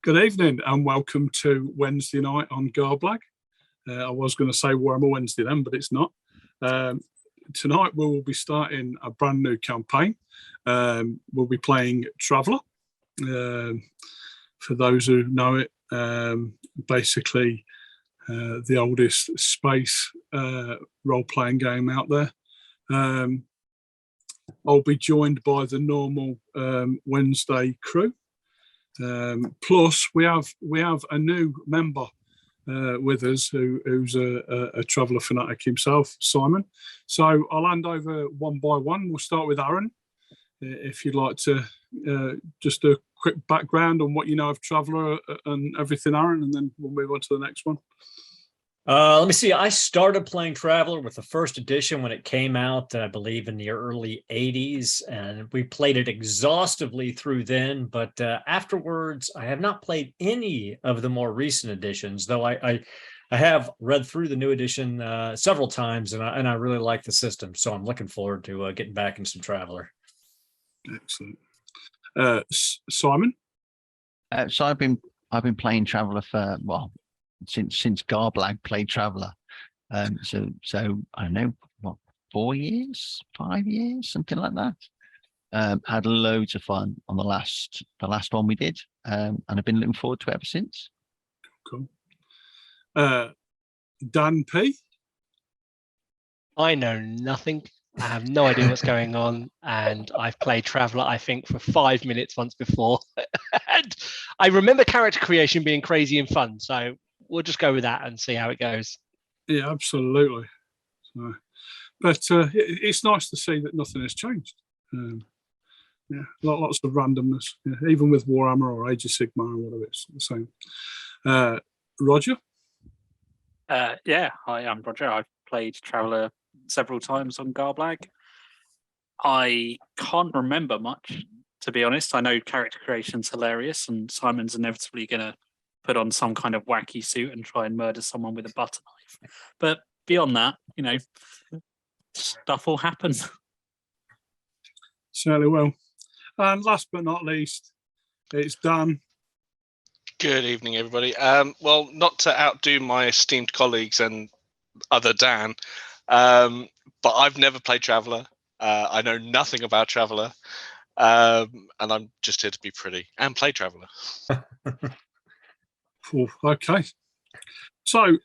Good evening and welcome to Wednesday night on Garblag. I was going to say Warhammer Wednesday then, but it's not. Tonight we will be starting a brand new campaign. We'll be playing Traveller. For those who know it, basically the oldest space role-playing game out there. I'll be joined by the normal Wednesday crew. Plus, we have a new member with us who's a traveller fanatic himself, Simon. So I'll hand over one by one. We'll start with Aaron. If you'd like to just a quick background on what you know of Traveller and everything, Aaron, and then we'll move on to the next one. Let me see. I started playing Traveller with the first edition when it came out, I believe in the early 80s, and we played it exhaustively through then. But afterwards, I have not played any of the more recent editions, though I have read through the new edition several times, and I really like the system. So I'm looking forward to getting back in some Traveller. Excellent. Simon? So I've been playing Traveller for, well, since Garblag played Traveller. So I don't know, what, 4 years, 5 years, something like that. Had loads of fun on the last one we did, and I've been looking forward to it ever since. Cool. Dan P. I know nothing. I have no idea what's going on, and I've played Traveller, I think, for 5 minutes once before. And I remember character creation being crazy and fun, so we'll just go with that and see how it goes. Yeah, absolutely. So, but it's nice to see that nothing has changed. Yeah, lots of randomness, even with Warhammer or Age of Sigmar or whatever, it's the same. Roger? Yeah, hi, I'm Roger. I've played Traveller several times on Garblag. I can't remember much, to be honest. I know character creation's hilarious, and Simon's inevitably going to put on some kind of wacky suit and try and murder someone with a butter knife. But beyond that, stuff will happen. Certainly will. And last but not least, it's Dan. Good evening, everybody. Well, not to outdo my esteemed colleagues and other Dan, but I've never played Traveller. I know nothing about Traveller, and I'm just here to be pretty and play Traveller. Okay. So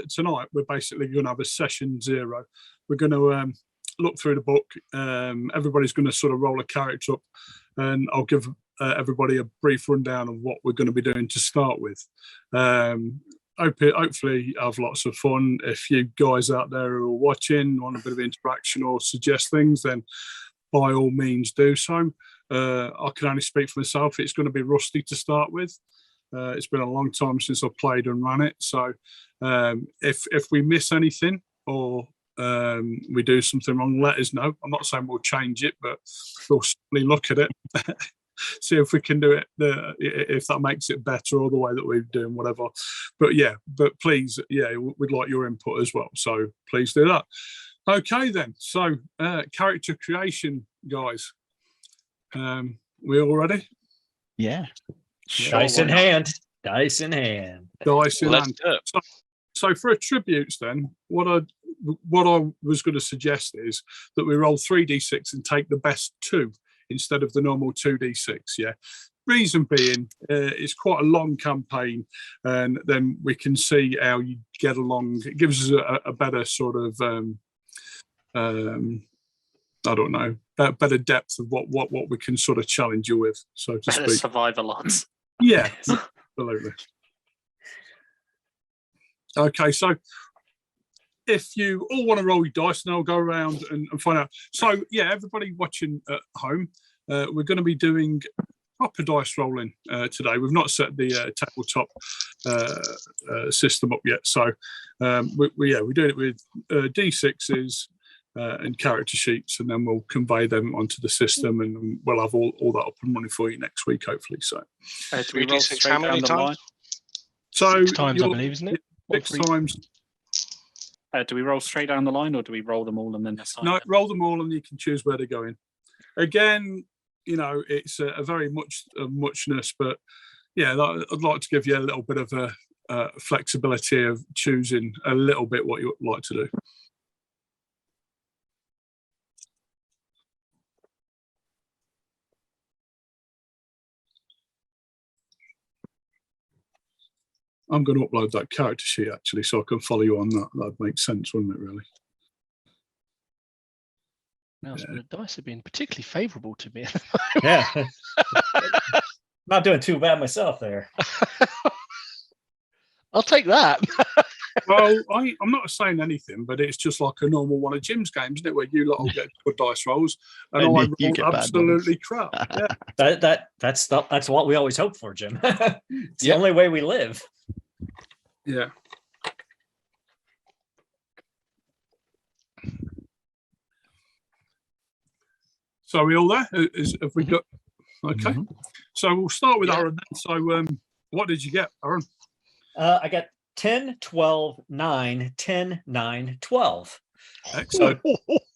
tonight we're basically going to have a session 0. We're going to look through the book. Everybody's going to sort of roll a character up, and I'll give everybody a brief rundown of what we're going to be doing to start with. Hopefully have lots of fun. If you guys out there who are watching want a bit of interaction or suggest things, then by all means do so. I can only speak for myself. It's going to be rusty to start with. It's been a long time since I've played and ran it. So if we miss anything or we do something wrong, let us know. I'm not saying we'll change it, but we'll certainly look at it. See if we can do it, if that makes it better, or the way that we're doing whatever. But please, we'd like your input as well. So please do that. Okay then. So character creation, guys. We all ready? Yeah. Dice in hand. Dice in hand. Dice in hand. So for attributes then, what I was going to suggest is that we roll 3d6 and take the best 2 instead of the normal 2d6. Yeah. Reason being, it's quite a long campaign, and then we can see how you get along. It gives us a better sort of, I don't know, better depth of what we can sort of challenge you with, so to Better speak. survivor odds. Yeah, absolutely. Okay, so if you all want to roll your dice, and I'll go around and find out. So, yeah, everybody watching at home, we're going to be doing proper dice rolling today. We've not set the tabletop system up yet. So, we're doing it with D6s and character sheets, and then we'll convey them onto the system, and we'll have all that up and running for you next week, hopefully. So, do we roll straight how many times? So 6 times, I believe, isn't it? 6 times. Do we roll straight down the line, or do we roll them all and then decide? No, roll them all, and you can choose where they're going. Again, it's a very muchness, but yeah, I'd like to give you a little bit of a flexibility of choosing a little bit what you like to do. I'm going to upload that character sheet actually, so I can follow you on that. That'd make sense, wouldn't it? Really. Now, the dice have been particularly favourable to me. Yeah. Not doing too bad myself there. I'll take that. Well, I'm not saying anything, but it's just like a normal one of Jim's games, isn't it? Where you lot will get good dice rolls, and I you roll get bad absolutely crap. Yeah. That's what we always hope for, Jim. It's the Yep. only way we live. Yeah. So are we all there? Have we got? Okay. Mhm. So we'll start with Yeah. Aaron then. So what did you get, Aaron? I got 10, 12, 9, 10, 9, 12. Excellent.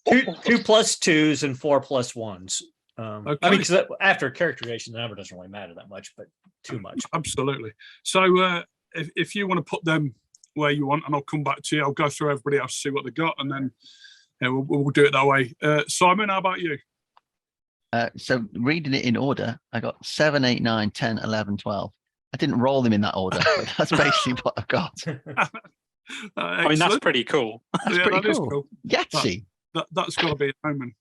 Two plus twos and 4 plus ones. I mean, Okay. because after character creation, the number doesn't really matter that much, but too much. Absolutely. So if you want to put them where you want, and I'll come back to you, I'll go through everybody else, see what they got, and then we'll do it that way. Simon, how about you? So reading it in order, I got 7, 8, 9, 10, 11, 12. I didn't roll them in that order, but that's basically what I've got. I mean, that's pretty cool. That's pretty that is cool. cool. Yahtzee. That's got to be a omen.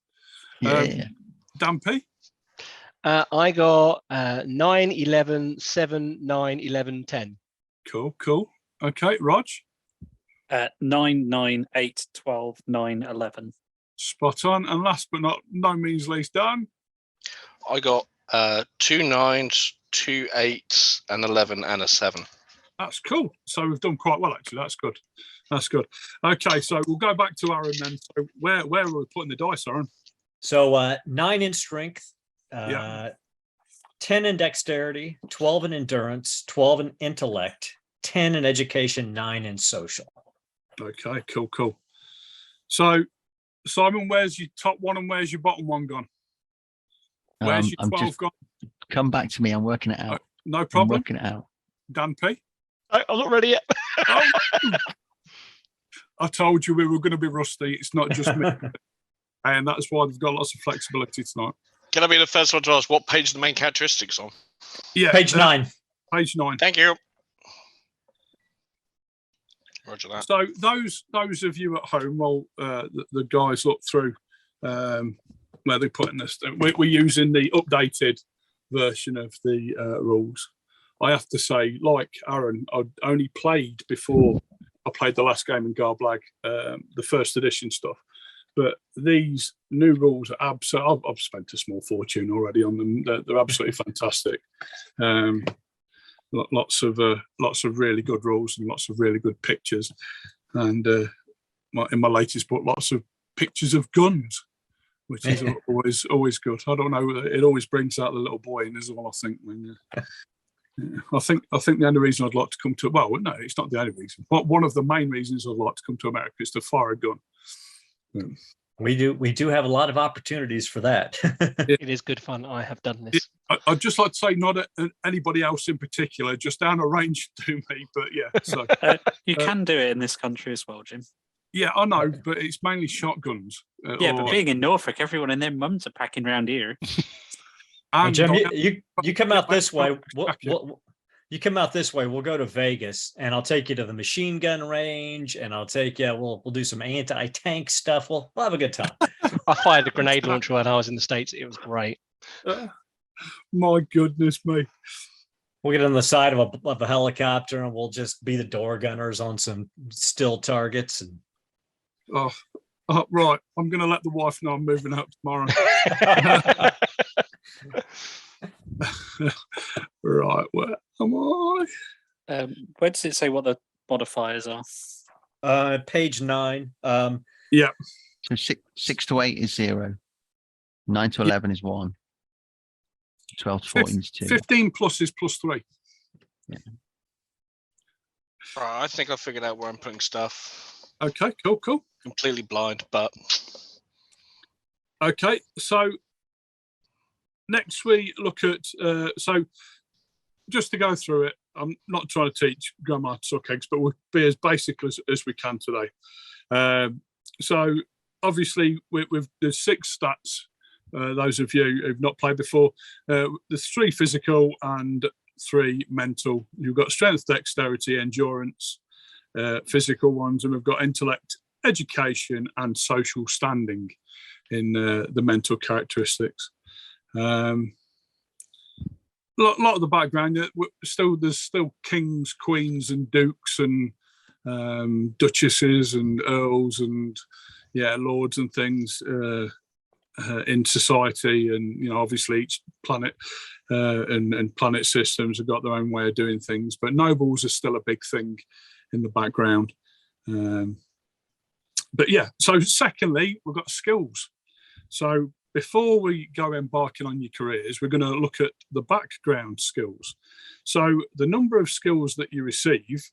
Yeah. Dan P? I got 9, 11, 7, 9, 11, 10. Cool. Okay, Rog? 9, 9, 8, 12, 9, 11. Spot on. And last but not no means least, Dan? I got 2 9s, 2 8s, an 11, and a 7. That's cool. So we've done quite well, actually. That's good. Okay, so we'll go back to Aaron then. So where are we putting the dice, Aaron? So 9 in strength, Yeah. 10 in dexterity, 12 in endurance, 12 in intellect, 10 in education, 9 in social. Okay, cool. So, Simon, where's your top one and where's your bottom one gone? Where's your I'm 12 just gone? come back to me. I'm working it out. No I'm problem. working it out. Dan P? I'm not ready yet. Oh. I told you we were going to be rusty. It's not just me. And that's why they've got lots of flexibility tonight. Can I be the first one to ask what page the main characteristics on? Yeah. Page 9. Page 9. Thank you. Roger that. So those of you at home, while the guys look through where they're putting this, we're using the updated version of the rules. I have to say, like Aaron, I'd only played before I played the last game in Garblag, the first edition stuff. But these new rules are absolutely. I've spent a small fortune already on them. They're absolutely fantastic. Lots of really good rules and lots of really good pictures. And in my latest book, lots of pictures of guns, which is always good. I don't know. It always brings out the little boy in as well. I think when. I think the only reason I'd like to come to no, it's not the only reason. But one of the main reasons I'd like to come to America is to fire a gun. We do have a lot of opportunities for that. It is good fun. I have done this. I'd just like to say not anybody else in particular, just down a range to me. But yeah, so You can do it in this country as well, Jim. yeah, I know, but it's mainly shotguns. Yeah, but being in Norfolk, everyone and their mums are packing around here. and Jim, I- you come out this way. Jacket. You come out this way. We'll go to Vegas, and I'll take you to the machine gun range, and I'll take you. We'll do some anti-tank stuff. We'll have a good time. I fired a grenade launcher when I was in the States. It was great. my goodness me. We'll get on the side of a helicopter, and we'll just be the door gunners on some still targets. And Oh, right. I'm going to let the wife know I'm moving out tomorrow. Right, where am I? Where does it say what the modifiers are? Page 9. Yeah. So 6 to 8 is 0. 9 to 11 is 1. 12 to 14 is 2. 15 plus is +3. Yeah. Right, I think I figured out where I'm putting stuff. Okay, cool. Completely blind, but Okay, so next we look at so just to go through it, I'm not trying to teach grandma to suck eggs, but we'll be as basic as we can today. So obviously, with the 6 stats, those of you who've not played before, there's 3 physical and 3 mental. You've got strength, dexterity, endurance, physical ones, and we've got intellect, education, and social standing in the mental characteristics. A lot of the background, there's still kings, queens, and dukes, and duchesses, and earls, and lords and things in society. And obviously each planet and planet systems have got their own way of doing things. But nobles are still a big thing in the background. But yeah. So secondly, we've got skills. So before we go embarking on your careers, we're going to look at the background skills. So the number of skills that you receive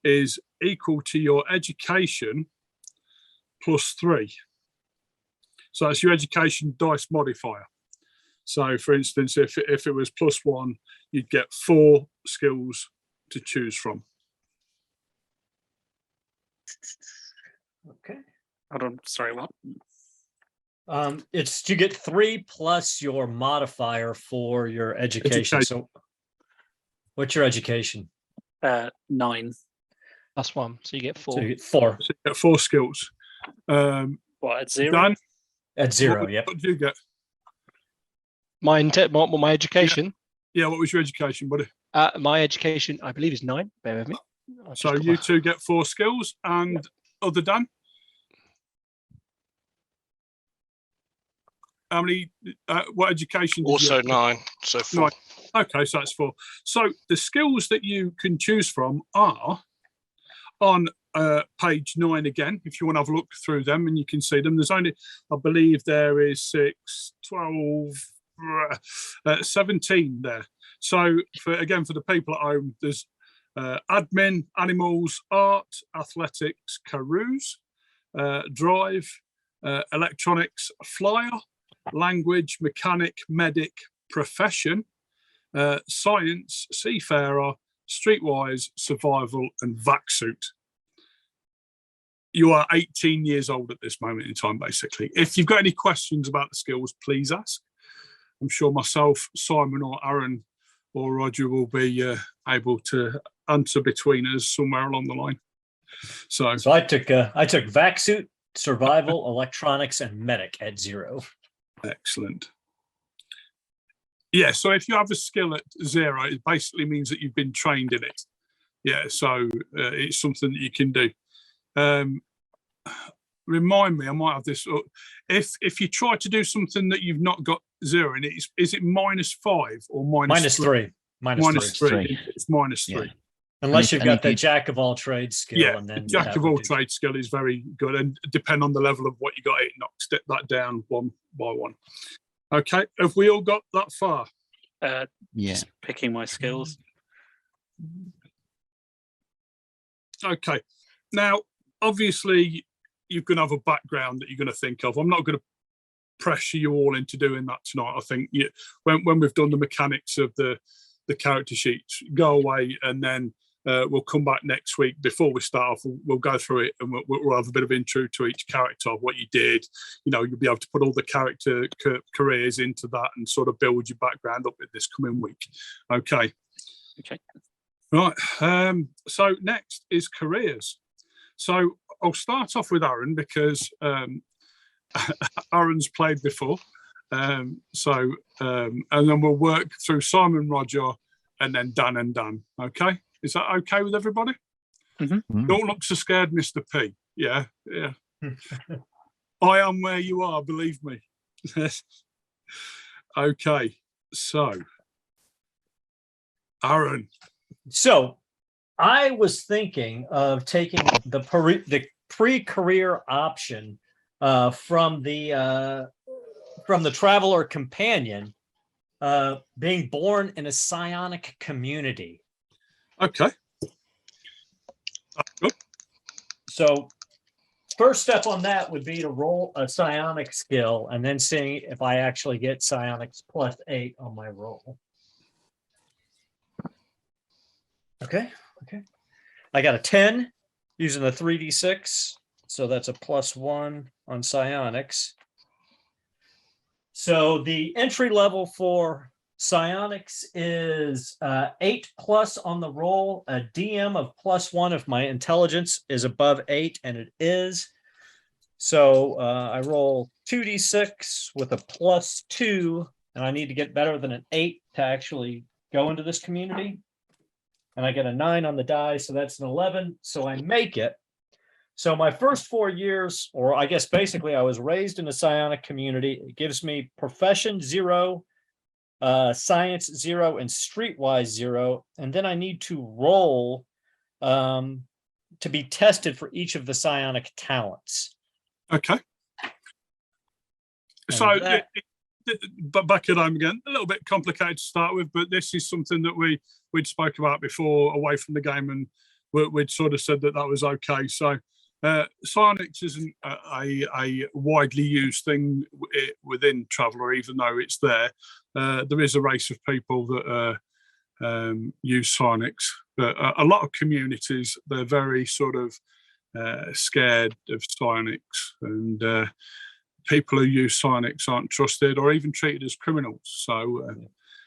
is equal to your education plus 3. So that's your education dice modifier. So for instance, if it was +1, you'd get 4 skills to choose from. Okay. Hold on. Sorry, what? It's you get 3 plus your modifier for your education. So what's your education? 9. Plus 1, so you get 4. So you get 4. So you get 4 skills. What, at 0? Dan, At 0, yep. what did you get? My education. Yeah, what was your education, buddy? My education, I believe, is 9. Bear with me. So you 2 get 4 skills, and other Dan? How many? What education? Also 9, so 4. 9. Okay, so that's 4. So the skills that you can choose from are on page 9 again, if you want to have a look through them, and you can see them. There's only, I believe there is 6, 12, 17 there. So for the people at home, there's admin, animals, art, athletics, carouse, drive, electronics, flyer, language, mechanic, medic, profession, science, seafarer, streetwise, survival, and vac suit. You are 18 years old at this moment in time, basically. If you've got any questions about the skills, please ask. I'm sure myself, Simon, or Aaron, or Roger will be able to answer between us somewhere along the line. So I took vac suit, survival, electronics, and medic at 0. Excellent. Yeah, so if you have a skill at 0, it basically means that you've been trained in it. Yeah, so it's something that you can do. Remind me, I might have this. If you try to do something that you've not got 0 in it, is it -5 or minus 3? Minus 3. It's -3. Yeah. Unless you've got the jack of all trades skill. Yeah, and then jack of all trades skill is very good, and depend on the level of what you got, it knocks that down one by one. Okay, have we all got that far? Yeah. Just picking my skills. Okay, now obviously you're going to have a background that you're going to think of. I'm not going to pressure you all into doing that tonight. I think when we've done the mechanics of the character sheets, go away, and then we'll come back next week. Before we start off, we'll go through it, and we'll have a bit of intro to each character, of what you did. You'll be able to put all the character careers into that and sort of build your background up this coming week. Okay. Right. So next is careers. So I'll start off with Aaron, because Aaron's played before. And then we'll work through Simon, Roger, and then Dan. Okay, is that okay with everybody? Mm-hmm. Don't look so scared, Mr. P. Yeah. I am where you are, believe me. Okay, so Aaron. So I was thinking of taking the pre-career option from the traveler companion, being born in a psionic community. Okay. Good. So first step on that would be to roll a psionic skill, and then seeing if I actually get psionics +8 on my roll. Okay. I got a 10 using a 3d6. So that's a +1 on psionics. So the entry level for psionics is 8+ on the roll, a DM of +1 if my intelligence is above 8, and it is. So I roll 2d6 with a +2, and I need to get better than an 8 to actually go into this community. And I get a 9 on the die, so that's an 11. So I make it. So my first 4 years, or I guess basically I was raised in a psionic community. It gives me profession 0, science 0, and streetwise 0. And then I need to roll to be tested for each of the psionic talents. Okay. So, but back at home again, a little bit complicated to start with, but this is something that we'd spoke about before away from the game, and we'd sort of said that was okay. So psionics isn't a widely used thing within Traveller, even though it's there. There is a race of people that use psionics, but a lot of communities, they're very sort of scared of psionics, and people who use psionics aren't trusted or even treated as criminals. So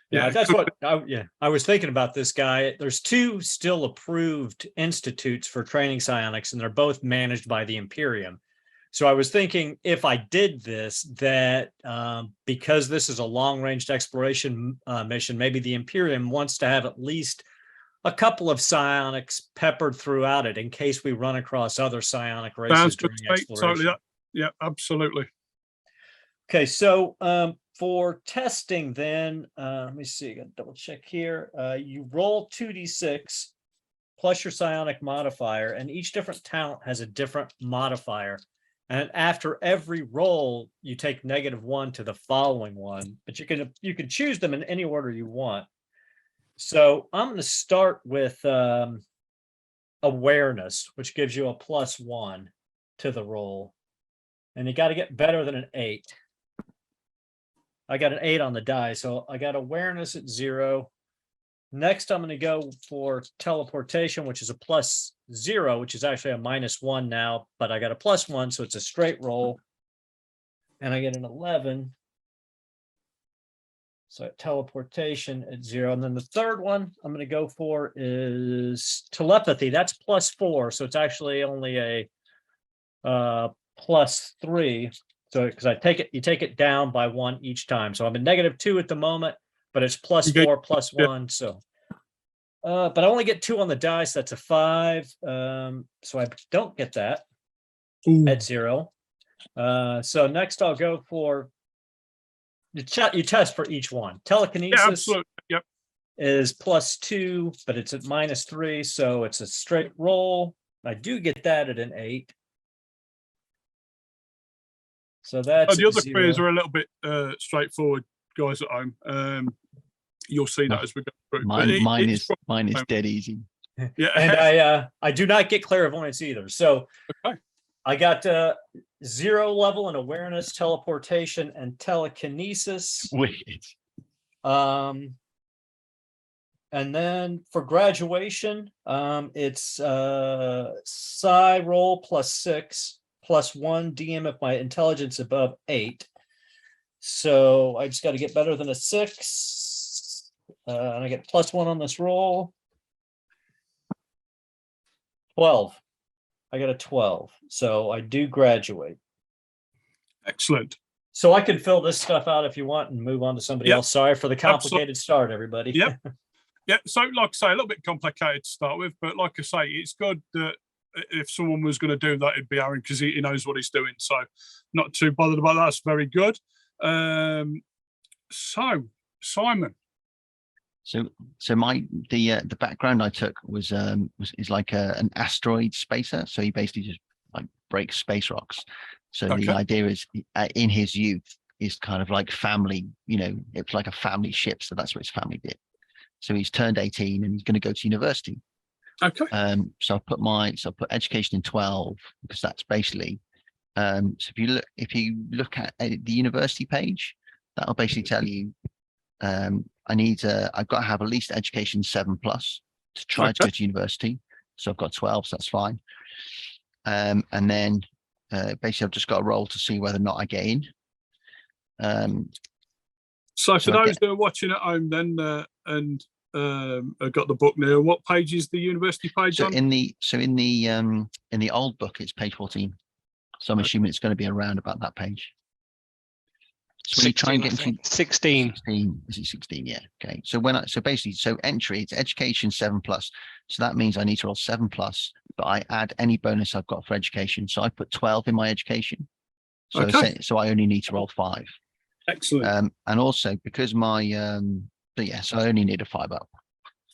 yeah, that's what I was thinking about this guy. There's 2 still approved institutes for training psionics, and they're both managed by the Imperium. So I was thinking, if I did this, that because this is a long-range exploration mission, maybe the Imperium wants to have at least a couple of psionics peppered throughout it in case we run across other psionic races during exploration. Totally, yeah, absolutely. Okay, so for testing then, let me see, I gotta double check here. You roll 2d6 plus your psionic modifier, and each different talent has a different modifier. And after every roll, you take -1 to the following one, but you can choose them in any order you want. So I'm going to start with awareness, which gives you a +1 to the roll. And you got to get better than an 8. I got an 8 on the die, so I got awareness at 0. Next, I'm going to go for teleportation, which is a +0, which is actually a -1 now, but I got a +1, so it's a straight roll. And I get an 11. So teleportation at 0. And then the third one I'm going to go for is telepathy. That's +4. So it's actually only a +3. So because you take it down by 1 each time. So I'm at -2 at the moment, but it's +4, +1. So but I only get 2 on the dice. That's a 5. So I don't get that at 0. So next I'll go for you test for each one. Telekinesis, yeah, absolutely. Yep, is +2, but it's at -3, so it's a straight roll. I do get that at an 8. So that's the other 0. queries are a little bit straightforward, guys at home. You'll see that as we go through. Mine is dead easy. Yeah, and I do not get clairvoyance either. So okay. I got 0 level in awareness, teleportation, and telekinesis. Wicked. And then for graduation, it's psi roll +6, +1 DM if my intelligence above 8. So I just got to get better than a 6. And I get +1 on this roll. 12. I got a 12. So I do graduate. Excellent. So I can fill this stuff out if you want and move on to somebody else. Sorry for the complicated start, everybody. Yep. Yeah. So like I say, a little bit complicated to start with, but like I say, it's good that if someone was going to do that, it'd be Aaron, because he knows what he's doing. So not too bothered about that. That's very good. So Simon. So the background I took was like an asteroid spacer. So he basically just like breaks space rocks. So Okay. the idea is in his youth is kind of like family, it's like a family ship. So that's what his family did. So he's turned 18 and he's going to go to university. Okay. So I put education in 12 because that's basically so if you look at the university page, that'll basically tell you I've got to have at least education 7+. to try to Okay. go to university. So I've got 12, so that's fine. And then basically I've just got to roll to see whether or not I get in. So for So I those that are watching at home then and I've got the book now, what page is the university page So on? in the old book, it's page 14. So I'm assuming it's going to be around about that page. So when you try and 16, I get into think. 16. 16, is it 16? Yeah. Okay. So so entry, it's education 7+. So that means I need to roll 7+, but I add any bonus I've got for education. So I put 12 in my education. So Okay. so I only need to roll 5. Excellent. And also because my so I only need a 5 up.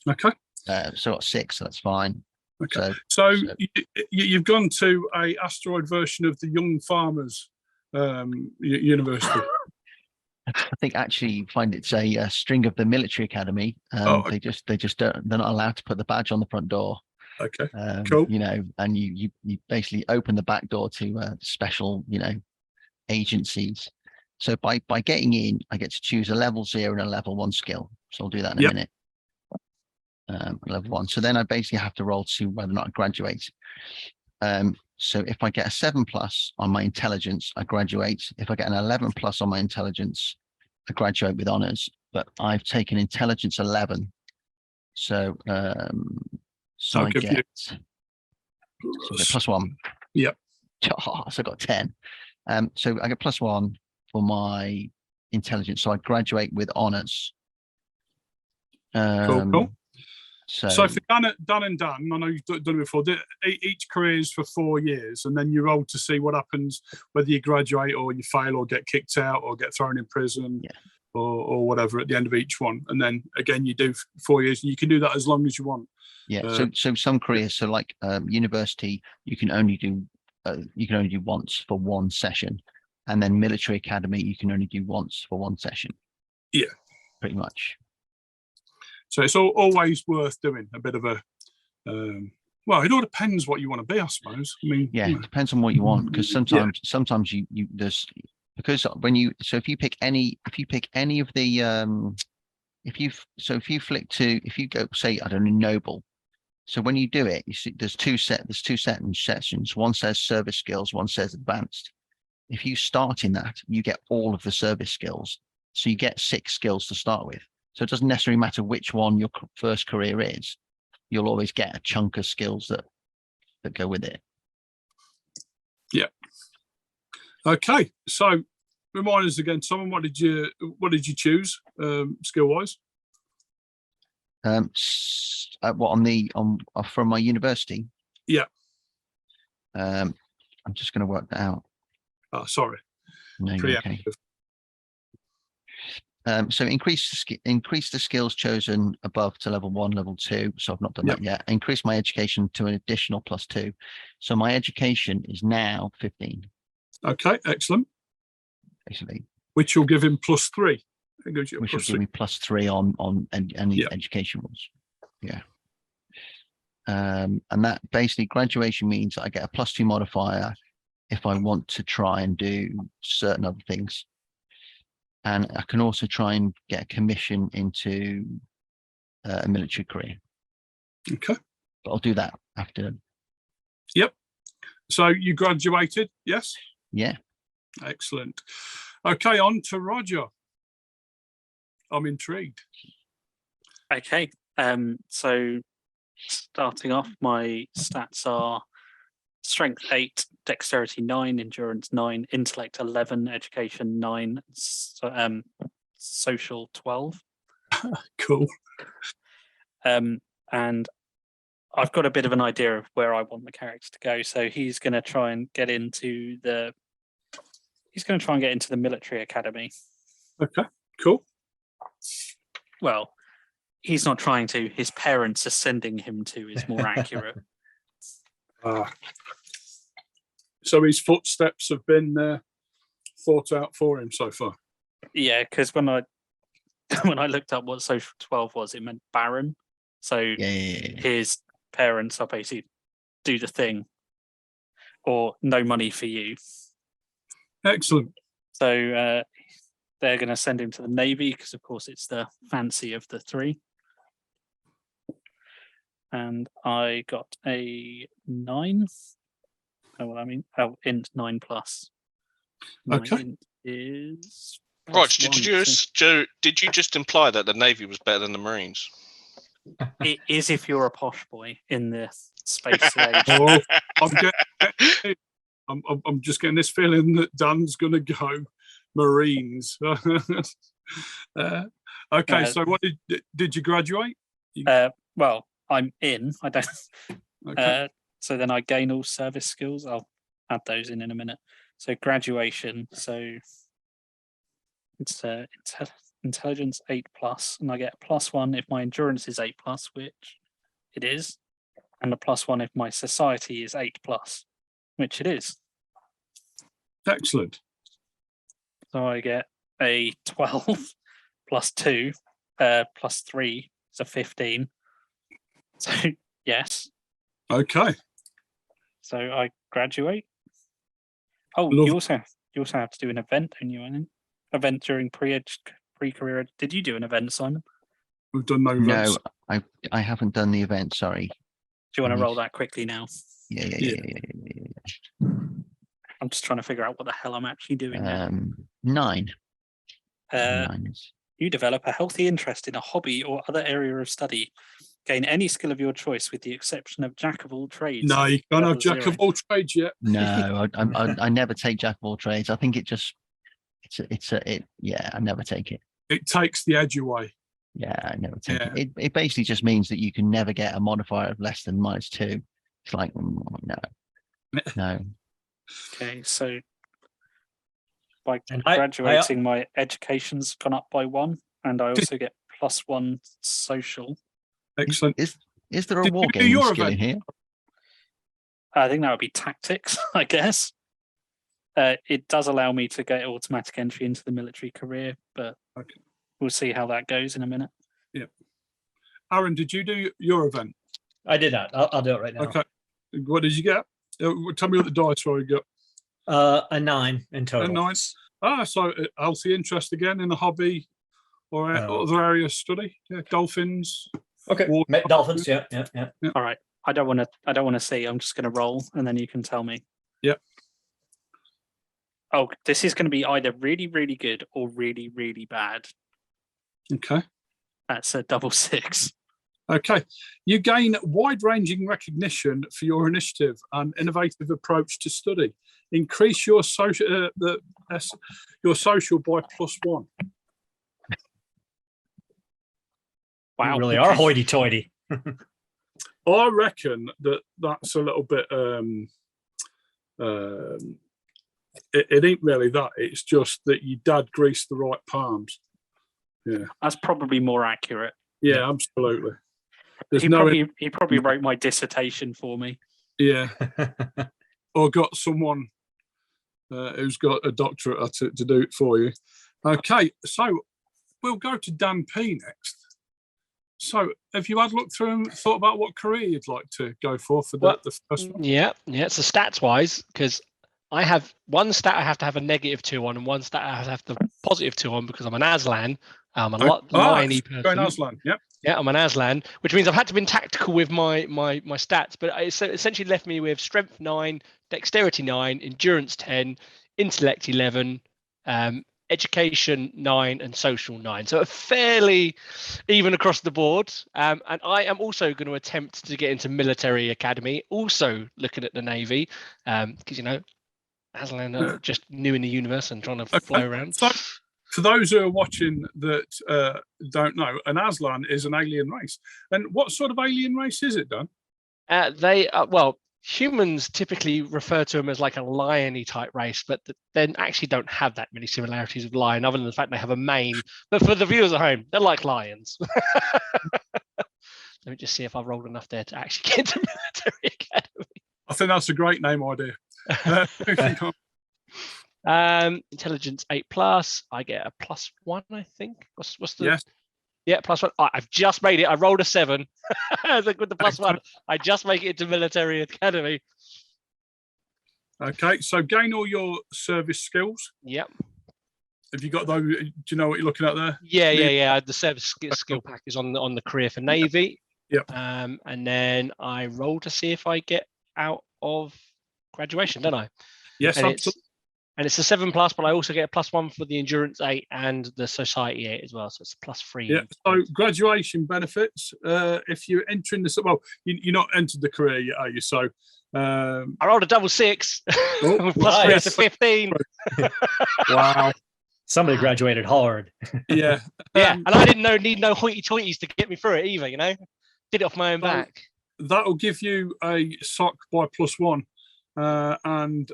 Okay. So I got 6, so that's fine. Okay. So you've gone to a asteroid version of the Young Farmers University. I think actually you find it's a string of the military academy. Okay. They just don't, they're not allowed to put the badge on the front door. Okay. Cool. You know, and you basically open the back door to special, agencies. So by getting in, I get to choose a level 0 and a level 1 skill. So I'll do that in a minute. Level 1. So then I basically have to roll to see whether or not I graduate. So if I get a 7+ on my intelligence, I graduate. If I get an 11+ on my intelligence, I graduate with honors. But I've taken intelligence 11. So so I get +1. Yep. Oh, so I got 10. So I get +1 for my intelligence. So I graduate with honors. Cool. So for Dan and Dan, I know you've done it before. Each career is for 4 years, and then you roll to see what happens, whether you graduate or you fail or get kicked out or get thrown in prison, or whatever at the end of each one. And then again, you do 4 years, and you can do that as long as you want. Yeah. So some careers, so like university, you can only do once for 1 session, and then military academy, you can only do once for 1 session. Yeah. Pretty much. So it's always worth doing a bit of a, well, it all depends what you want to be, I suppose. I mean, it depends on what you want, because sometimes you there's, because when you, so if you pick any of the, if you go, say, I don't know, noble. So when you do it, you see there's two sessions. One says service skills, one says advanced. If you start in that, you get all of the service skills. So you get 6 skills to start with. So it doesn't necessarily matter which one your first career is. You'll always get a chunk of skills that go with it. Yeah. Okay. So remind us again, Simon, what did you choose skill wise? From my university? Yeah. I'm just going to work that out. Oh, sorry. No, you're okay. So increase the skills chosen above to level 1, level 2. So I've not done that yet. Increase my education to an additional +2. So my education is now 15. Okay, excellent. Basically, which will give him +3. Which will give me +3 on any education rules. Yeah. And that basically graduation means I get a +2 modifier if I want to try and do certain other things. And I can also try and get a commission into a military career. Okay. But I'll do that after. Yep. So you graduated, yes? Yeah. Excellent. Okay, on to Roger. I'm intrigued. Okay. So starting off, my stats are strength 8, dexterity 9, endurance 9, intellect 11, education 9, social 12. Cool. And I've got a bit of an idea of where I want the character to go. So he's going to try and get into the military academy. Okay, cool. Well, he's not trying to. His parents are sending him to is more accurate. So his footsteps have been thought out for him so far. Yeah, because when I looked up what social 12 was, it meant Baron. So his parents are basically do the thing or no money for you. Excellent. So they're going to send him to the Navy because, of course, it's the fancy of the 3. and I got a 9. Oh, well, I mean, int 9 plus. My Okay. int is Rog, +1, so did you just imply that the Navy was better than the Marines? it is if you're a posh boy in the space age. Oh, I'm just getting this feeling that Dan's going to go Marines. Okay, so what did you graduate? Well, I'm in. I don't. Okay. So then I gain all service skills. I'll add those in a minute. So graduation. So it's intelligence 8 plus, and I get a +1 if my endurance is 8 plus, which it is, and a +1 if my society is 8 plus, which it is. Excellent. So I get a 12 +2 +3 is a 15. So yes. Okay. So I graduate. Oh, Love- you also have to do an event, don't you? An event during pre-career. Did you do an event, Simon? We've done no No, events. I haven't done the event. Sorry. Do you want to Yes. roll that quickly now? Yeah. I'm just trying to figure out what the hell I'm actually doing now. 9. Uh, 9 is. You develop a healthy interest in a hobby or other area of study. Gain any skill of your choice with the exception of jack of all trades. No, you can't have Level jack 0. of all trades yet. No, I never take jack of all trades. I think it just I never take it. It takes the edge away. Yeah, I never take Yeah. it. It basically just means that you can never get a modifier of less than -2. It's like no. Okay, so by And graduating, my education's gone up by 1, and I also get +1 social. Excellent. Is there a Did you do wargaming your skill in event? here? I think that would be tactics, I guess. It does allow me to get automatic entry into the military career, but Okay. we'll see how that goes in a minute. Aaron, did you do your event? I did not. I'll do it right now. Okay. What did you get? Tell me what the dice were you got. A 9 in total. A 9. So healthy interest again in the hobby or other area of study. Yeah, dolphins. Okay. Water. Dolphins. Yeah. All right. I don't want to see. I'm just going to roll, and then you can tell me. Yep. Oh, this is going to be either really, really good or really, really bad. Okay. That's a double 6. Okay. You gain wide-ranging recognition for your initiative and innovative approach to study. Increase your social your social by +1. Wow. You really are hoity-toity. I reckon that's a little bit. It ain't really that. It's just that your dad greased the right palms. Yeah, That's probably more accurate. yeah, absolutely. There's He no, probably wrote my dissertation for me. yeah, or got someone who's got a doctorate to do it for you. Okay, so we'll go to Dan P next. So, have you had a look through and thought about what career you'd like to go for the first one? Yeah. So stats wise, because I have one stat I have to have a -2 on, and one stat I have to have the +2 on because I'm an Aslan. I'm a liony person. Going Aslan, yep. Yeah, I'm an Aslan, which means I've had to be tactical with my stats, but it's essentially left me with strength 9, dexterity 9, endurance 10, intellect 11, education 9, and social 9. So a fairly even across the board. And I am also going to attempt to get into military academy, also looking at the Navy, because Aslan are just new in the universe and trying to fly around. So, for those who are watching that don't know, an Aslan is an alien race. And what sort of alien race is it, Dan? They are, humans typically refer to them as like a liony type race, but they actually don't have that many similarities with lion, other than the fact they have a mane. But for the viewers at home, they're like lions. Let me just see if I've rolled enough there to actually get into military academy. I think that's a great name idea. Intelligence 8 plus. I get a +1, I think. What's the? Yes. Yeah, +1. I've just made it. I rolled a 7. With the +1, I just make it into military academy. Okay, so gain all your service skills. Yep. Have you got those? Do you know what you're looking at there? Yeah. The service skill pack is on the career for Navy. Yep. And then I roll to see if I get out of graduation, don't I? Yes, And absolutely. it's a 7+, but I also get a +1 for the endurance 8 and the society 8 as well. So it's a +3. Yeah. So graduation benefits. If you're entering this, well, you're not entered the career yet, are you? So I rolled a double 6. Oh, +3 nice. to 15. wow. Somebody graduated hard. Yeah. Yeah, and I didn't need no hoity-toities to get me through it either. Did it off my own back. That'll give you a sock by +1, and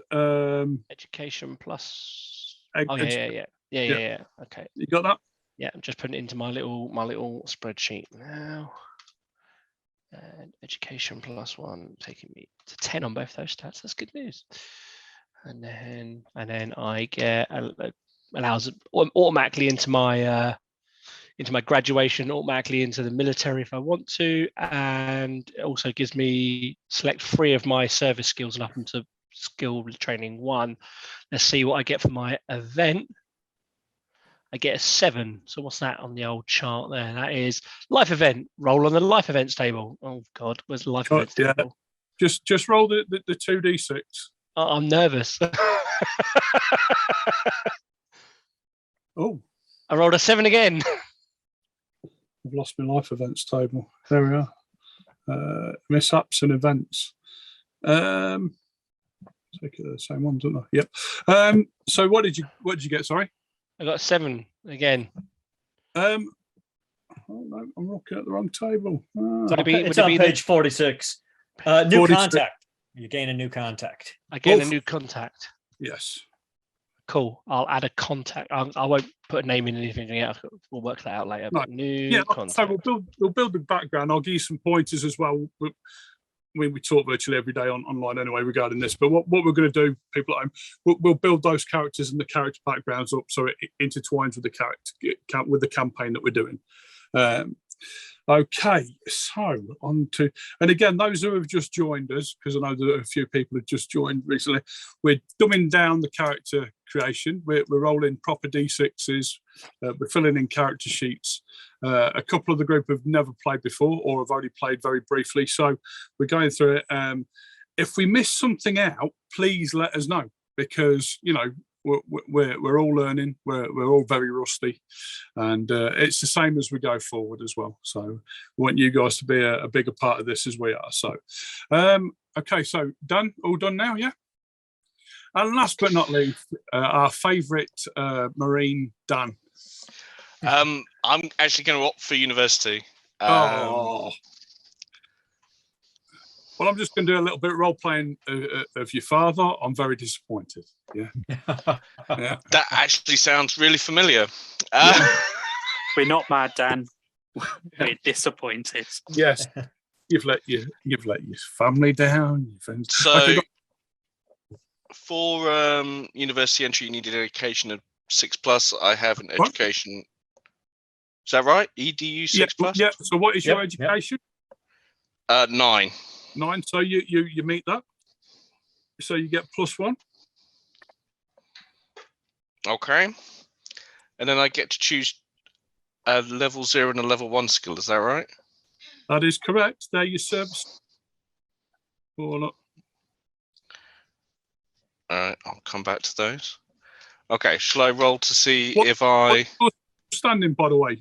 Education plus. ed- Oh edu- yeah. Okay. you got that? Yeah, I'm just putting it into my little spreadsheet now. And education +1, taking me to 10 on both those stats. That's good news. And then I get allows automatically into my graduation, automatically into the military if I want to, and it also gives me select 3 of my service skills and up into skill training 1. Let's see what I get for my event. I get a 7. So what's that on the old chart there? That is life event. Roll on the life events table. Oh God, where's the life events table? Just roll the 2d6. Oh, I'm nervous. Oh, I rolled a 7 again. I've lost my life events table. There we are. Mishaps and events. Take the same one, don't I? Yep. So what did you get? Sorry. I got a 7 again. Oh no, I'm looking at the wrong table. It's on page 46. New 46. contact. You gain a new contact. I gain a new contact. Yes. Cool. I'll add a contact. I won't put a name in anything yet. We'll work that out later. But new contact. So we'll build the background. I'll give you some pointers as well. We talk virtually every day online anyway regarding this. But what we're going to do, people at home, we'll build those characters and the character backgrounds up so it intertwines with the campaign that we're doing. Okay, so on to, and again, those who have just joined us, because I know that a few people have just joined recently, we're dumbing down the character creation. We're rolling proper D6s. We're filling in character sheets. A couple of the group have never played before or have only played very briefly. So we're going through it. If we miss something out, please let us know, because, we're all learning. We're all very rusty, and it's the same as we go forward as well. So we want you guys to be a bigger part of this as we are. So, okay, so done, all done now, yeah. And last but not least, our favourite Marine, Dan. I'm actually going to opt for university. Well, I'm just going to do a little bit of role playing of your father. I'm very disappointed. Yeah. Yeah. That actually sounds really familiar. We're not mad, Dan. We're disappointed. Yes. You've let your family down. Your friends. So Okay, for university entry, you need an education of 6+. I have an education. Is that right? EDU 6+. Yeah. So what is your education? 9. 9. So you meet that. So you get +1. Okay. And then I get to choose a level 0 and a level 1 skill. Is that right? That is correct. They're your service. Or not. All right. I'll come back to those. Okay. Shall I roll to see if I... What's your standing, by the way,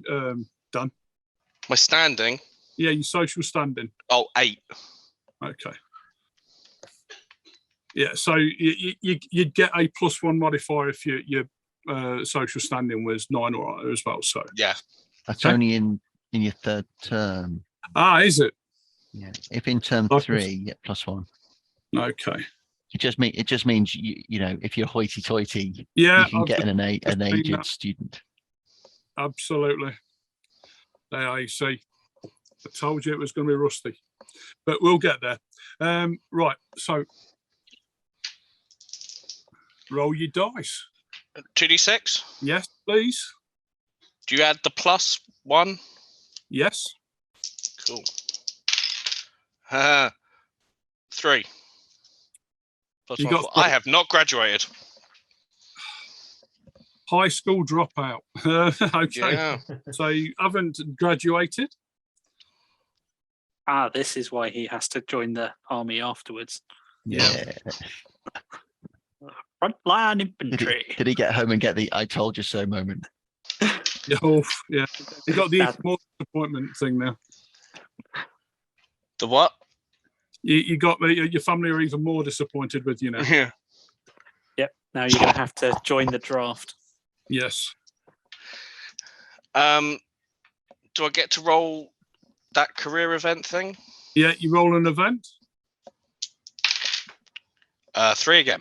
Dan? My standing? Yeah, your social standing. Oh, 8. Okay. Yeah, so you'd get a +1 modifier if your social standing was 9 or higher as well. So yeah, that's only in your 3rd term. Is it? Yeah. If in term 3, you get +1. Okay. It just means you know, if you're hoity-toity, yeah, you can get an aged student. Absolutely. There you see. I told you it was going to be rusty, but we'll get there. Right. So roll your dice. 2d6. Yes, please. Do you add the +1? Yes. Cool. 3. You +1. got I have not graduated. High school dropout. Okay. Yeah. So you haven't graduated. This is why he has to join the army afterwards. Yeah. Frontline Did infantry. did he get home and get the "I told you so" moment? Yeah, yeah. You got the more disappointment thing now. The what? You got your family are even more disappointed with you now. Yeah. Yep. Now you're going to have to join the draft. Yes. Do I get to roll that career event thing? Yeah, you roll an event. 3 again.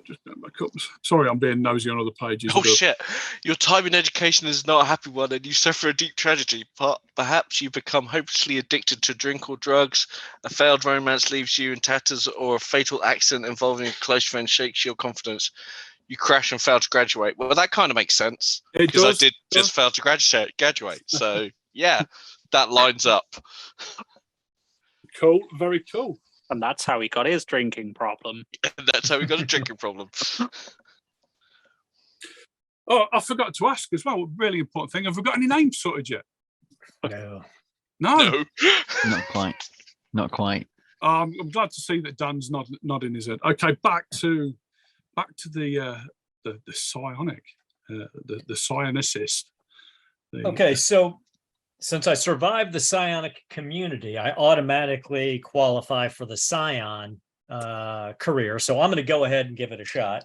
Just going back up. Sorry, I'm being nosy on other pages. Oh shit! Your time in education is not a happy one, and you suffer a deep tragedy. But perhaps you become hopelessly addicted to drink or drugs. A failed romance leaves you in tatters, or a fatal accident involving a close friend shakes your confidence. You crash and fail to graduate. Well, that kind of makes sense because I did just fail to graduate. So yeah, that lines up. Cool. Very cool. And that's how he got his drinking problem. That's how we got a drinking problem. Oh, I forgot to ask as well. Really important thing. Have we got any names sorted yet? No. No. Not quite. Not quite. I'm glad to see that Dan's nodding his head. Okay, back to the psionic, the psionicist. Okay, so since I survived the psionic community, I automatically qualify for the scion career. So I'm going to go ahead and give it a shot.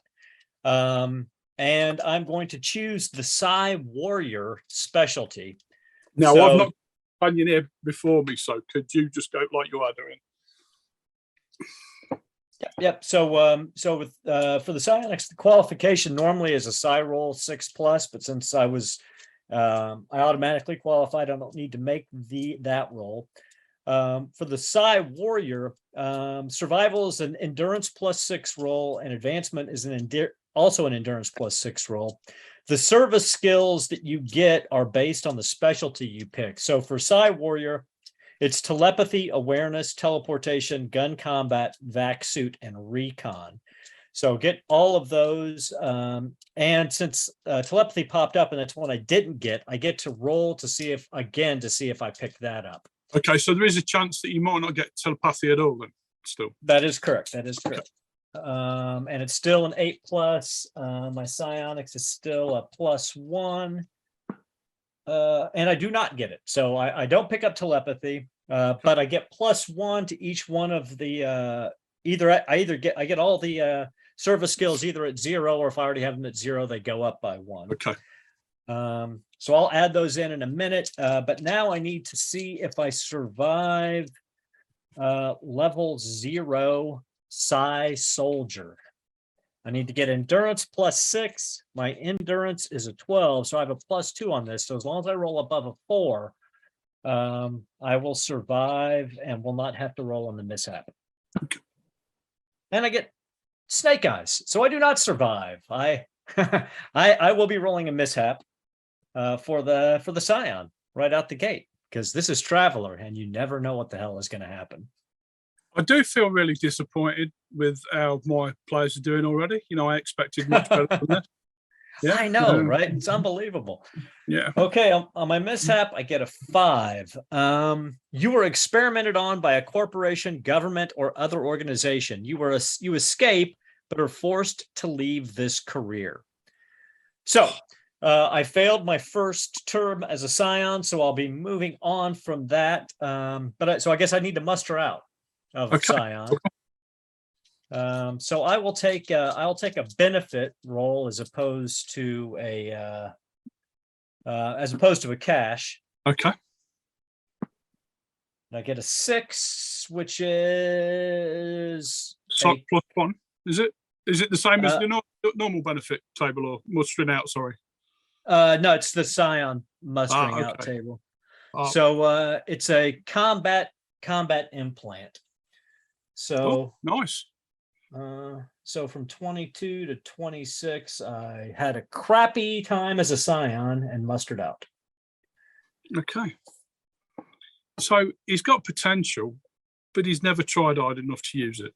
And I'm going to choose the Psi Warrior specialty. Now, So- I've not done you here before me, so could you just go like you are doing? Yep. So with for the psionics, the qualification normally is a psi roll 6+, but since I automatically qualified, I don't need to make that roll. For the Psi Warrior, survival is an endurance +6 roll, and advancement is also an endurance +6 roll. The service skills that you get are based on the specialty you pick. So for Psi Warrior, it's telepathy, awareness, teleportation, gun combat, vac suit, and recon. So get all of those. And since telepathy popped up and that's one I didn't get, I get to roll to see if I pick that up. Okay, so there is a chance that you might not get telepathy at all then, still. That is correct. That is correct. And it's still an 8+. My psionics is still a +1. And I do not get it. So I don't pick up telepathy, but I get +1 to each one of the I get all the service skills either at 0, or if I already have them at 0, they go up by 1. Okay. So I'll add those in a minute. But now I need to see if I survive level 0 Psi Soldier. I need to get endurance +6. My endurance is a 12, so I have a +2 on this. So as long as I roll above a 4, I will survive and will not have to roll on the mishap. And I get snake eyes, so I do not survive. I will be rolling a mishap for the scion right out the gate, because this is Traveler, and you never know what the hell is going to happen. I do feel really disappointed with how my players are doing already. You know, I expected much better than that. Yeah, I know, right? It's unbelievable. Yeah. Okay, on my mishap, I get a 5. You were experimented on by a corporation, government, or other organization. You escape, but are forced to leave this career. So I failed my first term as a scion, so I'll be moving on from that. So I guess I need to muster out of scion. So I'll take a benefit roll as opposed to a cash. Okay. And I get a 6, which is So +1. Is it the same as the normal benefit table, or mustering out? Sorry. No, it's the scion mustering out table. So it's a combat implant. So nice. So from 22 to 26, I had a crappy time as a scion and mustered out. Okay. So he's got potential, but he's never tried hard enough to use it.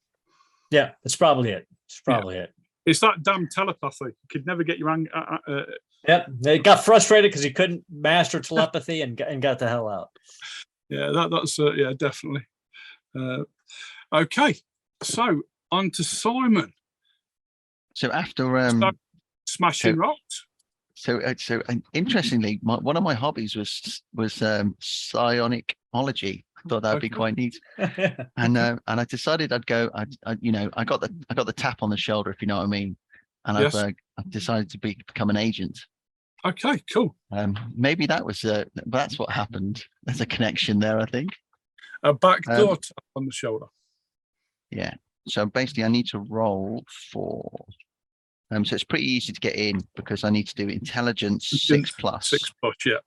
Yeah, that's probably it. It's probably it. It's that damn telepathy. You could never get your Yep, they got frustrated because he couldn't master telepathy and got the hell out. Yeah, that's yeah, definitely. Okay, so on to Simon. So after Smashing rocks. So interestingly, one of my hobbies was psionicology. I thought that'd be quite neat, and I decided I'd go. I got the tap on the shoulder, if you know what I mean, and Yes. I've decided to become an agent. Okay, cool. Maybe that's what happened. There's a connection there, I think. A backdoor tap on the shoulder. Yeah. So basically, I need to roll for. So it's pretty easy to get in because I need to do intelligence 6+. 6+, yeah.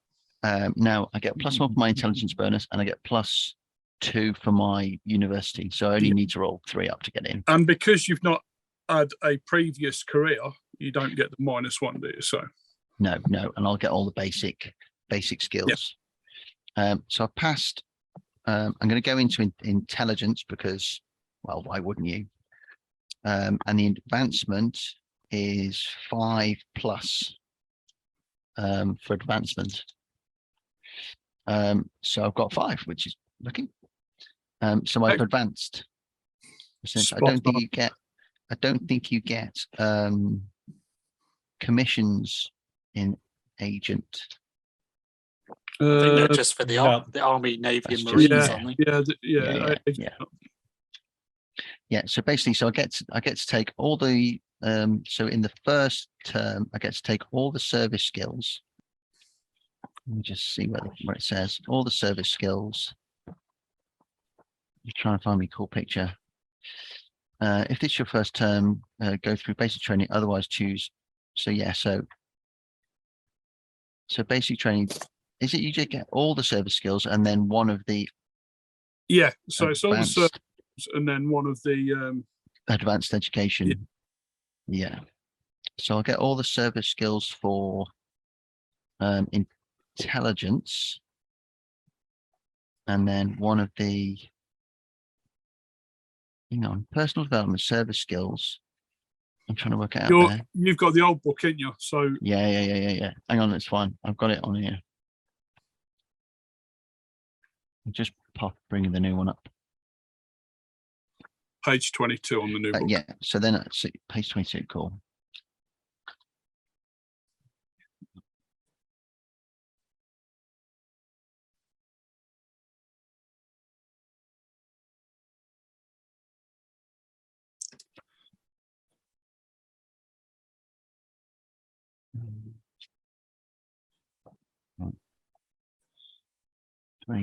Now I get +1 for my intelligence bonus, and I get +2 for my university. So I only need to roll 3 up to get in. And because you've not had a previous career, you don't get the -1, do you? So no, and I'll get all the basic skills. Yep. So I passed. I'm going to go into intelligence because, well, why wouldn't you? And the advancement is 5+ for advancement. So I've got 5, which is lucky. So I've advanced. Since I don't think you get commissions in agent. I think they're just for the Army, Navy, and Marines, aren't they? Yeah. So basically, I get to take all the so in the first term, I get to take all the service skills. Let me just see where it says all the service skills. You're trying to find me a cool picture. If it's your first term, go through basic training. Otherwise, choose. So yeah. So basic training. Is it you just get all the service skills and then one of the? Yeah. So it's all the service and then one of the advanced education. Yeah. So I'll get all the service skills for intelligence, and then one of the personal development service skills. I'm trying to work it out there. You've got the old book, ain't you? So yeah. Hang on, it's fine. I've got it on here. I'm just bringing the new one up. Page 22 on the new book. Yeah. So then page 22. Cool.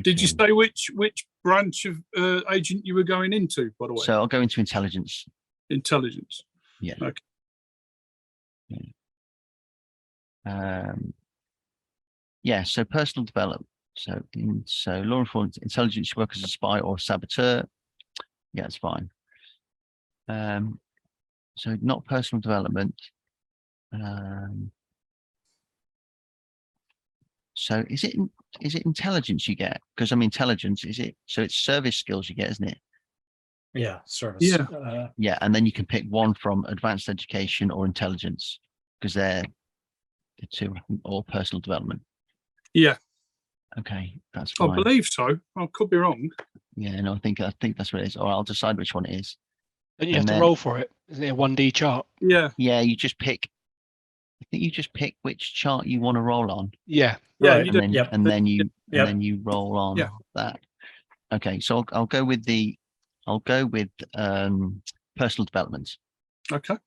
Did you say which branch of agent you were going into, by the way? So I'll go into intelligence. Intelligence. Yeah. Okay. Yeah. So personal development. So law enforcement, intelligence, you work as a spy or a saboteur. Yeah, it's fine. So not personal development. So is it intelligence you get? Because intelligence, is it? So it's service skills you get, isn't it? Yeah, service. Yeah. Yeah, and then you can pick one from advanced education or intelligence because they're the two, or personal development. Yeah. Okay, that's fine. I believe so. I could be wrong. Yeah, no, I think that's what it is. Or I'll decide which one it is. And you have to roll for it. Isn't it a 1D chart? Yeah. Yeah, you just pick. I think you just pick which chart you want to roll on. Yeah. Yeah. Right. And then you roll on that. Okay, so I'll go with personal development. Okay.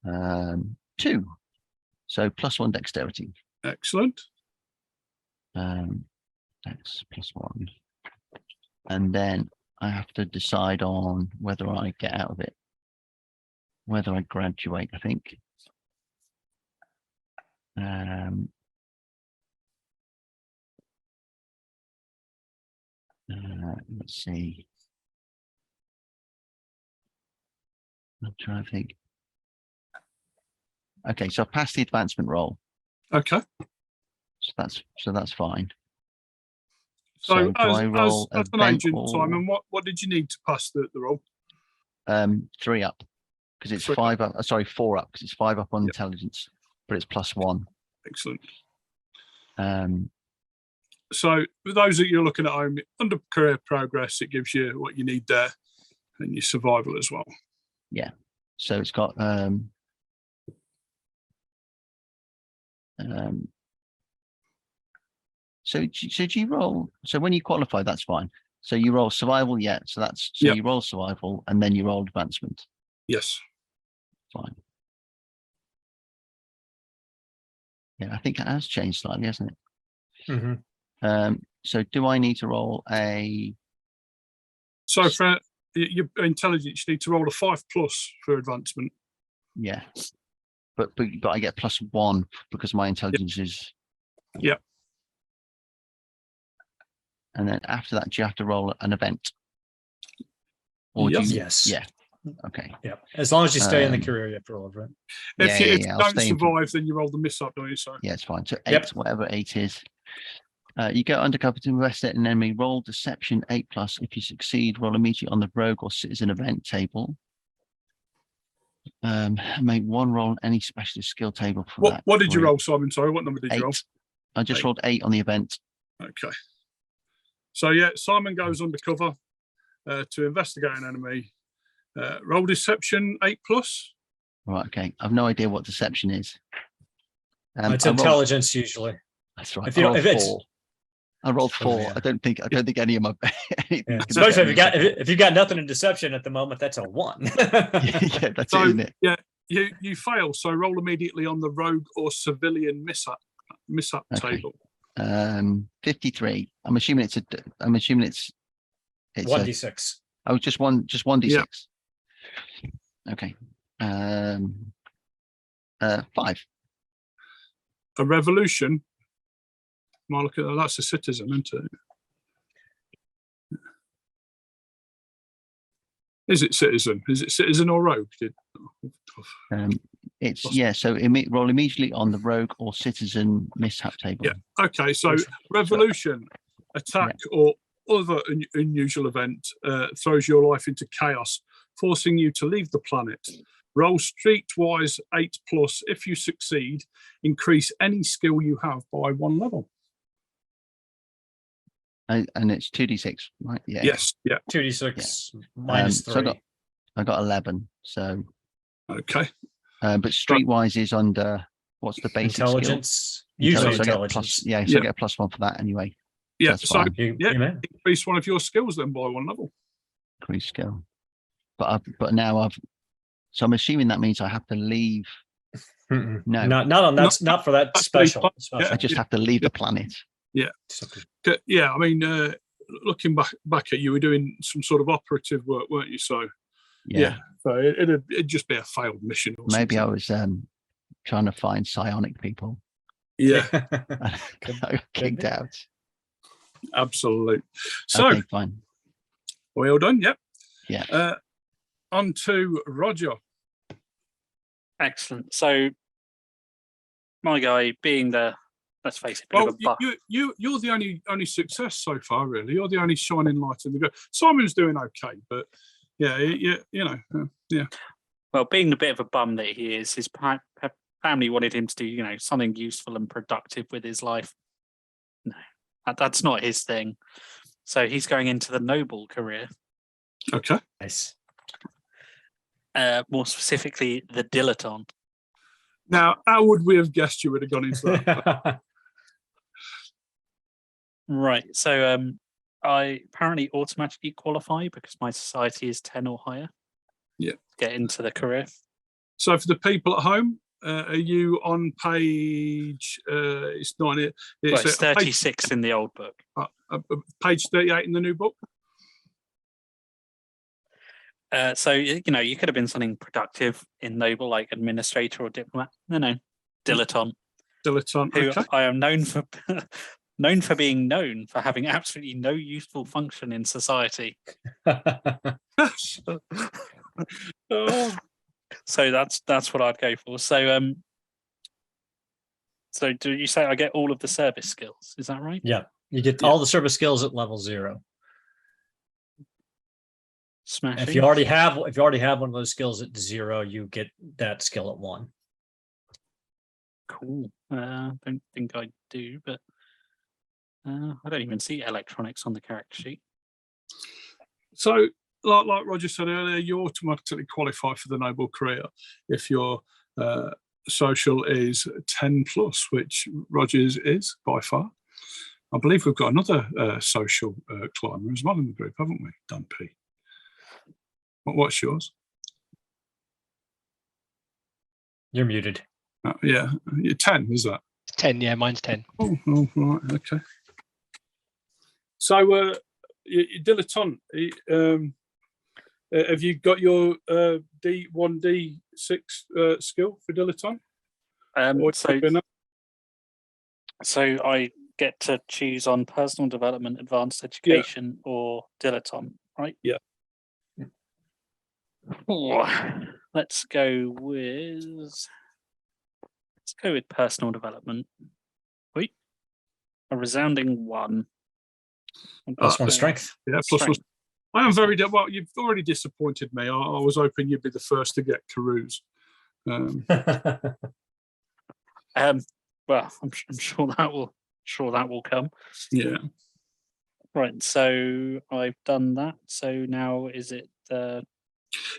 2. So +1 dexterity. Excellent. That's +1. And then I have to decide on whether I get out of it, whether I graduate, I think. Let's see. I'm trying to think. Okay, so I've passed the advancement roll. Okay. So that's fine. So do I roll as an agent, Simon, what did you need to pass the roll? 3 up because it's 5 up. Sorry, 4 up because it's 5 up on intelligence, but it's +1. Excellent. Um, So for those that you're looking at home, under career progress, it gives you what you need there and your survival as well. so it's got so do you roll? So when you qualify, that's fine. So you roll survival, so that's Yep. you roll survival and then you roll advancement. Yes. Fine. Yeah, I think it has changed slightly, hasn't it? Mhm. So do I need to roll a? So for your intelligence, you need to roll a 5+ for advancement. Yeah, but I get +1 because my intelligence is. Yep. And then after that, do you have to roll an event? Or Yes. do you? Yes. Yeah. Okay. Yeah. As long as you stay in the Um, career, you have to roll over it. If you I'll don't stay in- survive, then you roll the mishap, don't you? So Yeah, it's fine. So 8, Yep. whatever 8 is. You go undercover to investigate an enemy. Roll deception 8+. If you succeed, roll immediately on the rogue or citizen event table. Make 1 roll on any specialist skill table for that. what did you group. roll, Simon? Sorry, what number did you roll? 8. I just 8. rolled 8 on the event. Okay. So yeah, Simon goes undercover to investigate an enemy. Roll deception 8+. Right. Okay. I've no idea what deception is. It's I rolled- intelligence usually. That's right. If you I don't- rolled if it's- 4. I rolled 4. yeah. I don't think any of my. anything Yeah. can Especially get me. if you got nothing in deception at the moment, that's a 1. Yeah, that's So it, isn't it? yeah, you fail. So roll immediately on the rogue or civilian mishap Okay. table. 53. I'm assuming it's 1d6. Oh, just 1d6. Okay. 5. A revolution. Am I looking at that's a citizen, isn't it? Is it citizen? Is it citizen or rogue? It's so roll immediately on the rogue or citizen mishap table. Yeah. Okay. So revolution, attack, or other unusual event throws your life into chaos, forcing you to leave the planet. Roll streetwise 8+. If you succeed, increase any skill you have by 1 level. And it's 2d6, right? Yeah. Yes. Yeah. 2d6 minus So 3. I got 11. So, Okay. but streetwise is under what's the basic skill? Intelligence. Usually So I get a intelligence. I get a +1 for that anyway. Yeah. That's So fine. You Yeah. may. increase one of your skills then by 1 level. Increase skill. But I'm assuming that means I have to leave. Mm-mm. No. Not on that. Not for that That's special. pretty special. I just have to leave the planet. Yeah. I mean, looking back at you, were doing some sort of operative work, weren't you? So Yeah. so it'd just be a failed mission. Or Maybe I something. was trying to find psionic people. Yeah, I got kicked out. absolutely. So Okay, fine. well done. Yep. Yeah. On to Roger. Excellent. So, my guy, being let's face it, bit of Well, a buff. you're the only success so far, really. You're the only shining light in the go. Simon's doing okay, but yeah, yeah. Well, being the bit of a bum that he is, his family wanted him to do, something useful and productive with his life. No, that's not his thing. So he's going into the noble career, Okay. Nice. more specifically, the dilettante. Now, how would we have guessed you would have gone into that? Right. So I apparently automatically qualify because my society is 10 or higher. Yeah. To get into the career. So for the people at home, are you on page? It's not it. It's 36 in the old book. Page 38 in the new book. So you could have been something productive in noble, like administrator or diplomat. No, dilettante. Dilettante. Who Okay. I am known for being known for having absolutely no useful function in society. Oh, So that's what I'd go for. So so do you say I get all of the service skills? Is that right? Yeah. You get all the service skills at level 0. Smashing. If you already have one of those skills at 0, you get that skill at 1. Cool. I don't think I do, but I don't even see electronics on the character sheet. So, like Roger said earlier, you automatically qualify for the noble career if your social is 10 plus, which Roger's is by far. I believe we've got another social climber as well in the group, haven't we, Dan P? What's yours? You're muted. Yeah, 10, is that? 10, yeah, mine's 10. Oh, right, okay. So, dilettante, have you got your D1D6 skill for dilettante? So I get to choose on personal development, advanced education, or dilettante, right? Yeah. Let's go with personal development. Wait, a resounding 1. +1 strength. Yeah, +1. I am very well. You've already disappointed me. I was hoping you'd be the first to get Carews. Well, I'm sure that will come. Yeah. Right. So I've done that. So now is it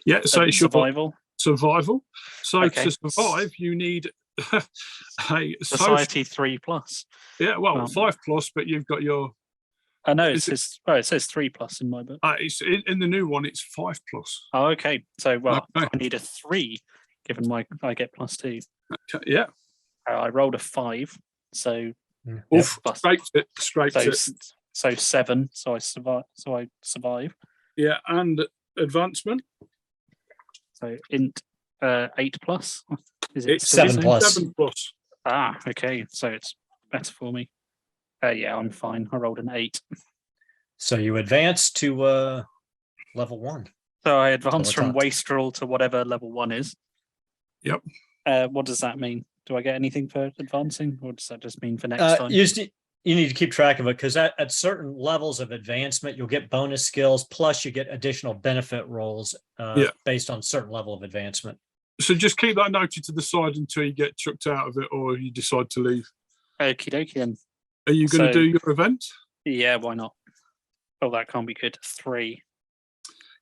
yeah? So it's survival. Survival. So Okay. to survive, you need a Society 3+. Yeah. Well, 5+, but you've got your. I know it says 3+ in my book. It's in the new one. It's 5+. Oh, okay. So Okay. I need a 3, given I get +2. Okay, yeah. I rolled a 5, so Oof, scraped it. So 7. So I survive. Yeah, and advancement. So int 8+. Is it 7+. 7+. Ah, okay. So it's better for me. Yeah, I'm fine. I rolled an 8. So you advance to level 1. So I advance from Dilettante. wastrel to whatever level 1 is. Yep. What does that mean? Do I get anything for advancing, or does that just mean for next time? You need to keep track of it, because at certain levels of advancement, you'll get bonus skills, plus you get additional benefit rolls based on certain level of advancement. So just keep that noted to the side until you get chucked out of it or you decide to leave. Okie dokie then. Are you going to do your event? Yeah, why not? Oh, that can't be good. 3.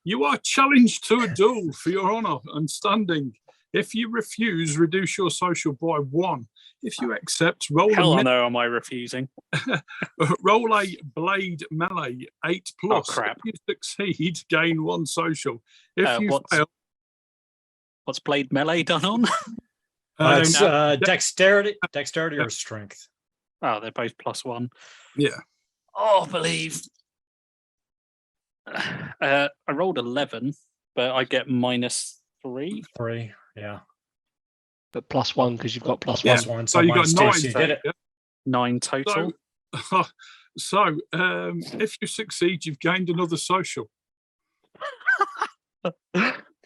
You are challenged to a duel for your honour and standing. If you refuse, reduce your social by 1. If you accept, roll Hell no, am I refusing? roll a blade melee 8+. Oh, crap. If you succeed, gain 1 social. If you fail, what's blade melee done on? It's dexterity or strength. Oh, they're both +1. Yeah. Oh, believe. I rolled 11, but I get -3. 3, yeah. But +1 because you've got +1. +1. So you got 9. So you did it. 9 total. So if you succeed, you've gained another social.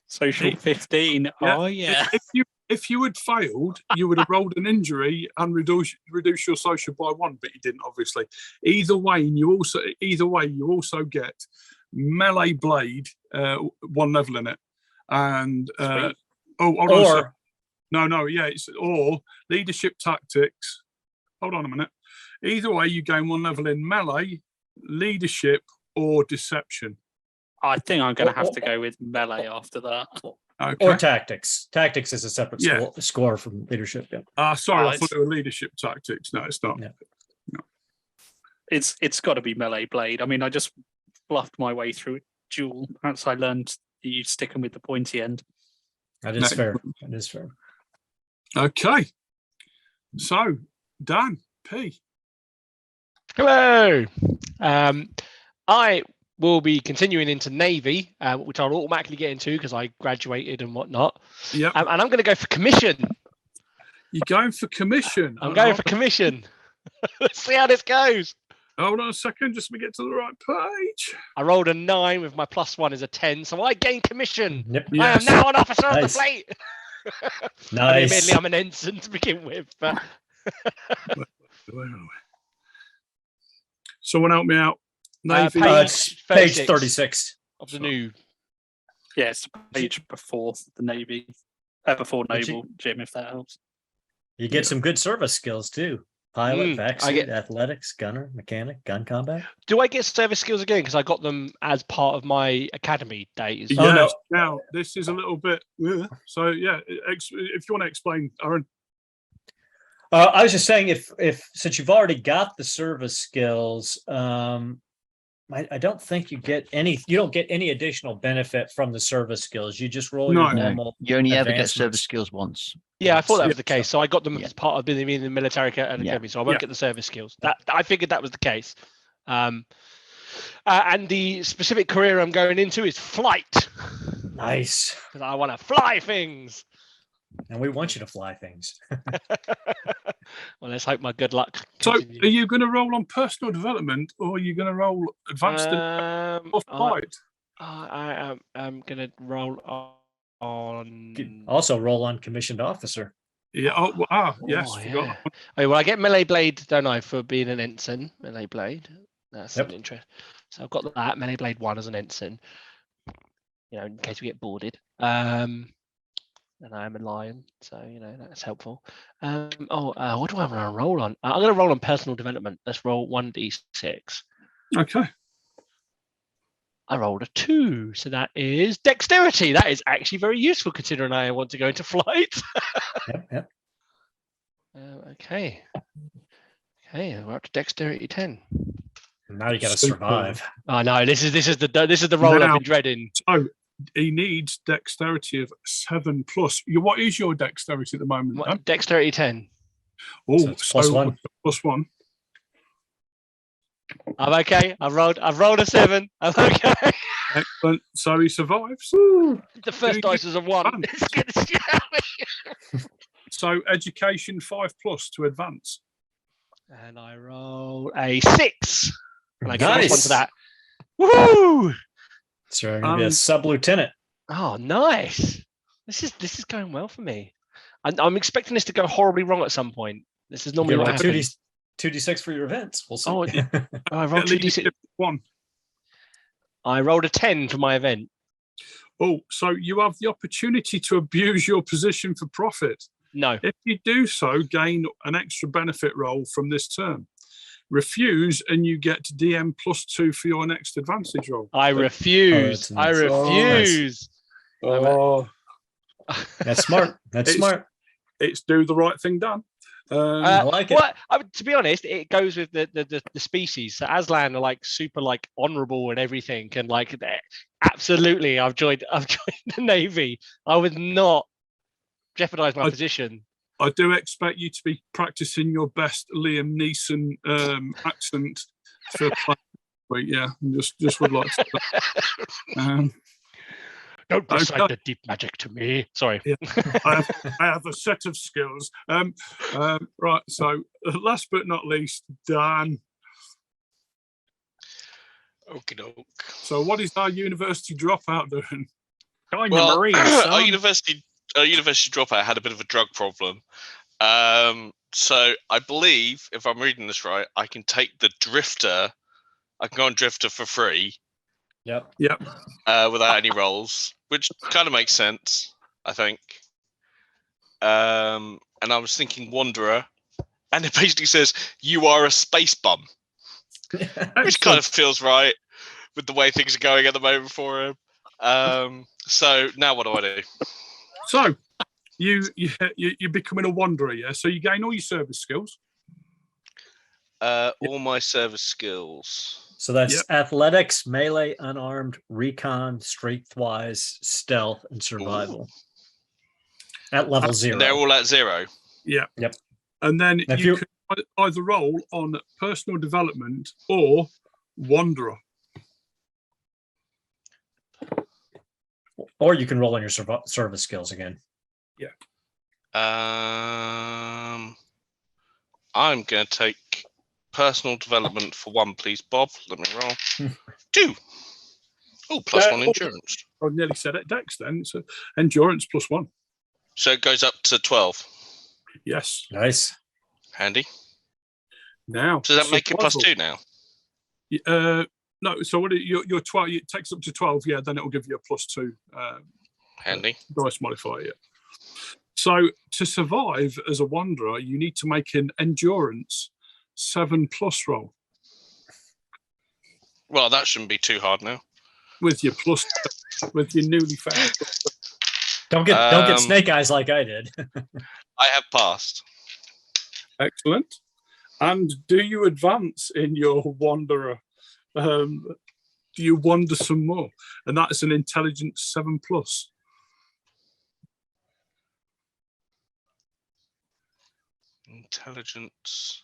Social 15. Yeah. Oh yeah. If you had failed, you would have rolled an injury and reduce your social by 1, but you didn't, obviously. Either way, you also get melee blade, 1 level in it, and it's or leadership tactics. Hold on a minute. Either way, you gain 1 level in melee, leadership, or deception. I think I'm going to have to go with melee after that. Okay. Or tactics. Tactics is a separate score from leadership. Yeah. Sorry, I thought it was leadership tactics. No, it's not. Yeah. No. It's got to be melee blade. I mean, I just bluffed my way through duel. That's I learned that you stick them with the pointy end. That is fair. That is fair. Okay. So, Dan P. Hello. I will be continuing into Navy, which I'll automatically get into because I graduated and whatnot. Yeah. And I'm going to go for commission. You're going for commission? I'm going for commission. Let's see how this goes. Hold on a second, just let me get to the right page. I rolled a 9 with my +1 is a 10, so I gain commission. Yep. Yes. I am now an officer of the Nice. fleet. Nice. I mean, admittedly, I'm an ensign to begin with. But Where are we? Someone help me out. Navy. It's page 36 of the new. Yeah, it's the page before the Navy. Before Naval, Jim, if that helps. You get some good service skills too. Pilot, I vaccine, get- athletics, gunner, mechanic, gun combat. Do I get service skills again? Because I got them as part of my academy days. Oh, no. Yes. Now this is a little bit. So yeah, if you want to explain, Aaron. I was just saying, if since you've already got the service skills, I don't think you get any. You don't get any additional benefit from the service skills. You just roll your No. normal. You only ever get advancements. service skills once. Yeah, I thought that was Yeah. the case. So I got them Yeah. as part of being in the military academy. So I won't Yeah. get the service skills. That I figured that was the case. And the specific career I'm going into is flight, Nice, because I want to fly things. and we want you to fly things. Well, let's hope my good luck. So continues. are you going to roll on personal development, or are you going to roll advanced or flight? I am going to roll on. Could also roll on commissioned officer. Yeah. Yes. Oh, Forgot. yeah. Oh, well, I get melee blade, don't I, for being an ensign? Melee blade. That's Yep. an interest. So I've got that melee blade 1 as an ensign. In case we get boarded. And I am a lion, so that's helpful. What do I want to roll on? I'm going to roll on personal development. Let's roll 1d6. Okay. I rolled a 2, so that is dexterity. That is actually very useful considering I want to go into flight. Yep. Okay, we're up to dexterity 10. Now you got to Super. survive. Oh no, this is the role I've Now- been dreading. So he needs dexterity of 7+. What is your dexterity at the moment? Dan? Dexterity 10. Oh, So it's +1. +1. I'm okay. I've rolled a 7. I'm okay. Excellent. So he survives. The first you dice is a 1. fun? It's good as shit out of me. So education 5+ to advance. And I roll a 6. And I get +1 Nice. to that. Woo! So you're going to be a Um, sub-lieutenant. Oh, nice. This is going well for me. I'm expecting this to go horribly wrong at some point. This is normally You what get happens. 2d6 for your events. We'll see. Oh, I rolled At 2d6. leadership 1. I rolled a 10 for my event. Oh, so you have the opportunity to abuse your position for profit. No. If you do so, gain an extra benefit roll from this term. Refuse, and you get DM +2 for your next advantage roll. I refuse. that's I nice. refuse. Oh, That's smart. That's It's- smart. it's do the right thing, Dan. I like it. Well, to be honest, it goes with the species. So Aslan are like super like honourable and everything, and like absolutely, I've joined the Navy. I would not jeopardize my position. I do expect you to be practicing your best Liam Neeson accent for wait, yeah, just would like to. Don't Okay. recite the deep magic to me. Sorry. Yeah. I have a set of skills. Right, so last but not least, Dan. Okie doke. So what is our university dropout doing? Join Well, the Marines, our son. university dropout had a bit of a drug problem. So I believe, if I'm reading this right, I can take the Drifter. I can go on Drifter for free Yep. without any rolls, which kind of makes sense, I think. And I was thinking Wanderer, and it basically says you are a space bum, which kind of feels right with the way things are going at the moment for him. So now what do I do? So you're becoming a wanderer, yeah? So you gain all your service skills. All my service skills. So that's athletics, melee, unarmed, recon, strength-wise, stealth, and survival. At level 0. And they're all at 0. Yeah. Yep. And then If you you- can either roll on personal development or wanderer. Or you can roll on your service skills again. I'm going to take personal development for 1, please, Bob. Let me roll. 2. Oh, +1 endurance. I nearly said it, Dex then. So endurance +1. So it goes up to 12. Yes. Nice. Handy. Now. Does that make it survival. +2 now? No, so what your 12, it takes up to 12, yeah, then it'll give you a +2 Handy. dice modifier. Yeah. So to survive as a wanderer, you need to make an endurance 7+ roll Well, that shouldn't be too hard now. with your plus, with your newly found. Don't get snake eyes like I did. I have passed. Excellent. And do you advance in your wanderer? Do you wander some more? And that is an intelligence 7+. Intelligence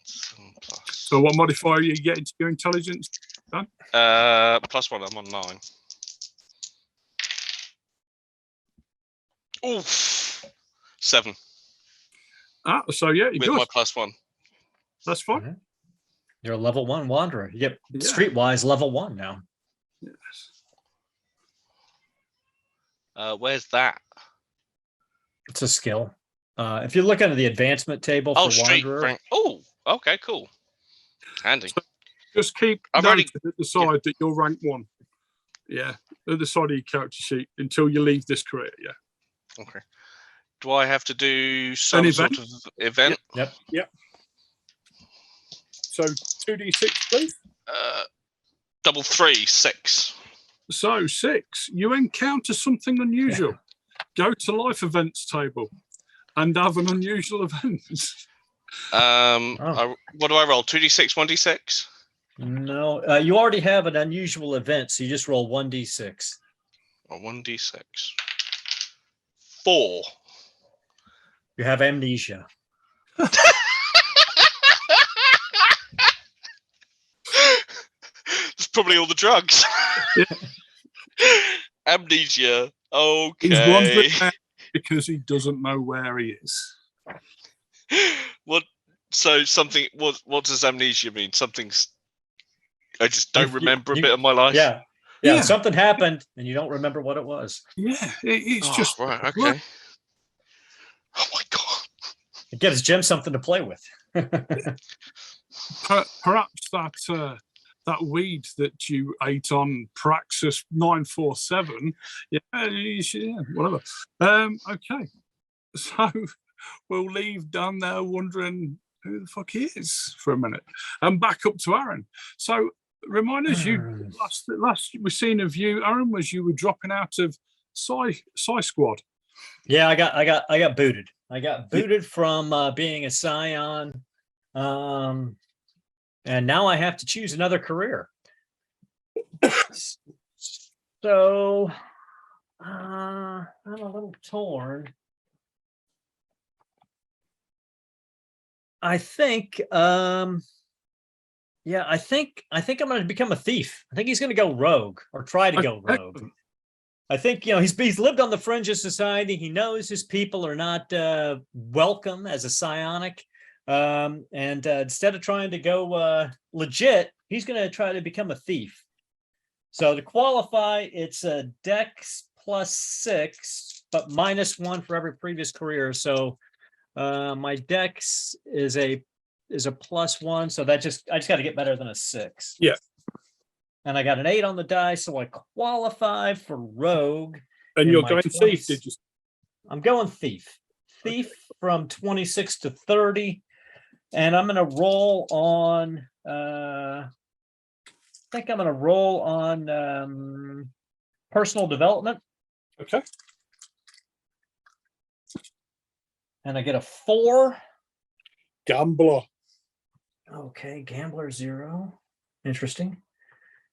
7+. So what modifier are you getting to your intelligence? Dan? +1. I'm on 9. Oof. 7 So yeah, you're with good. my +1. That's fine. You're a level 1 wanderer. You get Yeah. streetwise level 1 now. Yes. Where's that? It's a skill. If you look under the advancement table for Street wanderer, rank. Oh, okay, cool. Handy. Just keep I've already- noted at the side that you're rank 1. Yeah, at the side of your character sheet until you leave this career. Yeah. Okay. Do I have to do some sort of event? Yep. So 2d6, please. Double 3, 6. So 6, you encounter something unusual. Go to life events table and have an unusual event. What do I roll? 2d6, 1d6? No, you already have an unusual event, so you just roll 1d6. Or 1d6. 4. You have amnesia. It's probably all the drugs. Yeah. Amnesia. He's Okay. wandering out because he doesn't know where he is. What? So something. What does amnesia mean? Something's. I just don't remember a bit of my life. Yeah. Yeah. Something happened and you don't remember what it was. Yeah, it's Oh, just right. Okay. Oh my god. It gives Jim something to play with. perhaps that weed that you ate on Praxis 947. Yeah, whatever. Okay, so we'll leave Dan there wondering who the fuck he is for a minute, and back up to Aaron. So remind us, you last we seen of you, Aaron, was you were dropping out of Psi Squad. Yeah, I got booted. I got booted from being a scion. And now I have to choose another career. So I'm a little torn. I think I think I'm going to become a thief. I think he's going to go rogue or try to go rogue. I think, he's lived on the fringe of society. He knows his people are not welcome as a psionic. And instead of trying to go legit, he's going to try to become a thief. So to qualify, it's a dex +6, but -1 for every previous career. So my dex is a +1. So I just got to get better than a 6. Yeah. And I got an 8 on the die, so I qualify for rogue. And you're going thief, did you? I'm going thief. Thief from 26 to 30. And I'm going to roll on, I think I'm going to roll on personal development. Okay. And I get a 4. Gambler. Okay, gambler 0. Interesting.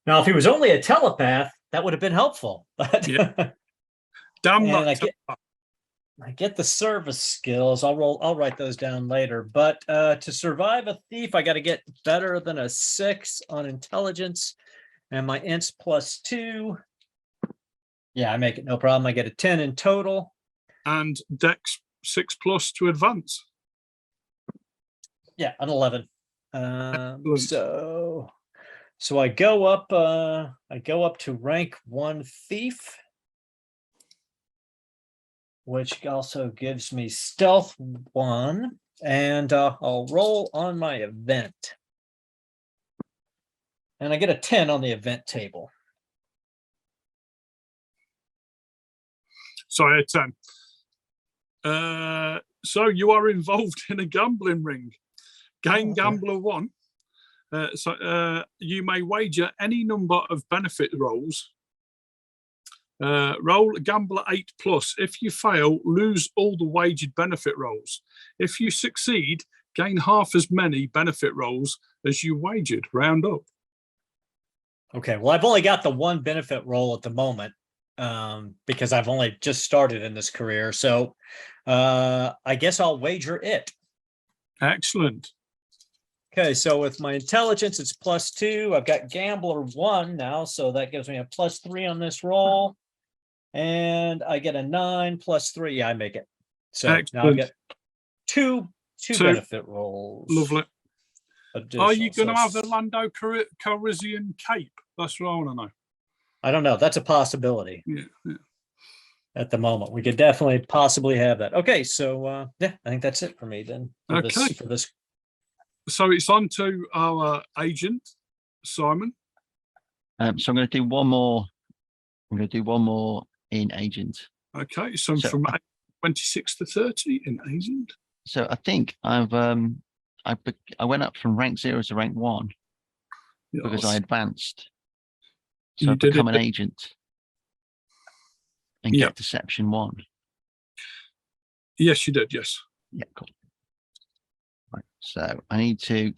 Now, if he was only a telepath, that would have been helpful. But yeah. Damn that. I get the service skills. I'll write those down later. But to survive a thief, I got to get better than a 6 on intelligence, and my int's +2. Yeah, I make it no problem. I get a 10 in total. And dex 6+ to advance. Yeah, an 11. So I go up to rank 1 thief, which also gives me stealth 1, and I'll roll on my event. And I get a 10 on the event table. Sorry, a 10. So you are involved in a gambling ring. Gain Gambler 1. You may wager any number of benefit rolls. Roll Gambler 8+. If you fail, lose all the wagered benefit rolls. If you succeed, gain half as many benefit rolls as you wagered. Round up. Okay, well, I've only got the one benefit roll at the moment because I've only just started in this career. So I guess I'll wager it. Excellent. Okay, so with my intelligence, it's +2. I've got Gambler 1 now, so that gives me a +3 on this roll. And I get a 9 +3. Yeah, I make it. So now I get two benefit rolls. Lovely. Additional. Are you going to have the Lando Calrissian cape? That's what I want to know. I don't know. That's a possibility. Yeah. At the moment, we could definitely possibly have that. Okay, so yeah, I think that's it for me then. For this. So it's on to our agent, Simon. So I'm going to do one more. I'm going to do one more in agent. Okay, so from 26 to 30 in agent. So I think I went up from rank 0 to rank 1 because I advanced. So I become an agent and get deception 1. Yes, you did. Yes. Yeah, cool. Right. So I need to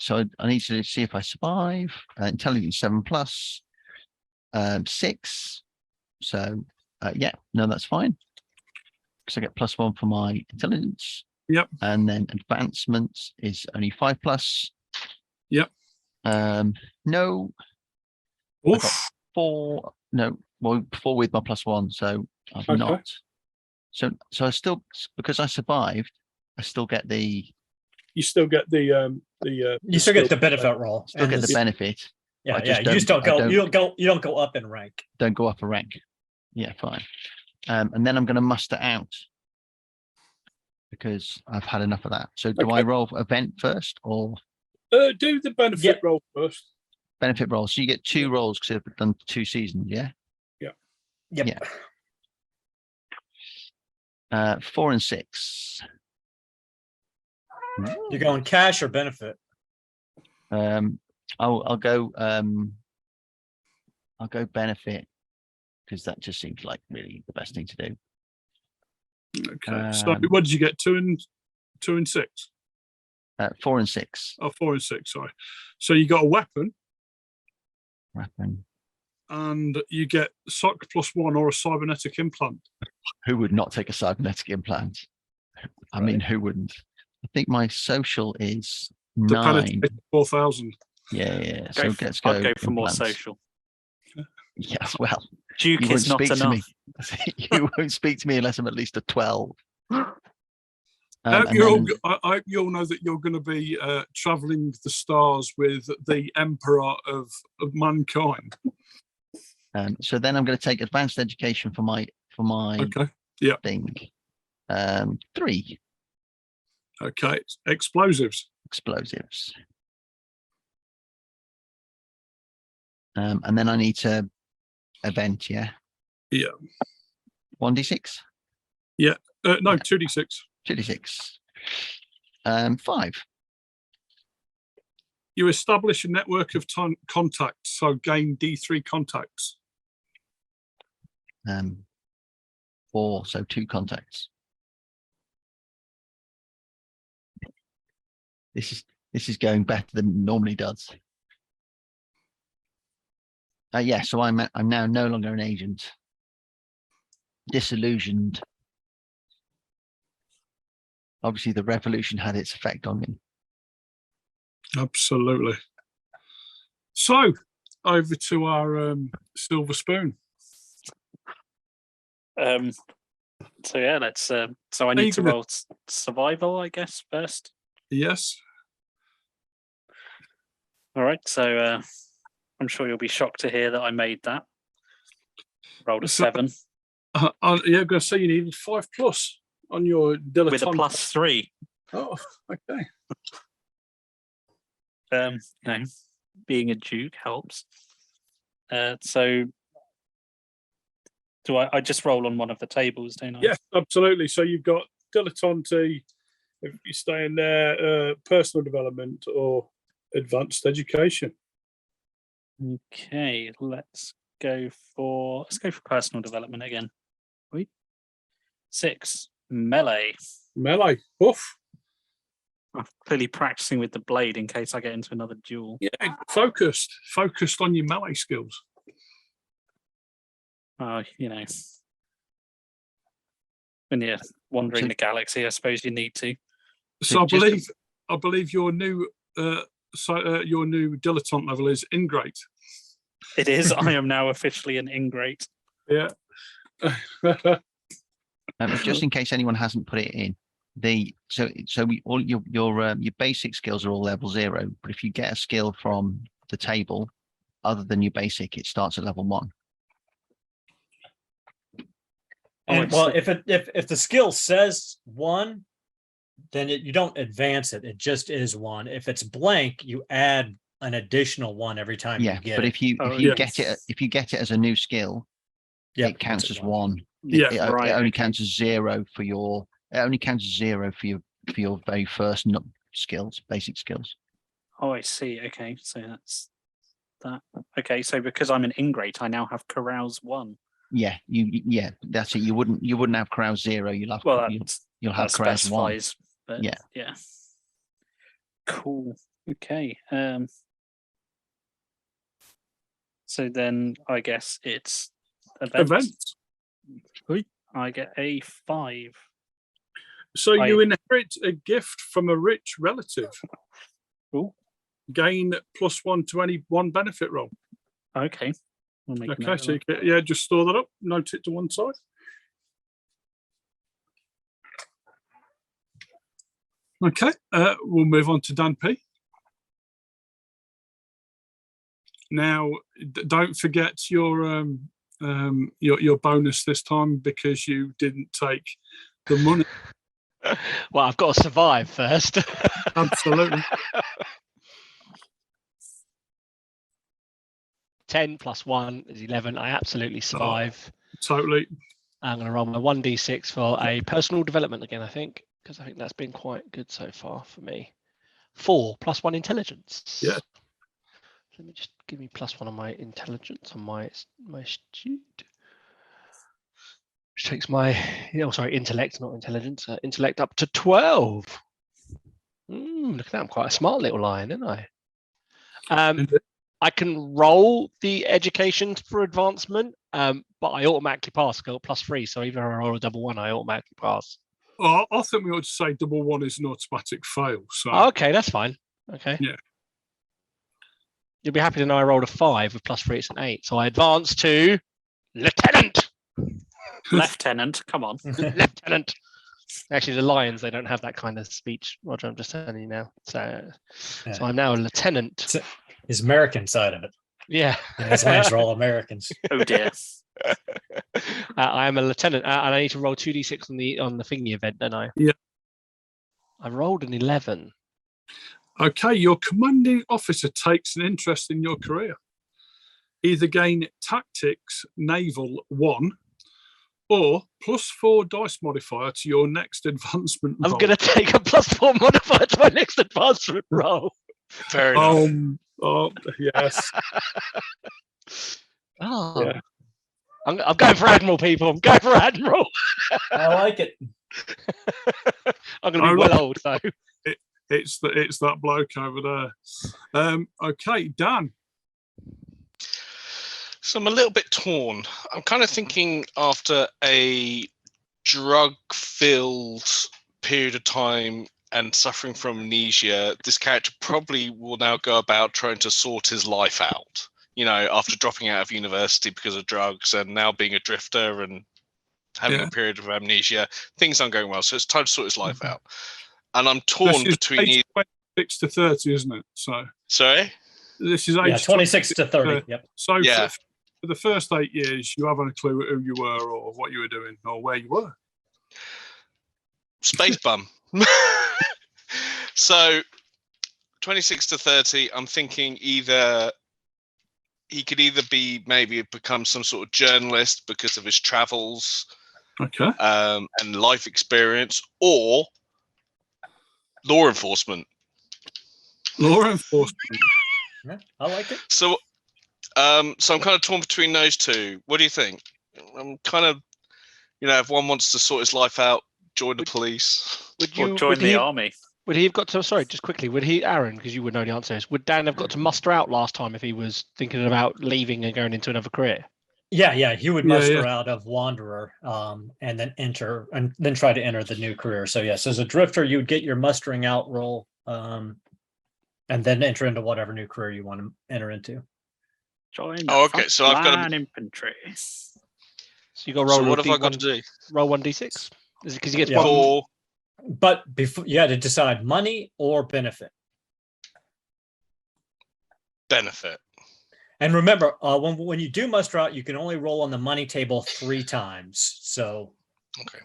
see if I survive. Intelligence 7+, 6. So yeah, no, that's fine because I get +1 for my intelligence. Yep. And then advancement is only 5+. Yep. No. Oof. I got 4. No, well, 4 with my +1, so I'm not. So I still, because I survived, I still get the. You still get the You still get the benefit roll. Still get the benefit. Yeah, yeah. You just don't go. You don't go up in rank. Don't go up a rank. Yeah, fine. And then I'm going to muster out because I've had enough of that. So do I roll event first or? Do the benefit roll first. Benefit roll. So you get 2 rolls because I've done 2 seasons. Yeah. Yeah. Yep. Yeah. 4 and 6. You're going cash or benefit? I'll go benefit because that just seems like really the best thing to do. Okay. So what did you get? 2 and 6? 4 and 6. Oh, 4 and 6, sorry. So you got a weapon. And you get SOC +1 or a cybernetic implant. Who would not take a cybernetic implant? I mean, who wouldn't? I think my social is 9. 4,000. Yeah. So let's go. I'd go for more social. Yes, well, Duke is not enough. You won't speak to me unless I'm at least a 12. I hope you all know that you're going to be traveling the stars with the Emperor of mankind. So then I'm going to take advanced education for my thing. 3. Okay, explosives. And then I need to event, yeah. 1d6. Yeah. No, 2d6. 2d6. 5. You establish a network of contacts, so gain D3 contacts. 4, so 2 contacts. This is going better than it normally does. Yeah, so I'm now no longer an agent. Disillusioned. Obviously, the revolution had its effect on me. Absolutely. So, over to our silver spoon. So yeah, let's. So I need to roll survival, I guess, first. Yes. All right. So I'm sure you'll be shocked to hear that I made that. Rolled a 7. Yeah, I'm going to say you needed 5+ on your dilettante. With a +3. Oh, okay. No, being a duke helps. So Do I just roll on one of the tables, don't I? Yes, absolutely. So you've got dilettante, if you stay in there, personal development or advanced education. Okay, let's go for personal development again. Wait. 6 melee. Melee, buff. I'm clearly practicing with the blade in case I get into another duel. Yeah, focused on your melee skills. You know, when you're wandering the galaxy, I suppose you need to. So I believe your new dilettante level is ingrate. It is. I am now officially an ingrate. Yeah. Just in case anyone hasn't put it in, all your basic skills are all level 0, but if you get a skill from the table other than your basic, it starts at level 1. And if the skill says 1, then you don't advance it. It just is 1. If it's blank, you add an additional 1 every time you get it. If you get it as a new skill, it counts as 1. Yeah, it only counts as 0 for your. It only counts as 0 for your very first skills, basic skills. Oh, I see. Okay, so that's that. Okay, so because I'm an ingrate, I now have carouse 1. Yeah, that's it. You wouldn't have carouse 0. You'll have you'll have carouse 1. But yeah. Cool. Okay. So then I guess it's events. I get a 5. So you inherit a gift from a rich relative. Cool. Gain +1 to any one benefit roll. Okay. Okay, so just store that up. Note it to one side. Okay, we'll move on to Dan P. Now, don't forget your bonus this time because you didn't take the money. Well, I've got to survive first. Absolutely. 10 + 1 is 11. I absolutely survive. Totally. I'm going to roll my 1d6 for a personal development again, I think, because I think that's been quite good so far for me. 4 + 1 intelligence. Yeah. Let me just give me +1 on my intelligence on my student. Which takes my intellect, not intelligence. Intellect up to 12. Look at that! I'm quite a smart little lion, aren't I? I can roll the education for advancement, but I automatically pass. I got +3, so even if I roll a double 1, I automatically pass. Oh, I think we ought to say double 1 is an automatic fail. So okay, that's fine. Okay. Yeah. You'll be happy to know I rolled a 5 with +3. It's an 8, so I advance to lieutenant. Lieutenant, come on. Lieutenant. Actually, the lions, they don't have that kind of speech, Roger. I'm just telling you now. So I'm now a lieutenant. It's his American side of it. Yeah. His lions are all Americans. Oh dear. I am a lieutenant, and I need to roll 2d6 on the thingy event, don't I? Yeah. I rolled an 11. Okay, your commanding officer takes an interest in your career. Either gain tactics naval 1 or +4 dice modifier to your next advancement roll. I'm going to take a +4 modifier to my next advancement roll. Fair enough. Oh, yes. Oh. Yeah. I'm going for Admiral, people. I'm going for Admiral. I like it. I'm going to be well old, though. It's that bloke over there. Okay, Dan. So I'm a little bit torn. I'm kind of thinking after a drug-filled period of time and suffering from amnesia, this character probably will now go about trying to sort his life out. You know, after dropping out of university because of drugs and now being a drifter and having a period of amnesia, things aren't going well. So it's time to sort his life out. And I'm torn between 26 to 30, isn't it? So sorry, this is age 26 to 30. Yep. So for the first 8 years, you haven't a clue who you were or what you were doing or where you were. Space bum. So 26 to 30, I'm thinking either he could either be maybe become some sort of journalist because of his travels, Okay. and life experience, or law enforcement. Law enforcement. Yeah, I like it. So I'm kind of torn between those two. What do you think? I'm kind of, if one wants to sort his life out, join the police. Or join the army. Would he have got to? Sorry, just quickly. Would he, Aaron? Because you would know the answer. Would Dan have got to muster out last time if he was thinking about leaving and going into another career? Yeah, he would muster out of Wanderer, and then then try to enter the new career. So yes, as a drifter, you would get your mustering out roll, and then enter into whatever new career you want to enter into. Join. Okay, so I've got to infantry. So you got to roll. So what have I got to do? Roll 1d6. Is it because you get Four. But before you had to decide money or benefit. Benefit. And remember, when you do muster out, you can only roll on the money table 3 times. So okay.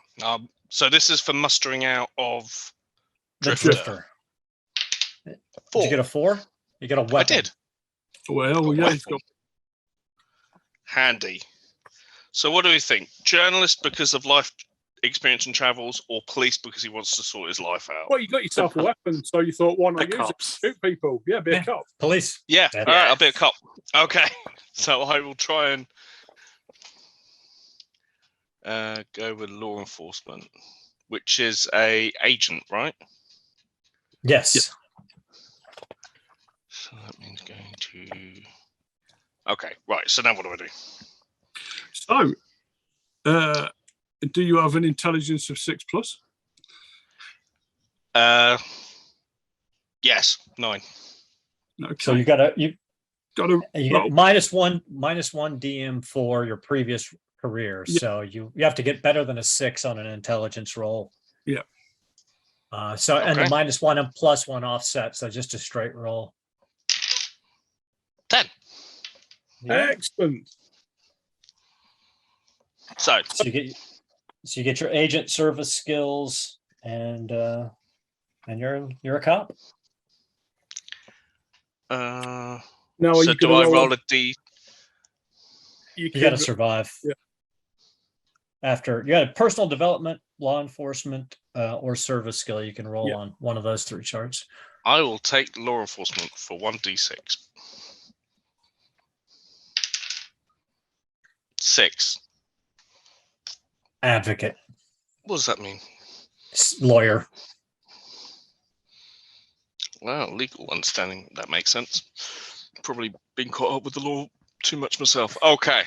So this is for mustering out of the drifter. 4. Did you get a 4? You got a weapon. I did. Well, yeah, he's got handy. So what do we think? Journalist because of life experience and travels, or police because he wants to sort his life out? Well, you got yourself a weapon, so you thought, why not use it? Shoot people. Yeah, be a cop. Police. Yeah. All right, I'll be a cop. Okay. So I will try and go with law enforcement, which is a agent, right? Yes. Yep. So that means going to. Okay, right. So now what do I do? So, do you have an intelligence of 6+? Yes, 9. Okay. So you get roll. -1 DM for your previous career. Yeah. So you have to get better than a 6 on an intelligence roll. Yeah. And the -1 and +1 offset, so just a straight roll. 10. Yeah. Excellent. So you get your agent service skills, and you're a cop. Now, so do I roll a D? You got to survive. Yeah. After you had personal development, law enforcement, or service skill, you can roll on one of those 3 charts. I will take law enforcement for 1d6. 6. Advocate. What does that mean? Lawyer. Well, legal understanding, that makes sense. Probably been caught up with the law too much myself. Okay.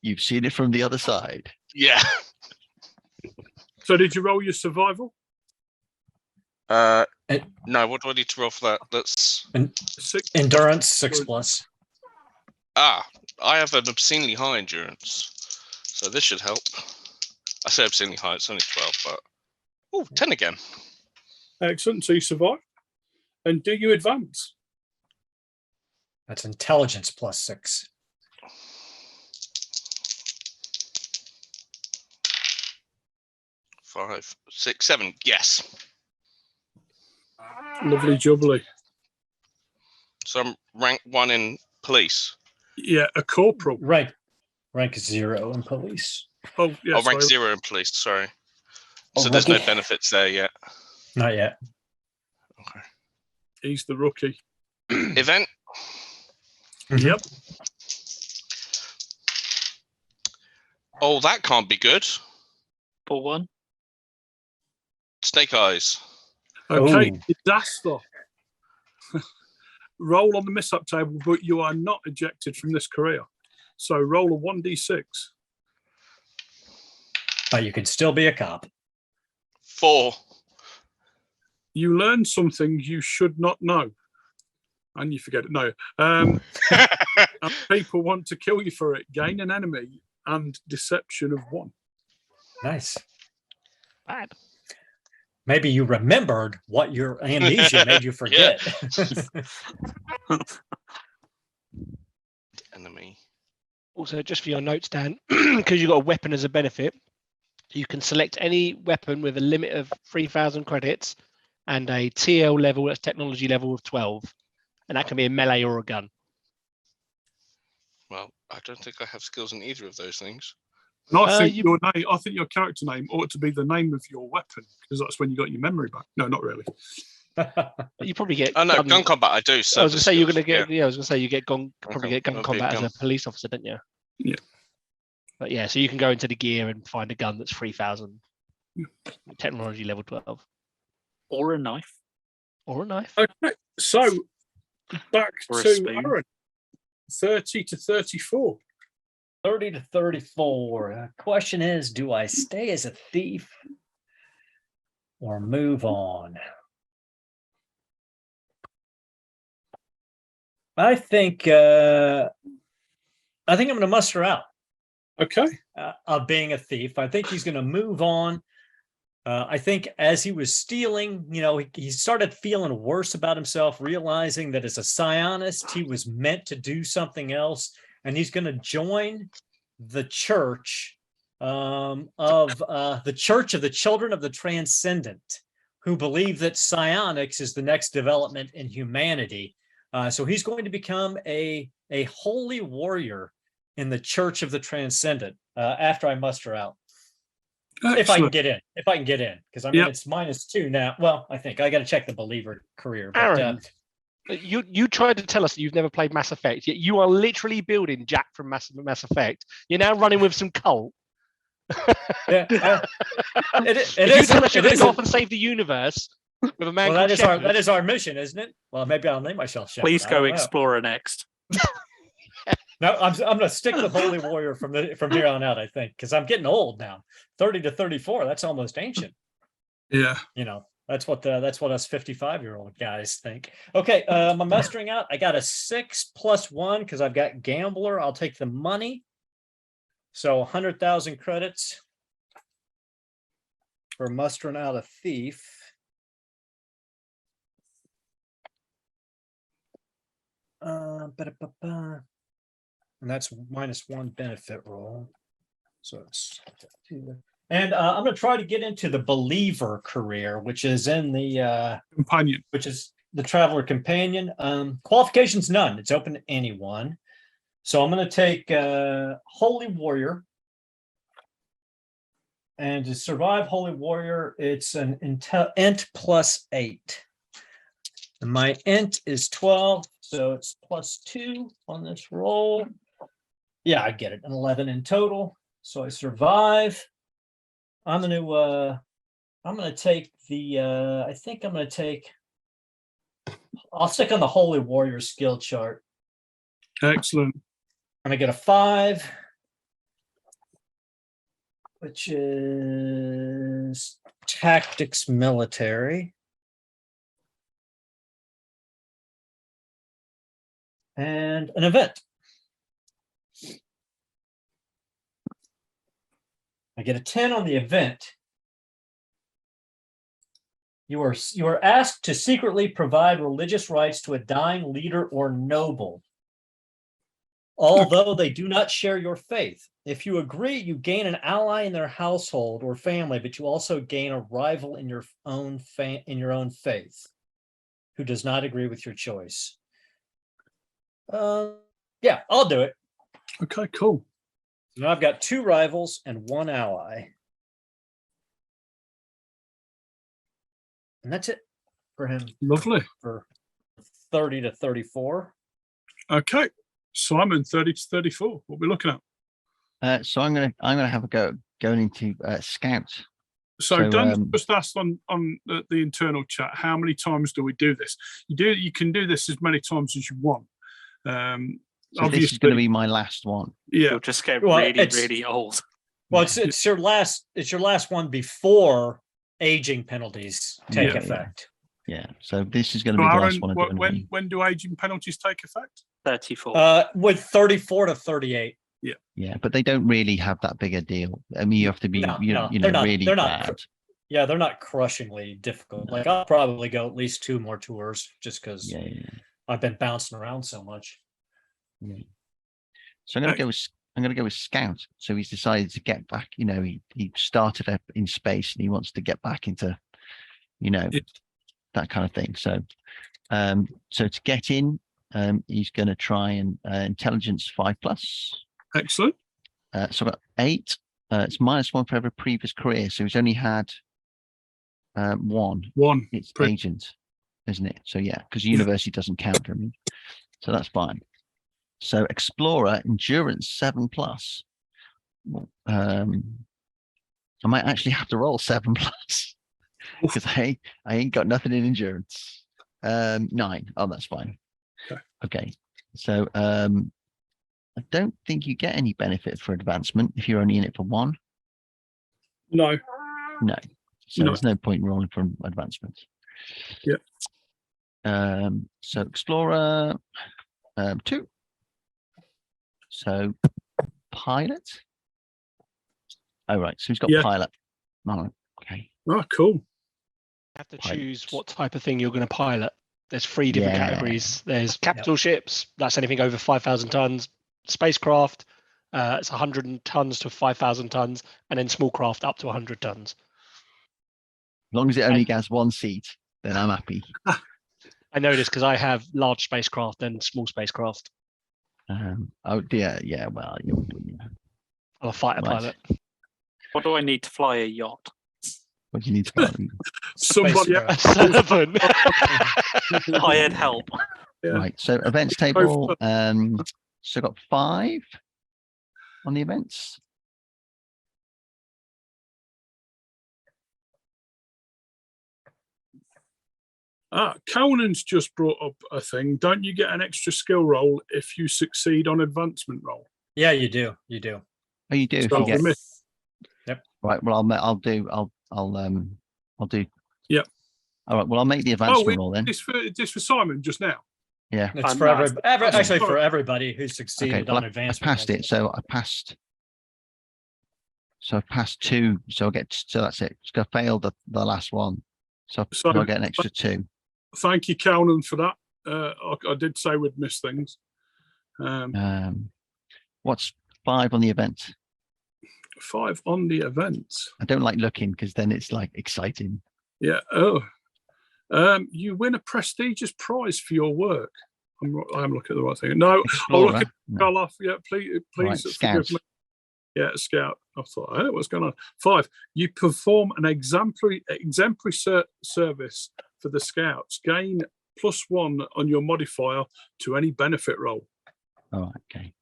You've seen it from the other side. Yeah. So did you roll your survival? No, what do I need to roll for that? That's 6. Endurance 6+. I have an obscenely high endurance. So this should help. I say obscenely high, it's only 12, but 10 again. Excellent. So you survive. And do you advance? That's intelligence +6. 5, 6, 7. Yes. Lovely jubbly. So I'm rank 1 in police. Yeah, a corporal. Rank 0 in police. Oh, yeah. Rank 0 in police, sorry. Oh, So there's no rookie. benefits there yet. Not yet. Okay. He's the rookie. Event. Yep. Oh, that can't be good. For 1. Snake eyes. Okay. Ooh. Disaster. Roll on the miss-up table, but you are not ejected from this career. So roll a 1d6. But you can still be a cop. 4. You learn something you should not know. And you forget it. No. And people want to kill you for it. Gain an enemy and deception of 1. Nice. Bad. Maybe you remembered what your amnesia made you forget. Enemy. Also, just for your notes, Dan, because you've got a weapon as a benefit, you can select any weapon with a limit of 3,000 credits and a TL level, that's technology level of 12. And that can be a melee or a gun. Well, I don't think I have skills in either of those things. And I think you- your name, I think your character name ought to be the name of your weapon, because that's when you got your memory back. No, not really. You probably get. Oh no, gun combat I do. I was going to say you're going to get. Yeah. Yeah, I was going to say you get gun. Probably Okay, get gun that'll be a combat as gun. a police officer, don't you? Yeah. But yeah, so you can go into the gear and find a gun that's 3,000, technology level 12, Or a knife. or a knife. Okay, so back Or a to spoon. Aaron. 30 to 34. 30 to 34. Question is, do I stay as a thief or move on? I think I'm going to muster out Okay. of being a thief. I think he's going to move on. I think as he was stealing, he started feeling worse about himself, realizing that as a psionist, he was meant to do something else, and he's going to join the church of the Church of the Children of the Transcendent, who believe that psionics is the next development in humanity. So he's going to become a holy warrior in the Church of the Transcendent after I muster out. If I can Excellent. get in, because I mean Yep. it's -2 now. Well, I think I got to check the believer career. But, Aaron, you tried to tell us that you've never played Mass Effect, yet you are literally building Jack from Mass Effect. You're now running with some cult. yeah, it If you is. tell us you're It going is to go off and save the universe with a man well, called Shepard. that is our mission, isn't it? Well, maybe I'll name myself Shepard. Please I go don't know. Explorer next. No, I'm going to stick with Holy Warrior from here on out. I think because I'm getting old now. 30 to 34. That's almost ancient. Yeah. That's what us 55-year-old guys think. Okay, I'm mustering out. I got a 6 + 1 because I've got gambler. I'll take the money. So 100,000 credits for mustering out a thief. And that's -1 benefit roll. So it's 2. And I'm going to try to get into the believer career, which is in the Companion. which is the traveler companion. Qualifications none. It's open to anyone. So I'm going to take Holy Warrior. And to survive Holy Warrior, it's an int +8. And my int is 12, so it's +2 on this roll. Yeah, I get it. An 11 in total. So I survive. I'm going to take the I think I'm going to take I'll stick on the Holy Warrior skill chart. Excellent. I'm going to get a 5, which is tactics military. And an event. I get a 10 on the event. You are asked to secretly provide religious rites to a dying leader or noble, although they do not share your faith. If you agree, you gain an ally in their household or family, but you also gain a rival in your own faith who does not agree with your choice. Yeah, I'll do it. Okay, cool. Now I've got 2 rivals and 1 ally. And that's it for him Lovely. for 30 to 34. Okay. Simon, 30 to 34. What are we looking at? So I'm gonna have a go going into scout. So Dan just asked on the internal chat, how many times do we do this? You can do this as many times as you want. So this is going to be my last one. Yeah. You'll just get Well, really old. Well, it's your last one before aging penalties take Yeah. effect. Yeah. So this is going to So be the Aaron, last one. I'm doing. when do aging penalties take effect? 34. With 34 to 38. Yeah, but they don't really have that big a deal. I mean, you have to be, No, you know, they're not- really they're not bad. Yeah, they're not crushingly difficult. No. Like I'll probably go at least 2 more tours just because Yeah. I've been bouncing around so much. So I'm going to go with scout. So he's decided to get back. You know, he started up in space and he wants to get back into, you know, Yeah. that kind of thing. So, so to get in, He's going to try and intelligence 5+. Excellent. So I've got 8. It's -1 for every previous career. So he's only had 1. One. It's agent, isn't it? So yeah, because university doesn't count for me. So that's fine. So explorer, endurance 7+. I might actually have to roll 7+ because I ain't got nothing in endurance. 9. Oh, that's fine. Okay. So I don't think you get any benefit for advancement if you're only in it for 1. No. No. So No. there's no point in rolling for advancement. Yeah. So explorer 2. So pilot. Oh right. So he's got pilot. Oh, okay. Oh, cool. You have to choose what type of thing you're going to pilot. There's 3 different categories. There's capital ships. That's anything over 5,000 tons. Spacecraft. It's 100 tons to 5,000 tons, and then small craft up to 100 tons. As long as it only has 1 seat, then I'm happy. I know this because I have large spacecraft and small spacecraft. Oh dear, yeah. Well, you're I'm a fighter pilot. What do I need to fly a yacht? What do you need to pilot? Somebody. Sullivan. Hired help. Yeah. Right. So events table. So got 5 on the events. Conan's just brought up a thing. Don't you get an extra skill roll if you succeed on advancement roll? Yeah, you do. You do. Oh, you do. So Yep. Right. Well, I'll do. Yep. All right. Well, I'll make the advancement roll then. This for Simon just now. Yeah. It's for actually for everybody who succeeded on advancement. I passed it. So I passed. So I passed 2. So I get. So that's it. So I failed the last one. So I'll get an extra 2. Thank you, Conan, for that. I did say we'd miss things. What's 5 on the event? 5 on the event. I don't like looking because then it's like exciting. Yeah. Oh. You win a prestigious prize for your work. I'm looking at the right thing. No, I'll look at off. Yeah, please right, forgive me. Yeah, scout. I thought, hey, what's going on? 5. You perform an exemplary service for the scouts. Gain +1 on your modifier to any benefit roll. Oh, okay.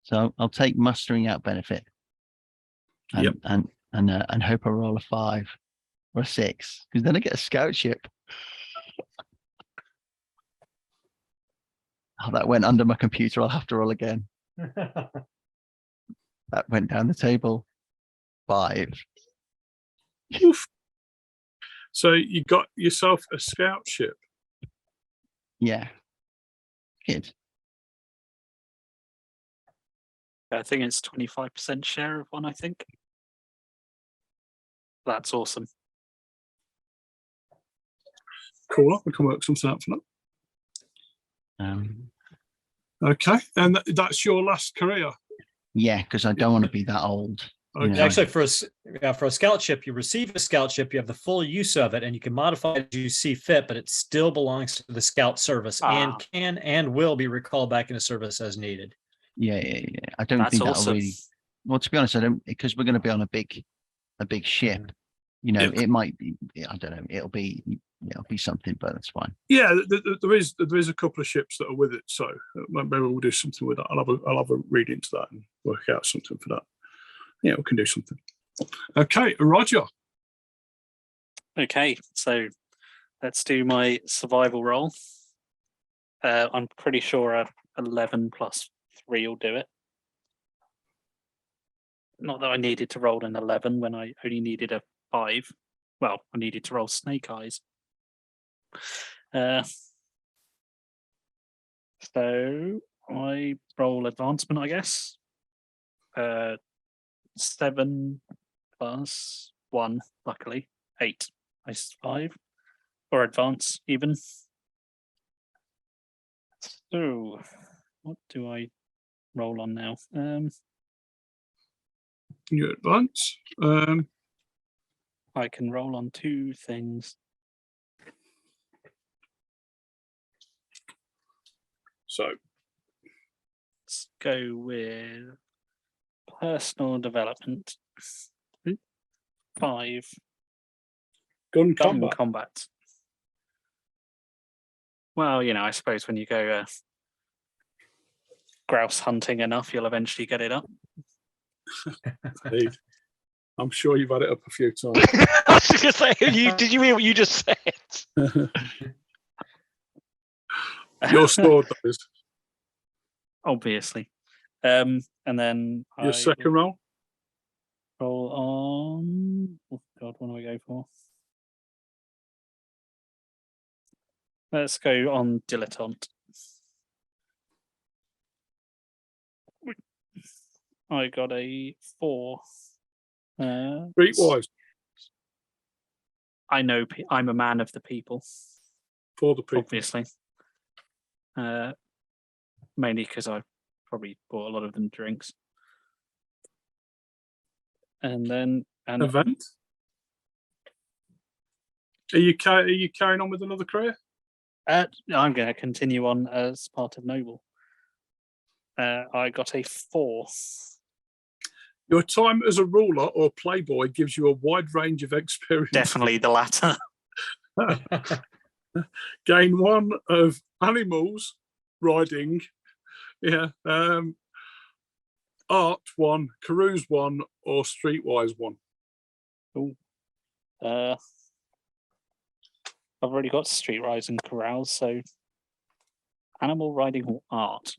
So I'll take mustering out benefit. And hope I roll a 5 or a 6 because then I get a scout ship. Oh, that went under my computer. I'll have to roll again. That went down the table. 5. Oof. So you got yourself a scout ship. Yeah. Good. I think it's 25% share of one, I think. That's awesome. Cool. We can work something out for that. Okay. And that's your last career. Yeah, because I don't want to be that old. Okay. You know. Actually, for a scout ship, you receive a scout ship, you have the full use of it, and you can modify it as you see fit, but it still belongs to the scout service and can and will be recalled back into service as needed. Yeah. I don't think that'll really. Well, to be honest, I don't, because we're going to be on a big ship. You know, it might be. I don't know. It'll be something, but that's fine. Yeah, there is a couple of ships that are with it, so maybe we'll do something with that. I'll have a read into that and work out something for that. Yeah, we can do something. Okay, Roger. Okay, so let's do my survival roll. I'm pretty sure a 11 + 3 will do it. Not that I needed to roll an 11 when I only needed a 5. Well, I needed to roll snake eyes. So I roll advancement, I guess. 7 + 1, luckily. 8. I survive. Or advance, even. So, what do I roll on now? You advance. I can roll on 2 things. So let's go with personal development. 5. gun Gun combat. combat. Well, I suppose when you go grouse hunting enough, you'll eventually get it up. Indeed. I'm sure you've had it up a few times. I was just going to say, did you hear what you just said? Your sword, that is. Obviously. And then Your second roll? roll on. Oh God, what do I go for? Let's go on dilettante. I got a 4. Streetwise, I know I'm a man of the people, for the people. obviously. Mainly because I probably bought a lot of them drinks. And then Event? Are you carrying on with another career? I'm going to continue on as part of Noble. I got a 4. Your time as a ruler or playboy gives you a wide range of experience. Definitely the latter. Gain 1 of animals, riding, art 1, carouse 1, or streetwise 1. I've already got street rides and carouse, so animal riding or art.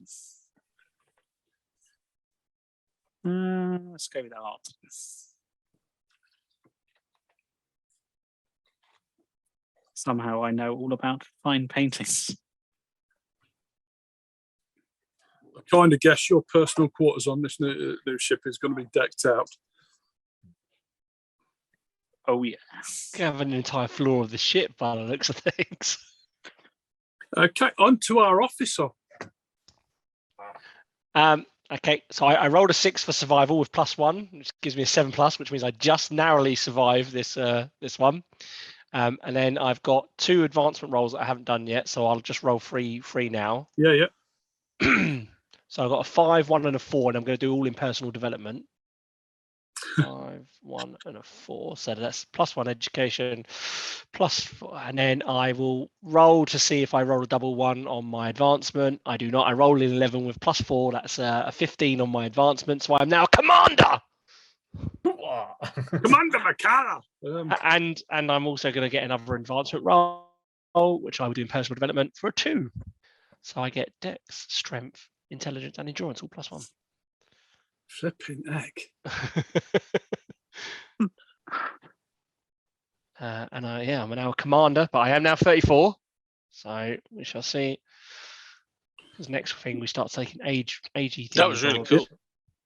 Let's go with art. Somehow I know all about fine paintings. I kind of guess your personal quarters on this new ship is going to be decked out. Oh yeah. You have an entire floor of the ship by the looks of things. Okay, on to our officer. Okay, so I rolled a 6 for survival with +1, which gives me a 7+, which means I just narrowly survived this one. And then I've got 2 advancement rolls that I haven't done yet, so I'll just roll 3 now. Yeah. So I've got a 5, 1, and a 4, and I'm going to do all in personal development. 5, 1, and a 4. So that's +1 education, +4, and then I will roll to see if I roll a double 1 on my advancement. I do not. I roll an 11 with +4. That's a 15 on my advancement. So I'm now commander. Commander Makara. And I'm also going to get another advancement roll, which I will do in personal development for a 2. So I get Dex, Strength, Intelligence, and Endurance all +1. Flipping heck. And I'm now a commander, but I am now 34. So we shall see. This next thing we start taking age things. That was really cool.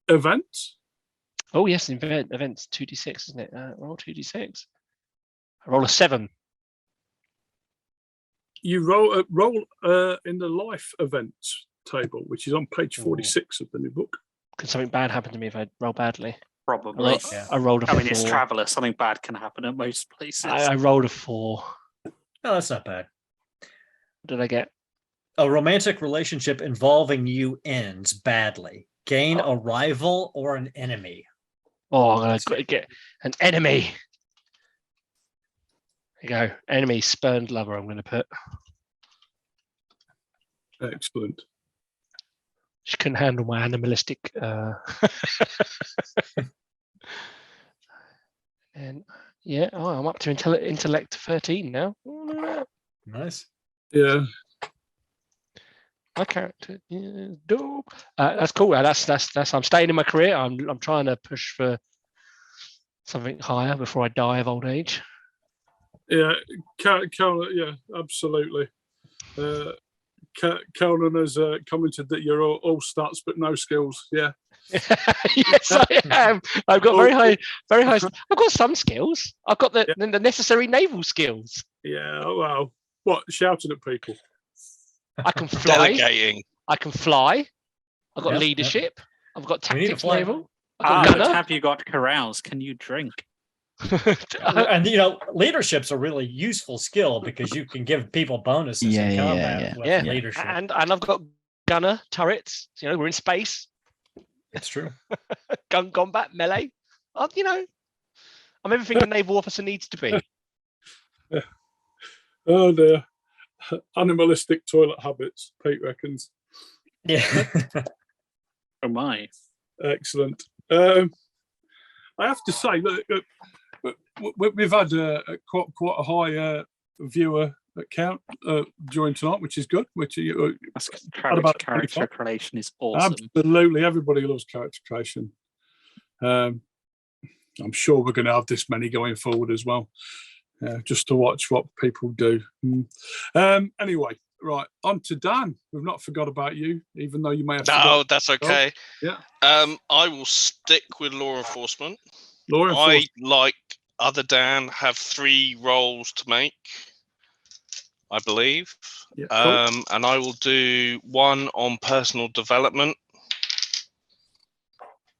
Events? Oh yes, events 2d6, isn't it? Roll 2d6. I roll a 7. You roll in the life events table, which is on page 46 of the new book. Could something bad happen to me if I roll badly? Probably. I rolled a 4. I mean, it's Traveller. Something bad can happen at most places. I rolled a 4. Oh, that's not bad. What did I get? A romantic relationship involving you ends badly. Gain a rival or an enemy. Oh, I'm going to get an enemy. There you go. Enemy spurned lover, I'm going to put. Excellent. She couldn't handle my animalistic. And yeah, I'm up to intellect 13 now. Nice. Yeah. My character is dope. That's cool. That's. I'm staying in my career. I'm trying to push for something higher before I die of old age. Yeah, yeah, absolutely. Conan has commented that you're all stats but no skills. Yeah. Yes, I am. I've got very high. I've got some skills. I've got the necessary naval skills. Yeah. Well, what, shouting at people? I can fly. Delegating. I can fly. I've got Yep, leadership. I've got We need to tactics fly. naval. I've got gunner. Have you got carouse? Can you drink? And leadership's a really useful skill because you can give people bonuses in combat with leadership. And I've got gunner, turrets. You know, we're in space. It's true. Gun combat, melee. You know, I'm everything a naval officer needs to be. Oh dear. Animalistic toilet habits, Pete reckons. Yeah. Oh my. Excellent. I have to say that we've had quite a high viewer count during tonight, which is good. That's about character 25. creation is awesome. Absolutely, everybody loves character creation. I'm sure we're going to have this many going forward as well, just to watch what people do. Anyway, right, on to Dan. We've not forgot about you, even though you may have. No, that's okay. Yeah. I will stick with law enforcement. Law enforcement. I, like other Dan, have 3 roles to make, I believe. Yeah, cool. And I will do 1 on personal development,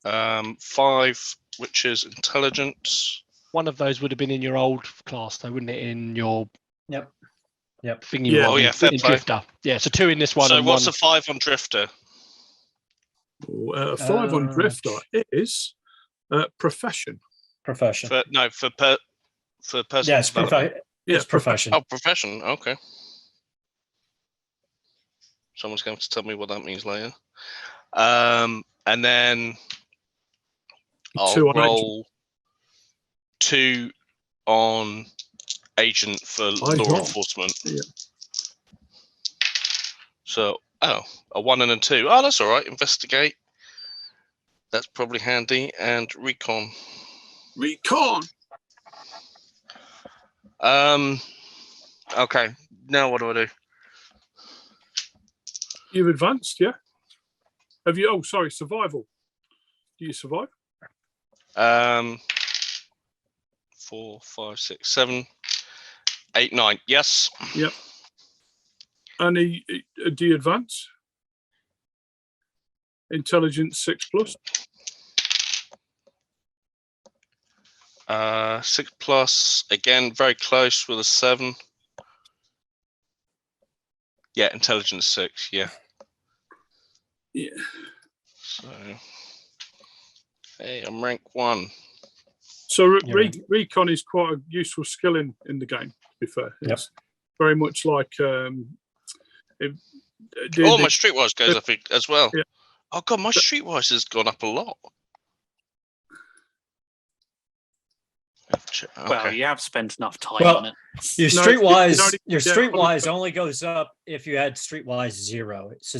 5, which is intelligence. One of those would have been in your old class, though, wouldn't it? In your thingy. Yeah. Oh yeah, fair in play. Drifter. Yeah, so 2 in this one. So and what's one... a 5 on Drifter? 5 on Drifter is profession. Profession. For personal Yes, development. it's profession. Oh, profession. Okay. Someone's going to tell me what that means later. And then I'll 2 on roll 2 on agent for law enforcement. Yeah. So, a 1 and a 2. Oh, that's all right. Investigate. That's probably handy. And recon. Recon. Okay. Now what do I do? You've advanced, yeah? Have you? Oh, sorry, survival. Do you survive? 4, 5, 6, 7, 8, 9. Yes. Yep. And do you advance? Intelligence 6+. 6+, again, very close with a 7. Yeah, intelligence 6, yeah. Yeah. So, hey, I'm rank 1. So recon is quite a useful skill in the game, to be fair. It's very much like... my streetwise goes up as well. Yeah. Oh, God, my streetwise has gone up a lot. Okay. Well, you have spent enough time on it. Your streetwise only goes up if you had streetwise 0. So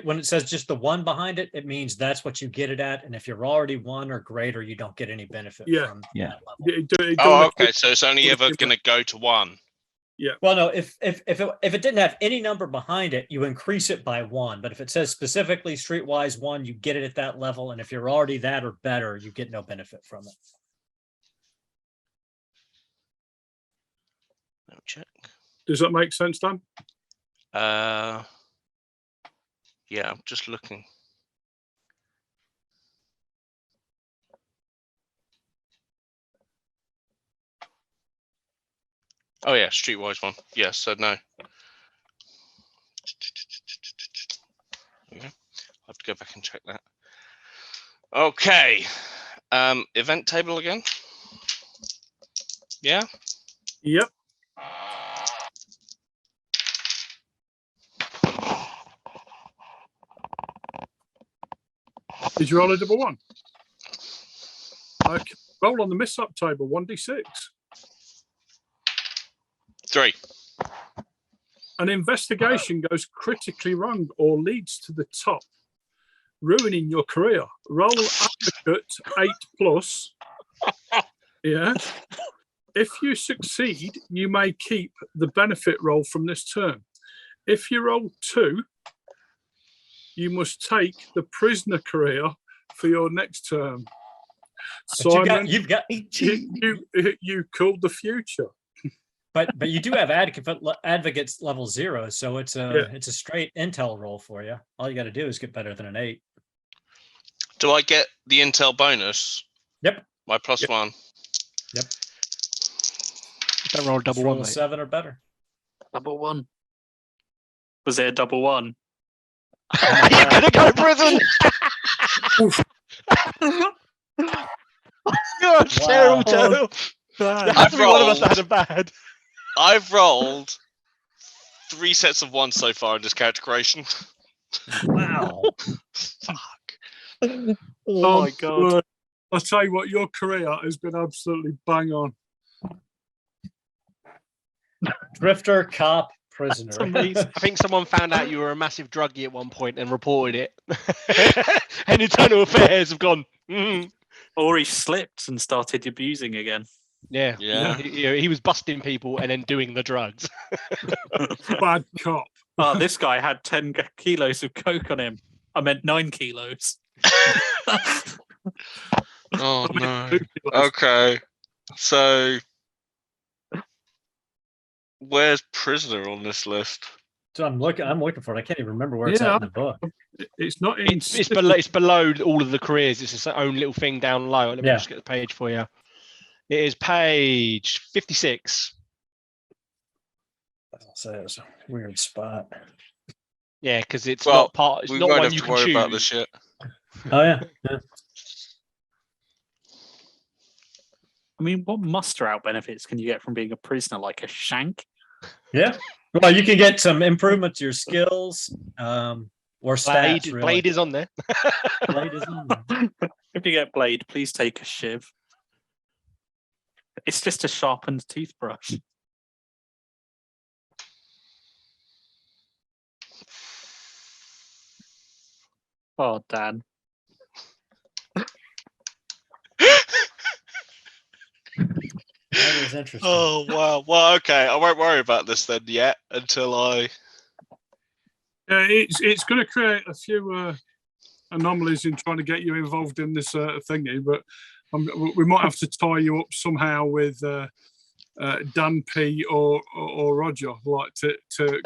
when it says just the 1 behind it, it means that's what you get it at. And if you're already 1 or greater, you don't get any benefit from that level. Okay. So it's only ever going to go to 1. Yeah. Well, no, if it didn't have any number behind it, you increase it by 1. But if it says specifically streetwise 1, you get it at that level. And if you're already that or better, you get no benefit from it. Check. Does that make sense, Dan? Yeah, I'm just looking. Oh yeah, streetwise 1. Yes, so no. Okay. I have to go back and check that. Okay. Event table again. Yeah. Yep. Did you roll a double 1? Okay. Roll on the miss-up table, 1d6. 3. An investigation goes critically wrong or leads to the top, ruining your career. Roll advocate 8+. Yeah. If you succeed, you may keep the benefit roll from this turn. If you roll 2, you must take the prisoner career for your next term. Simon, you've got you called the future. But you do have advocates level 0, so it's a straight intel roll for you. All you got to do is get better than an 8. Do I get the intel bonus? Yep. My +1. Yep. That roll double 1, mate. 7 or better. Double 1. Was it a double 1? You're gonna go to prison. You're a terrible, terrible. There has to be one of us that had a bad. I've rolled 3 sets of 1 so far in this character creation. Wow. Fuck. Oh my god. I'll tell you what, your career has been absolutely bang on. Drifter, cop, prisoner. I think someone found out you were a massive druggie at one point and reported it. And internal affairs have gone. Or he slipped and started abusing again. Yeah. Yeah. He was busting people and then doing the drugs. Bad cop. Oh, this guy had 10 kilos of coke on him. I meant 9 kilos. Oh no. Okay. So where's prisoner on this list? So I'm looking for it. I can't even remember where it's at in the book. It's not in. It's below all of the careers. It's its own little thing down low. Let me just get the page for you. It is page 56. So it's a weird spot. Yeah, because it's not part. It's we not won't one have you to can worry choose. about this shit. Oh yeah. I mean, what muster out benefits can you get from being a prisoner, like a shank? Yeah. Well, you can get some improvement to your skills, or stats. Really. Blade is on there. Blade is on there. If you get blade, please take a shiv. It's just a sharpened toothbrush. Oh, Dan. That is interesting. Oh wow. Well, okay. I won't worry about this then yet until I. Yeah, it's going to create a few anomalies in trying to get you involved in this thingy, but we might have to tie you up somehow with Dan P or Roger, like to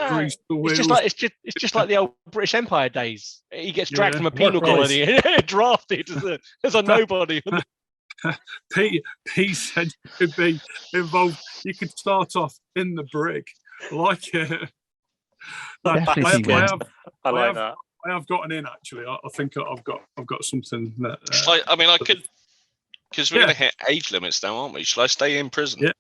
grease the wheels. It's just like the old British Empire days. He gets dragged from a penal colony and drafted as a nobody. Pete said you could be involved. You could start off in the brig, like it. I like that. I have gotten in actually. I think I've got something that. I mean, I could, because we're going to hit age limits now, aren't we? Shall I stay in prison? Yeah.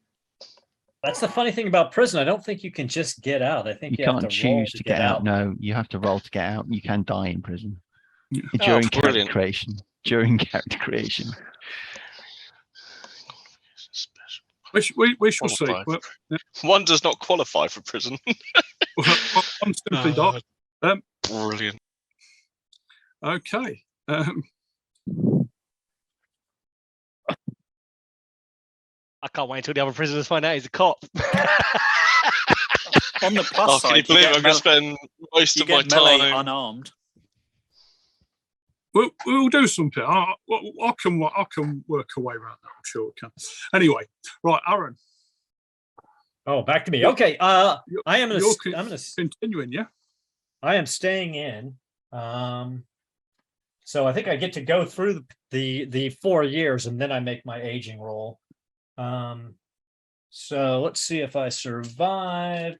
That's the funny thing about prison. I don't think you can just get out. I think you can't have to choose to get out. No, you have to roll to get out. You can die in prison Yeah. during character creation. During character creation. We shall see. Well, one does not qualify for prison. I'm simply not. Brilliant. Okay. I can't wait until the other prisoners find out he's a cop. On the plus side, can you believe I'm going to spend most of my time unarmed? We'll do something. I can work a way around that. I'm sure we can. Anyway, right, Aaron. Oh, back to me. Okay. I'm gonna continuing. Yeah. I am staying in. So I think I get to go through the 4 years and then I make my aging roll. So let's see if I survive.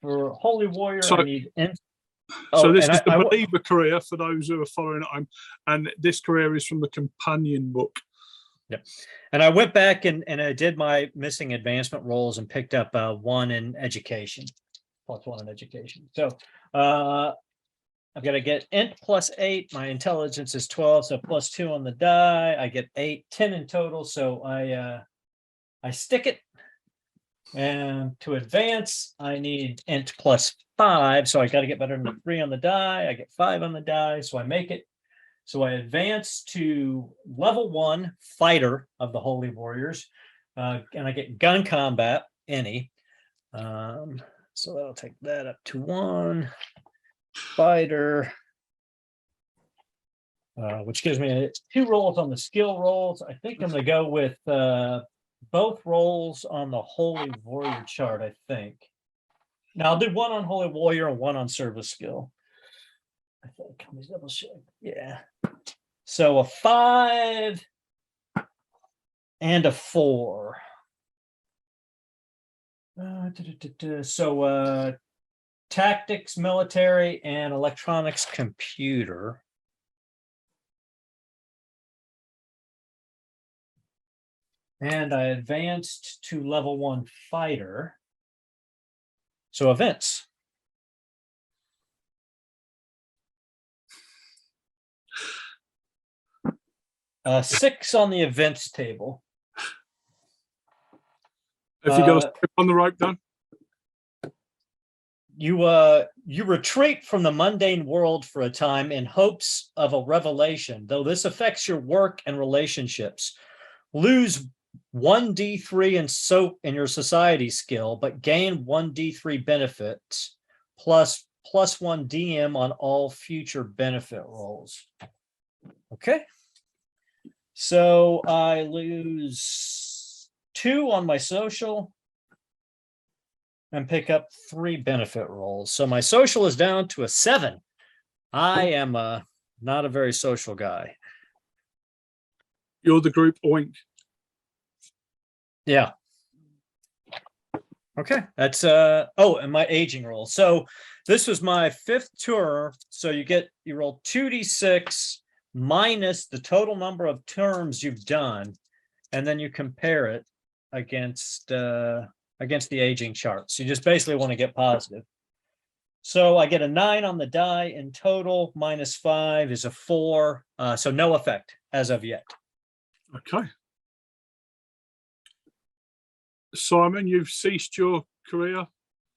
For Holy Warrior, I need. So this is the believer career for those who are following it, and this career is from the companion book. Yep. And I went back and I did my missing advancement rolls and picked up 1 in education, +1 in education. So I've got to get int +8. My intelligence is 12, so +2 on the die. I get 8, 10 in total. So I stick it. And to advance, I need int +5. So I got to get better than 3 on the die. I get 5 on the die, so I make it. So I advance to level 1 fighter of the Holy Warriors, and I get gun combat, any. So that'll take that up to 1 fighter, which gives me 2 rolls on the skill rolls. I think I'm going to go with both rolls on the Holy Warrior chart, I think. Now I'll do 1 on Holy Warrior and 1 on service skill. I think. Let me double check. Yeah. So a 5 and a 4. So tactics, military, and electronics computer. And I advanced to level 1 fighter. So events. Six on the events table. Have you got a script on the rope, Dan? You retreat from the mundane world for a time in hopes of a revelation, though this affects your work and relationships. Lose 1d3 in your society skill, but gain 1d3 benefits plus +1 DM on all future benefit rolls. Okay. So I lose 2 on my social and pick up 3 benefit rolls. So my social is down to a 7. I am not a very social guy. You're the group oink. Yeah. Okay. That's oh, and my aging roll. So this was my 5th tour. So you roll 2d6 minus the total number of terms you've done, and then you compare it against the aging chart. So you just basically want to get positive. So I get a 9 on the die in total, minus 5 is a 4. So no effect as of yet. Okay. Simon, you've ceased your career?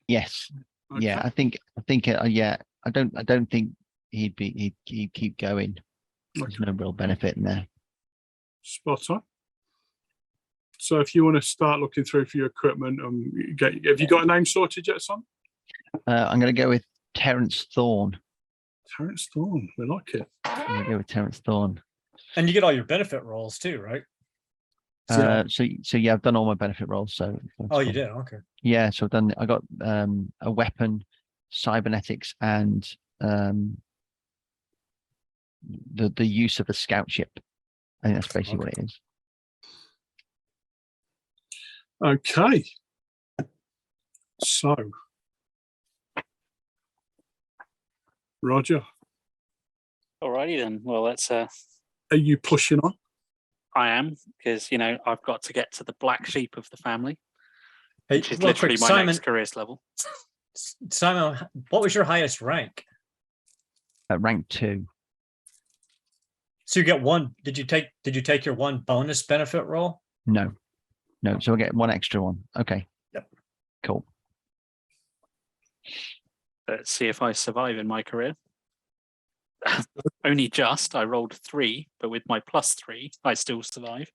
Yes. Okay. Yeah, I think yeah, I don't think he'd keep going. There's no real benefit in there. Spot on. So if you want to start looking through for your equipment, have you got a name sorted yet, son? I'm going to go with Terence Thorne. Terence Thorne, we like it. I'm going to go with Terence Thorne. And you get all your benefit rolls too, right? So yeah, I've done all my benefit rolls. So Oh, you did? Okay. Yeah, so I got a weapon, cybernetics, and the use of a scout ship. I think that's basically what it is. Okay. So, Roger, Alrighty then. Well, let's. are you pushing on? I am, because I've got to get to the black sheep of the family, Hey, which is real literally quick, my Simon, next career level. Simon, what was your highest rank? At rank 2. So you get 1. Did you take your 1 bonus benefit roll? No. So I get 1 extra one. Okay. Yep. Cool. Let's see if I survive in my career. Only just. I rolled 3, but with my +3, I still survive.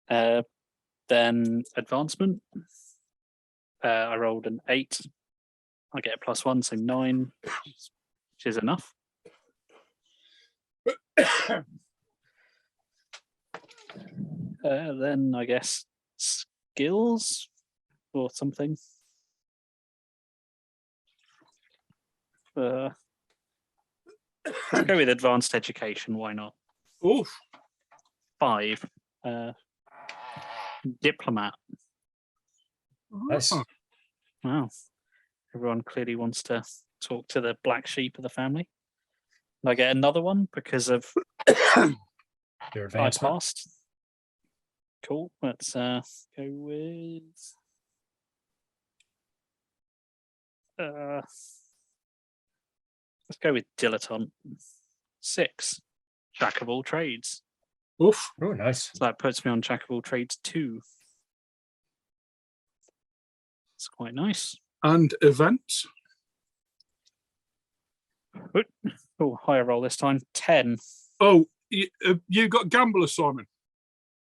Then advancement. I rolled an 8. I get a +1, so 9, which is enough. Then I guess skills or something. Let's go with advanced education. Why not? Oh, 5. Diplomat. Nice. Wow. Everyone clearly wants to talk to the black sheep of the family. And I get another one because of Your I advancement. passed. Cool. Let's go with let's go with dilettante. 6. Jack of all trades. oof. Oh, nice. So that puts me on Jack of all trades 2. It's quite nice. And events? Oh, higher roll this time. 10. Oh, you got gambler, Simon?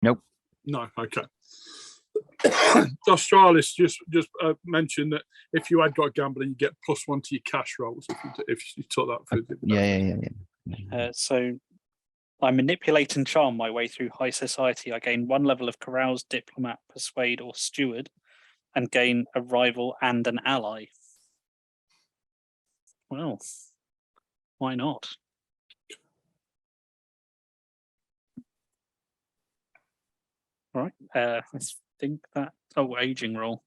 Nope. No, okay. Australis just mentioned that if you had got a gambler, you get +1 to your cash rolls if you took that through. Yeah. So I manipulate and charm my way through high society. I gain 1 level of carouse, diplomat, persuade, or steward, and gain a rival and an ally. Well, why not? All right. I think that. Oh, aging roll.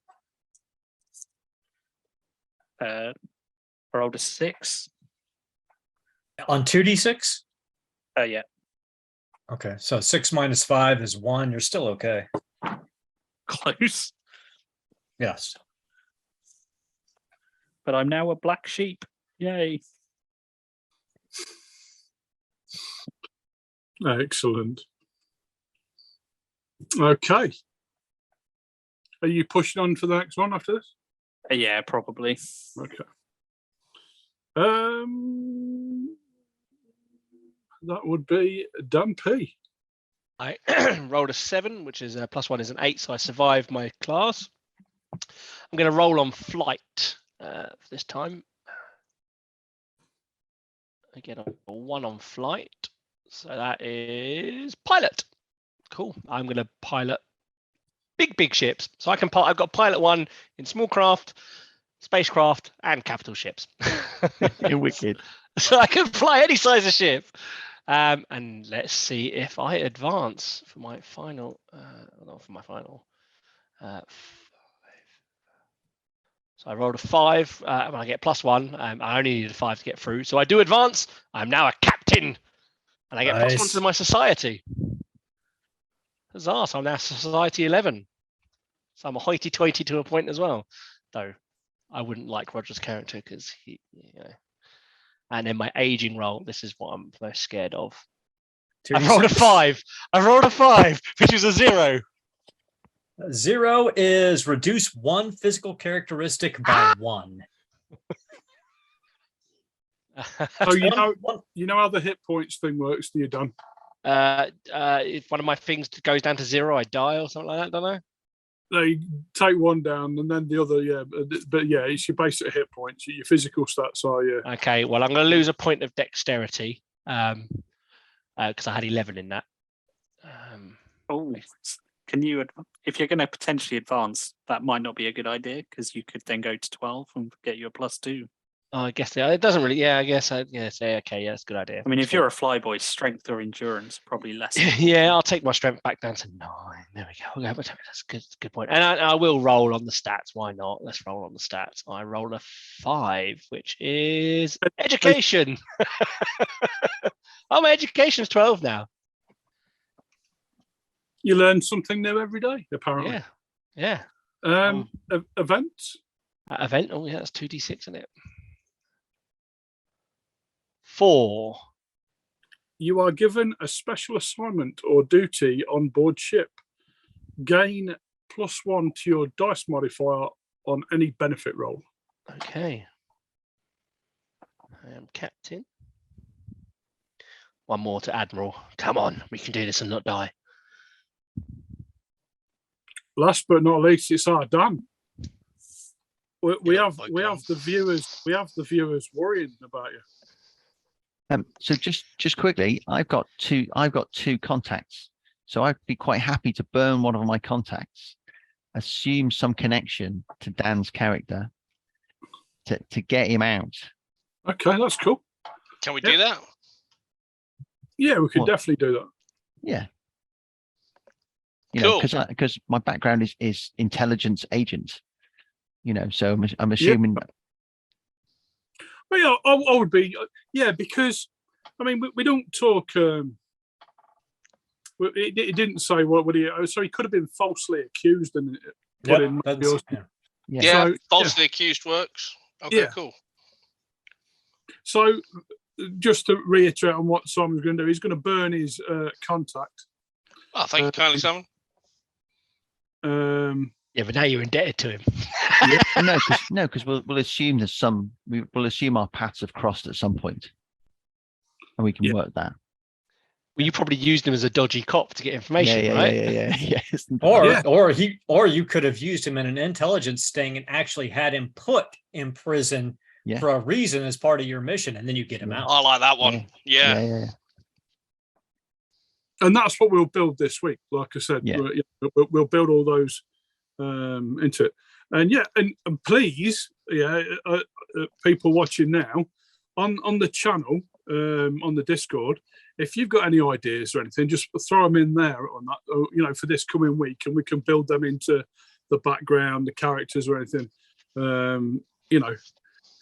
I rolled a 6. On 2d6? Yeah. Okay, so 6 minus 5 is 1. You're still okay. Close. Yes. But I'm now a black sheep. Yay. Excellent. Okay. Are you pushing on for the next one after this? Yeah, probably. Okay. That would be Dan P. I rolled a 7, which is +1 is an 8, so I survived my class. I'm going to roll on flight for this time. I get a 1 on flight, so that is pilot. Cool. I'm going to pilot big ships. So I can. I've got pilot 1 in small craft, spacecraft, and capital ships. You're wicked. So I can fly any size of ship. And let's see if I advance for my final. So I rolled a 5. And I get +1. I only needed a 5 to get through. So I do advance. I'm now a captain, and I get +1 Nice. to my society. Huzzah! So I'm now society 11. So I'm a hoity-toity to a point as well. Though I wouldn't like Roger's character because he, And then my aging roll. This is what I'm most scared of. I rolled a 5. I rolled a 5, which is a 0. 0 is reduce 1 physical characteristic by 1. Oh, you know how the hit points thing works, do you, Dan? If one of my things goes down to 0, I die or something like that. Don't know. They take one down and then the other, yeah. But yeah, it's your basic hit points. Your physical stats are, yeah. Okay, well, I'm going to lose a point of dexterity because I had 11 in that. Can you, if you're going to potentially advance, that might not be a good idea because you could then go to 12 and get you a +2. I guess it doesn't really. Yeah, I guess. Say okay. Yeah, that's a good idea. I mean, if you're a flyboy, strength or endurance probably less. Yeah, I'll take my strength back down to 9. There we go. That's a good point. And I will roll on the stats. Why not? Let's roll on the stats. I roll a 5, which is education. Oh, my education's 12 now. You learn something new every day, apparently. Yeah. Events? Event. Oh, yeah, that's 2d6, isn't it? 4. You are given a special assignment or duty on board ship. Gain +1 to your dice modifier on any benefit roll. Okay. I am captain. 1 more to Admiral. Come on, we can do this and not die. Last but not least, it's our Dan. We have the viewers worrying about you. So just quickly, I've got two contacts. So I'd be quite happy to burn one of my contacts, assume some connection to Dan's character to get him out. Okay, that's cool. Can we do that? Yeah, we could definitely do that. Yeah. Cool. Because my background is intelligence agent. So I'm assuming. Well, yeah, I would be, because I mean we don't talk. It didn't say what would he. So he could have been falsely accused and put in. Yeah, so, falsely accused works. Okay, cool. So just to reiterate on what Simon's going to do, he's going to burn his contact. Oh, thank you kindly, Simon. Yeah, but now you're indebted to him. No, because we'll assume we'll assume our paths have crossed at some point, and we can work that. Well, you probably used him as a dodgy cop to get information, right? Yeah. Or you could have used him in an intelligence sting and actually had him put in prison for a reason as part of your mission, and then you get him out. I like that one. Yeah. And that's what we'll build this week. Like I said, we'll build all those into it. And and please, people watching now on the channel, on the Discord, if you've got any ideas or anything, just throw them in there on that, for this coming week, and we can build them into the background, the characters or anything.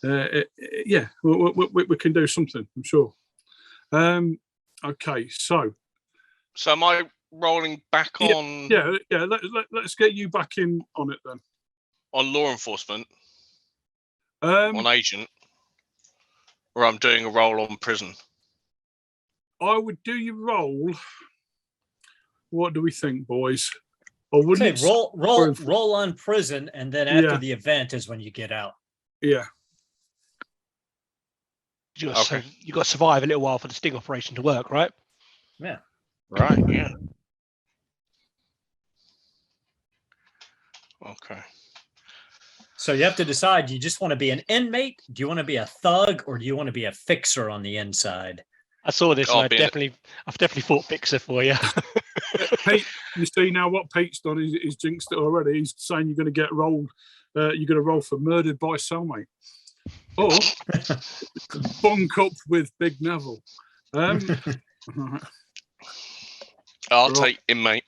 yeah, we can do something, I'm sure. Okay, so am I rolling back on? Yeah. Let's get you back in on it then. On law enforcement, On agent, or I'm doing a roll on prison. I would do your roll. What do we think, boys? Or wouldn't say roll on prison, and then after the event is when you get out. Yeah. You got to survive a little while for the sting operation to work, right? Yeah. Right. Yeah. Okay. So you have to decide, do you just want to be an inmate? Do you want to be a thug, or do you want to be a fixer on the inside? I saw this, and I've definitely thought fixer for you. Pete, you see now what Pete's done? He's jinxed it already. He's saying you're going to get rolled. You're going to roll for murdered by cellmate, or bunk up with Big Naval. I'll take inmate.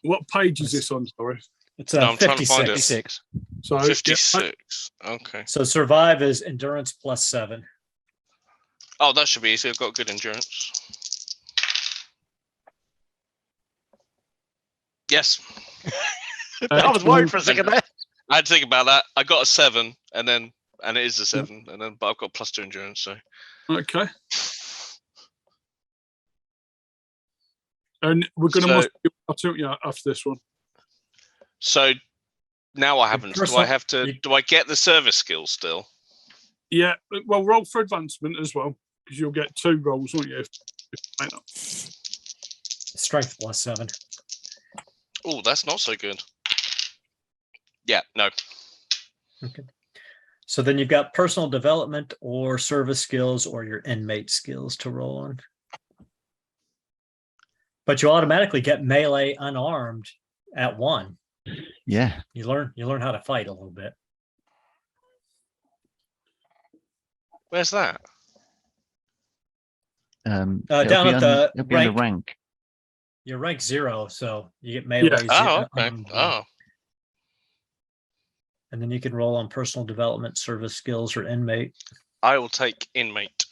What page is this on? Sorry. It's I'm trying to find it. 56. So 56. Okay. So survive is endurance +7. Oh, that should be easy. I've got good endurance. Yes. I was worried for a second there. I had to think about that. I got a 7, and it is a 7, but I've got +2 endurance. So okay. And we're going to after this one. So now what happens? Do I have to? Do I get the service skills still? Yeah. Well, roll for advancement as well, because you'll get 2 rolls, won't you? If Strength +7. Oh, that's not so good. Yeah. No. Okay. So then you've got personal development or service skills or your inmate skills to roll on. But you automatically get melee unarmed at 1. Yeah. You learn how to fight a little bit. Where's that? Down at the rank. You're rank 0, so you get melee. Oh, okay. Oh. And then you can roll on personal development, service skills, or inmate. I will take inmate.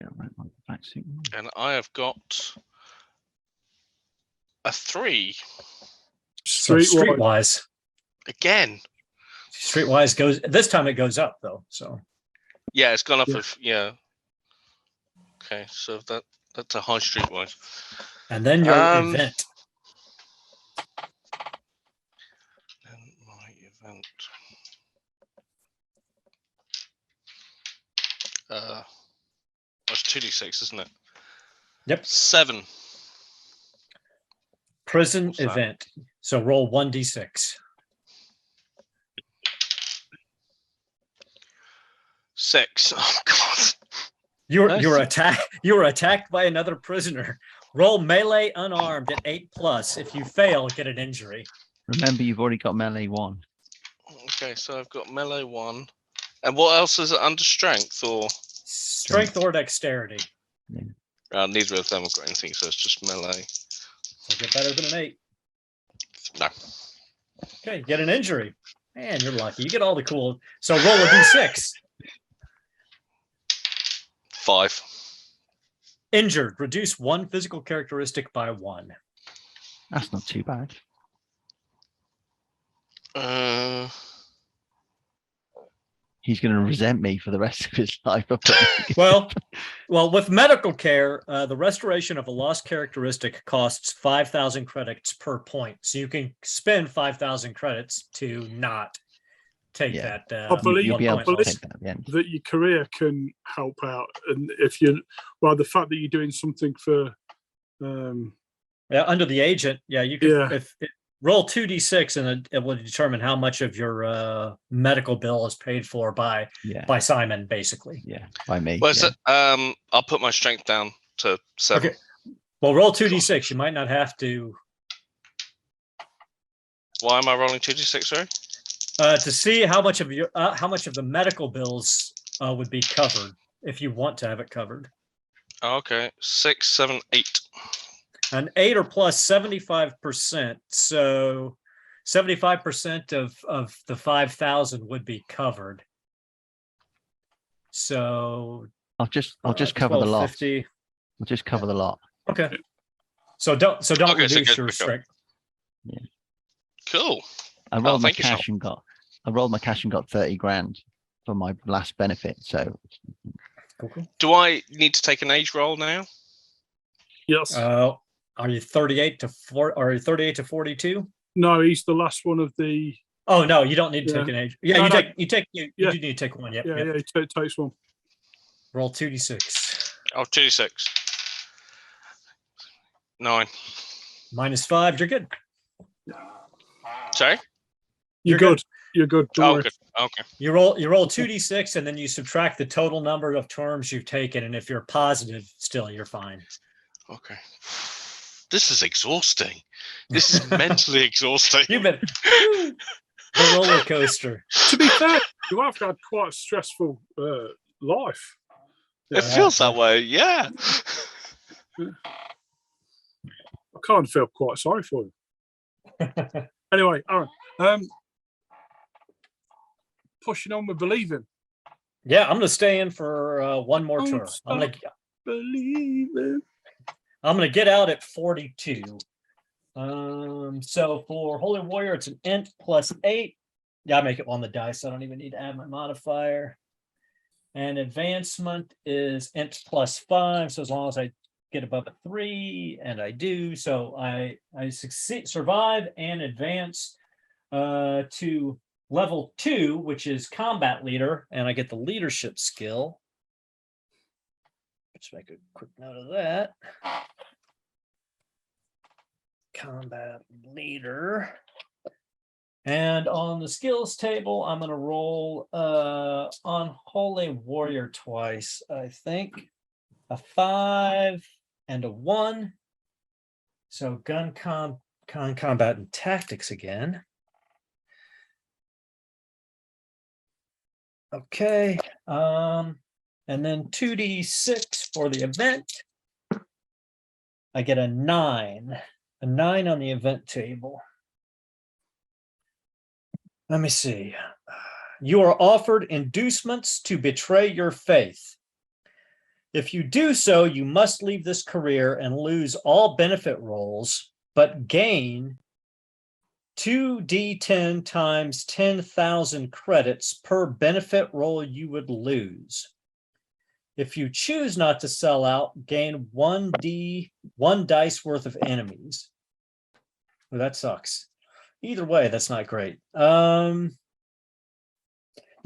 Yeah, right. And I have got a 3. Streetwise. Again. Streetwise goes. This time it goes up though. So. Yeah, it's gone up. Yeah. Okay, so that's a high streetwise. And then your event. And my event. That's 2d6, isn't it? Yep. 7. Prison event. So roll 1d6. 6. Oh God. You were attacked by another prisoner. Roll melee unarmed at 8+. If you fail, get an injury. Remember, you've already got melee 1. Okay, so I've got melee 1. And what else is it under strength or? Strength or dexterity. Yeah. Neither of them have got anything, so it's just melee. So get better than an 8. No. Okay, get an injury. Man, you're lucky. You get all the cool. So roll a d6. 5. Injured. Reduce 1 physical characteristic by 1. That's not too bad. He's going to resent me for the rest of his life. Well, with medical care, the restoration of a lost characteristic costs 5,000 credits per point. So you can spend 5,000 credits to not take that. I believe that your career can help out, and if the fact that you're doing something for, under the agent, you can. If roll 2d6, and it will determine how much of your medical bill is paid for by Simon, basically. Yeah, by me. Well, I'll put my strength down to 7. Okay. Well, roll 2d6. You might not have to. Why am I rolling 2d6? Sorry. To see how much of the medical bills would be covered if you want to have it covered. Okay, 6, 7, 8. An 8 or plus 75%. So 75% of the 5,000 would be covered. So I'll just cover the lot. 1250. I'll just cover the lot. Okay. So don't Okay, so reduce good, your good. strength. Cool. I rolled my thank you, Sean. cash and got 30 grand for my last benefit. So Cool. Do I need to take an age roll now? Yes. Are you 38 to 4? Are you 38 to 42? No, he's the last one of the. Oh no, you don't need to Yeah. take an age. Yeah, No, you no. you Yeah. do need to take one. Yep. Yeah, Yep. yeah. He takes one. Roll 2d6. Oh, 2d6. 9. -5. You're good. Sorry? You're good. You're good. Don't Oh, worry. good. Okay. You roll 2d6 and then you subtract the total number of turns you've taken, and if you're positive, still you're fine. Okay. This is exhausting. This is mentally exhausting. You've been the roller coaster. To be fair, you have had quite a stressful life. It feels that way, yeah. I can't feel quite sorry for you. Anyway, Aaron, pushing on with believing. Yeah, I'm gonna stay in for one more Don't turn. I'm stop believing. gonna get out at 42. So for Holy Warrior, it's an int +8. Yeah, I make it on the dice, so I don't even need to add my modifier. And advancement is int +5. So as long as I get above a 3, and I do, so I survive and advance to level 2, which is combat leader, and I get the leadership skill. Let's make a quick note of that. Combat leader. And on the skills table, I'm going to roll on Holy Warrior twice, I think. A 5 and a 1. So gun combat and tactics again. Okay. And then 2d6 for the event. I get a 9. A 9 on the event table. Let me see. You are offered inducements to betray your faith. If you do so, you must leave this career and lose all benefit rolls, but gain 2d10 times 10,000 credits per benefit roll you would lose. If you choose not to sell out, gain 1 dice worth of enemies. Well, that sucks. Either way, that's not great. You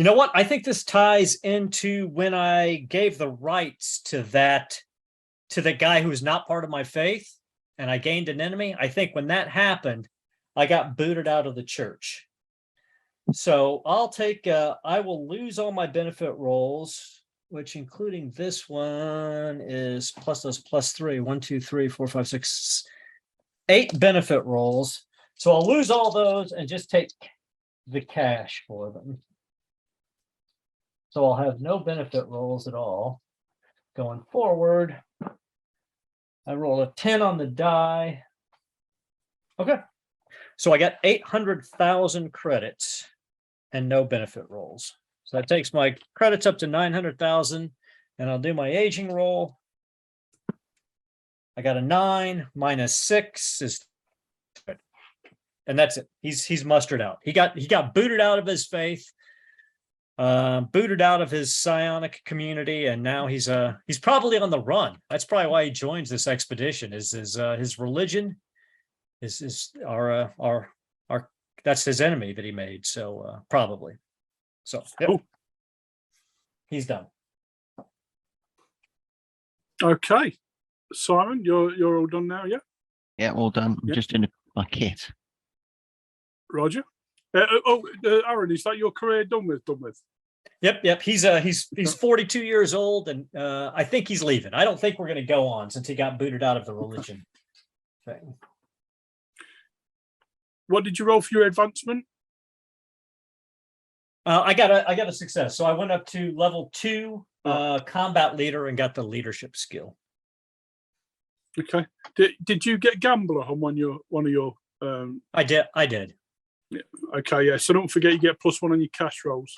know what? I think this ties into when I gave the rights to the guy who was not part of my faith, and I gained an enemy. I think when that happened, I got booted out of the church. So I'll take, I will lose all my benefit rolls, which including this one is +3, 1, 2, 3, 4, 5, 6, 8 benefit rolls. So I'll lose all those and just take the cash for them. So I'll have no benefit rolls at all. Going forward, I roll a 10 on the die. Okay. So I got 800,000 credits and no benefit rolls. So that takes my credits up to 900,000, and I'll do my aging roll. I got a 9 minus 6 is, and that's it. He's mustered out. He got booted out of his faith, booted out of his psionic community, and now he's probably on the run. That's probably why he joins this expedition. Is his religion is our that's his enemy that he made. So probably. So yep. Oh. He's done. Okay, Simon, you're all done now, yeah? Yeah, all done. I'm Yeah. just in my kit. Roger. Aaron, is that your career done with? Yep. He's 42 years old, and I think he's leaving. I don't think we're going to go on since he got booted out of the religion thing. What did you roll for your advancement? I got a success. So I went up to level 2 combat leader and got the leadership skill. Okay. Did you get gambler on one of your? I did. Okay, yeah. So don't forget you get +1 on your cash rolls.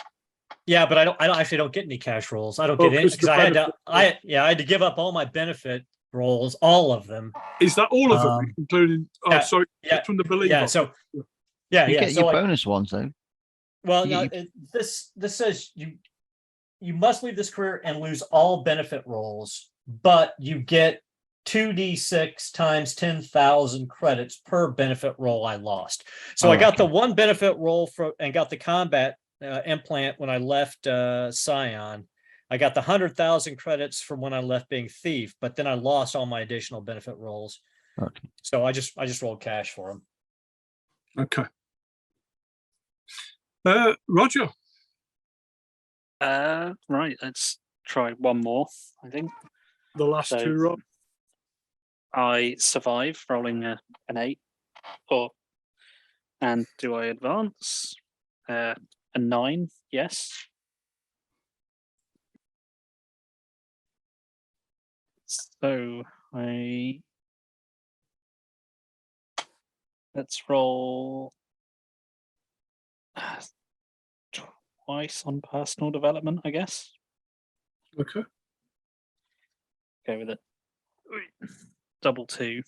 Yeah, but I don't actually don't get any cash rolls. I don't Oh, get any 'cause because the I had to. benefit- I had to give up all my benefit rolls, all of them. Is that all of them, Um, including? Oh, yeah, sorry, yeah, from the believer. yeah. So yeah, You yeah. get So your like, bonus ones though. well, you- no, you- this says you must leave this career and lose all benefit rolls, but you get 2d6 times 10,000 credits per benefit roll I lost. So Oh, I got the okay. one benefit roll and got the combat implant when I left Scion. I got the 100,000 credits from when I left being thief, but then I lost all my additional benefit rolls. Okay. So I just rolled cash for them. Okay. Roger. Right, let's try one more, I think. The last So- two, Rob. I survive rolling an 8. And do I advance? A 9, yes. So let's roll twice on personal development, I guess. Okay. Go with it. Double 2.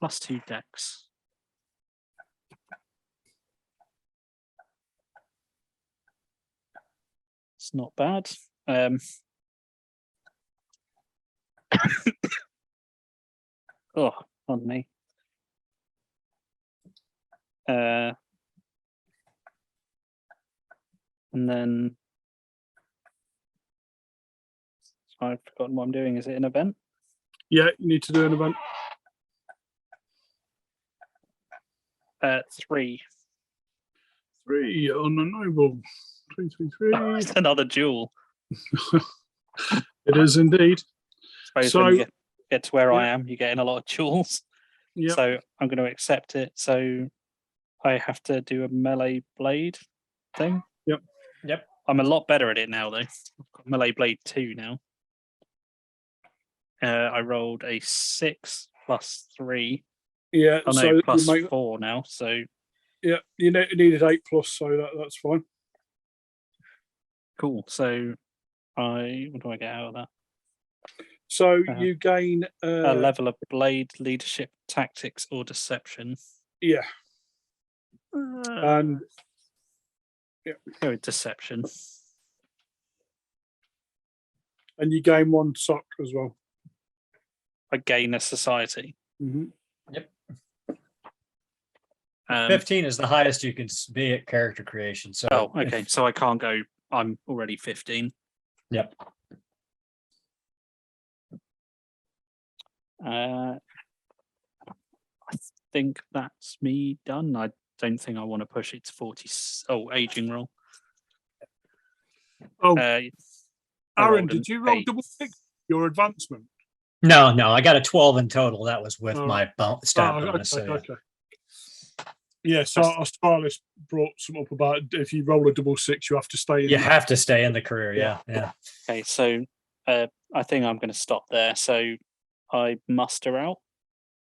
+2 dex. It's not bad. Oh, on me. And then I've forgotten what I'm doing. Is it an event? Yeah, you need to do an event. 3. 3 on a noble. 3, 3, 3. It's another duel. It is indeed. Suppose So- when you get to where I yeah. am, you're getting a lot of duels. Yeah. So I'm going to accept it. So I have to do a melee blade thing. Yep. Yep. I'm a lot better at it now, though. I've got melee blade 2 now. I rolled a 6 + 3. Yeah. Oh no, so plus you make, 4 now. So yeah, you needed 8+, so that's fine. cool. So what do I get out of that? So Uh-huh. you gain A level of blade, leadership, tactics, or deception. yeah, and Go with deception. you gain 1 sock as well. I gain a society. Mm-hmm. 15 is the highest you can be at character creation. So Oh, okay. So I can't go. I'm already 15. Yep. I think that's me done. I don't think I want to push it to 40. Oh, aging roll. Oh, I Aaron, rolled an did you roll 8. double 6 your advancement? No, I got a 12 in total. That was with Oh, my stat Oh, bonus. So, yeah. okay. Yeah, so Australis brought some up about if you roll a double 6, you have to stay in. You have to stay in the career. Yeah. Okay, so I think I'm going to stop there. So I muster out,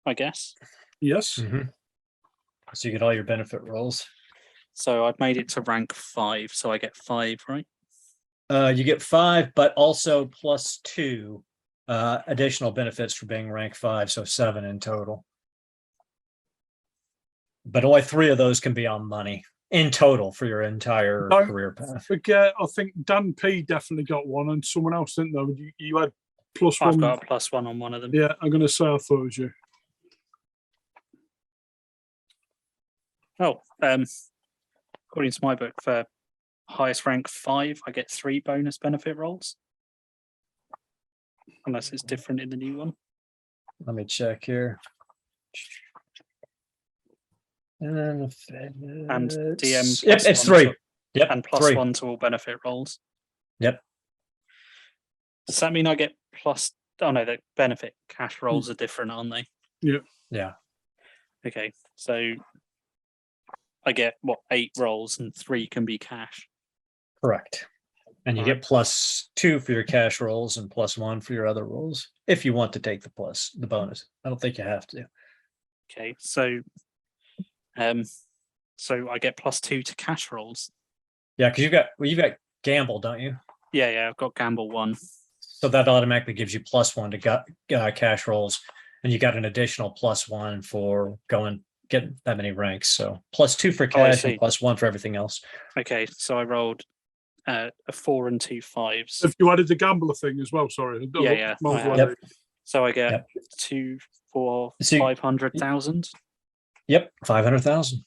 I guess. Yes. Mhm. So you get all your benefit rolls. So I've made it to rank 5, so I get 5, right? You get 5, but also +2 additional benefits for being rank 5, so 7 in total. But only 3 of those can be on money in total for your entire No. career path. Forget, I think Dan P definitely got 1, and someone else didn't know. You had +1. I've got a +1 on one of them. Yeah, I'm going to say I thought it was you. Oh, according to my book, for highest rank 5, I get 3 bonus benefit rolls. Unless it's different in the new one. Let me check here. And DM. Yep, it's 3. Yep, And +1 3. to all benefit rolls. Yep. Does that mean I get plus? Oh no, the benefit cash rolls are different, aren't they? Yeah. Okay, so I get what 8 rolls and 3 can be cash. Correct. And you Alright. get +2 for your cash rolls and +1 for your other rolls if you want to take the bonus. I don't think you have to. Okay, so So I get +2 to cash rolls. Yeah, because you've got gamble, don't you? Yeah, I've got gamble 1. So that automatically gives you +1 to cash rolls, and you got an additional +1 for getting that many ranks. So +2 for cash and +1 for everything else. Okay, so I rolled a 4 and 2 5s. If you added the gambler thing as well, sorry. Yeah. Yep. So I get 2, 4, So 500,000. Yep, 500,000.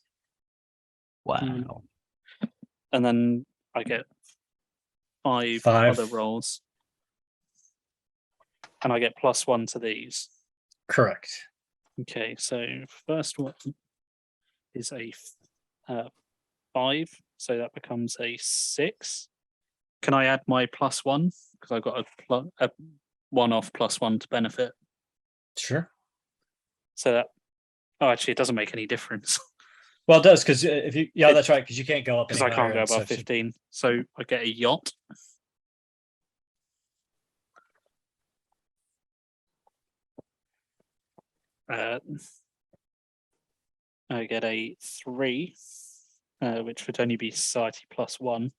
Wow. And then I get 5 other rolls. And I get +1 to these. Correct. Okay, so first one is a 5, so that becomes a 6. Can I add my +1? Because I've got a one-off +1 to benefit. Sure. So that, actually, it doesn't make any difference. Well, it does, because that's right, because you can't go up. Because I can't go above 15. So I get a yacht. I get a 3, which would only be society +1.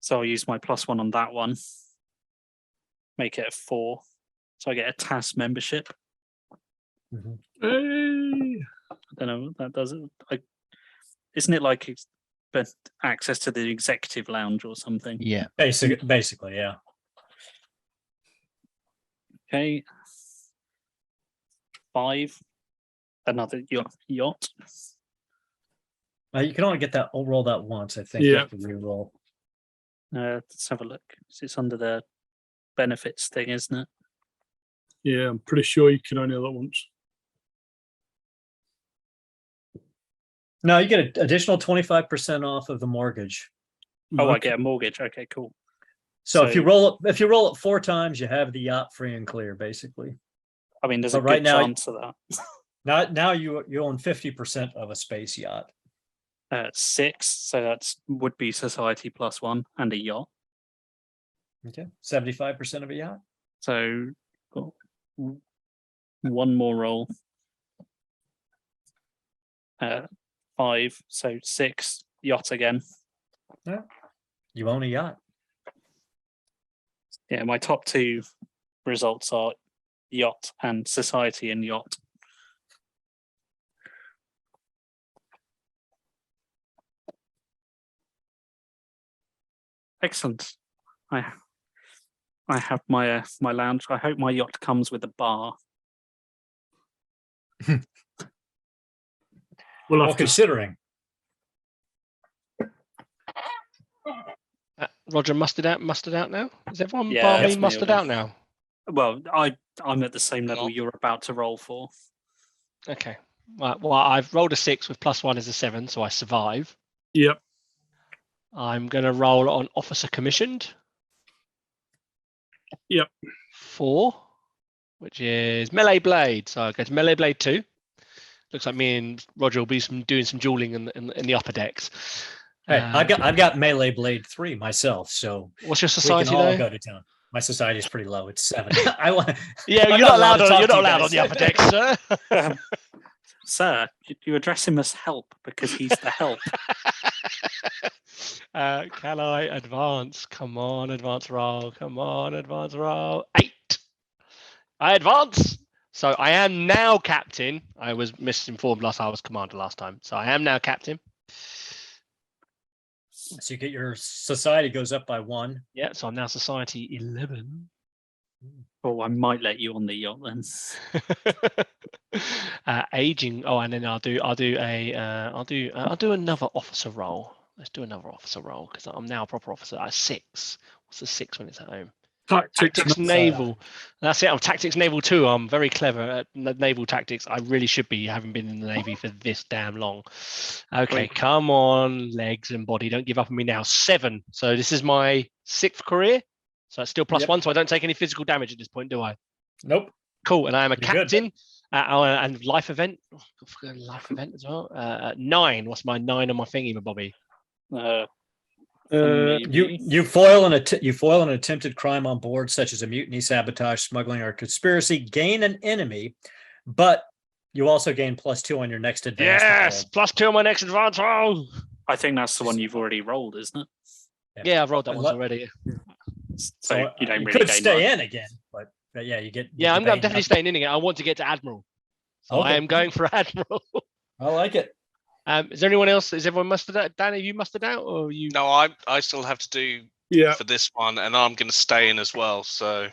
So I'll use my +1 on that one. Make it a 4. So I get a TAS membership. Hey. I don't know what that does. Isn't it like access to the executive lounge or something? Yeah. Basically, yeah. Okay. 5. Another yacht. You can only get that roll that once, I think. Yeah. You have to re-roll. Let's have a look. It's under the benefits thing, isn't it? Yeah, I'm pretty sure you can only have that once. No, you get an additional 25% off of the mortgage. Oh, I get a mortgage. Okay, cool. So if you roll it 4 times, you have the yacht free and clear, basically. I mean, there's But a right good now- chance of that. Now you own 50% of a space yacht. 6, so that's would be society +1 and a yacht. Okay, 75% of a yacht. So got one more roll. 5, so 6, yacht again. Yeah, you own a yacht. Yeah, my top 2 results are yacht and society and yacht. Excellent. I have my my lounge. I hope my yacht comes with a bar. Well, Considering. Roger, mustard out now? Is everyone Yeah, barmy that's me, mustard Odin. out now? Well, I'm at the same level you're about to roll for. Okay. Right, well, I've rolled a 6 with +1 is a 7, so I survive. Yep. I'm going to roll on officer commissioned. Yep. 4, which is melee blade. So I go to melee blade 2. Looks like me and Roger will be doing some dueling in the upper decks. Hey, I've got melee blade 3 myself, so What's your we society can all though? go to town. My society is pretty low. It's 7. Yeah, I'm you're not allowed. to talk You're to not you allowed guys. on the upper decks, sir. Sir, you address him as help because he's the help. Can I advance? Come on, advance roll. Come on, advance roll. 8. I advance. So I am now captain. I was misinformed last. I was commander last time. So I am now captain. So you get your society goes up by 1. Yeah. So I'm now society 11. Oh, I might let you on the yacht then. Aging. Oh, and then I'll do another officer role. Let's do another officer role because I'm now a proper officer. 6. What's the 6 when it's at home? Tactics naval. That's it. I'm tactics naval 2. I'm very clever at naval tactics. I really should be, having been in the Navy for this damn long. Okay, come on, legs and body. Don't give up on me now. 7. So this is my 6th career. So it's still +1. So I don't take any physical damage at this point, do I? Nope. Cool. And I am a Pretty good. captain. And life event. Life event as well. 9. What's my 9 on my thingy, my Bobby? You foil an attempted crime on board, such as a mutiny, sabotage, smuggling, or conspiracy. Gain an enemy, but you also gain +2 on your next advanced Yes, roll. +2 on my next advance roll. I think that's the one you've already rolled, isn't it? Yeah, I've rolled that And once already. So you don't you really could gain stay much. in again, but yeah, you get. Yeah, you I'm gain definitely nothing. staying in again. I want to get to Admiral. So I Okay. am going for Admiral. I like it. Is there anyone else? Is everyone mustered out? Dan, have you mustered out, or you? No, I still have to do Yeah. for this one, and I'm going to stay in as well. So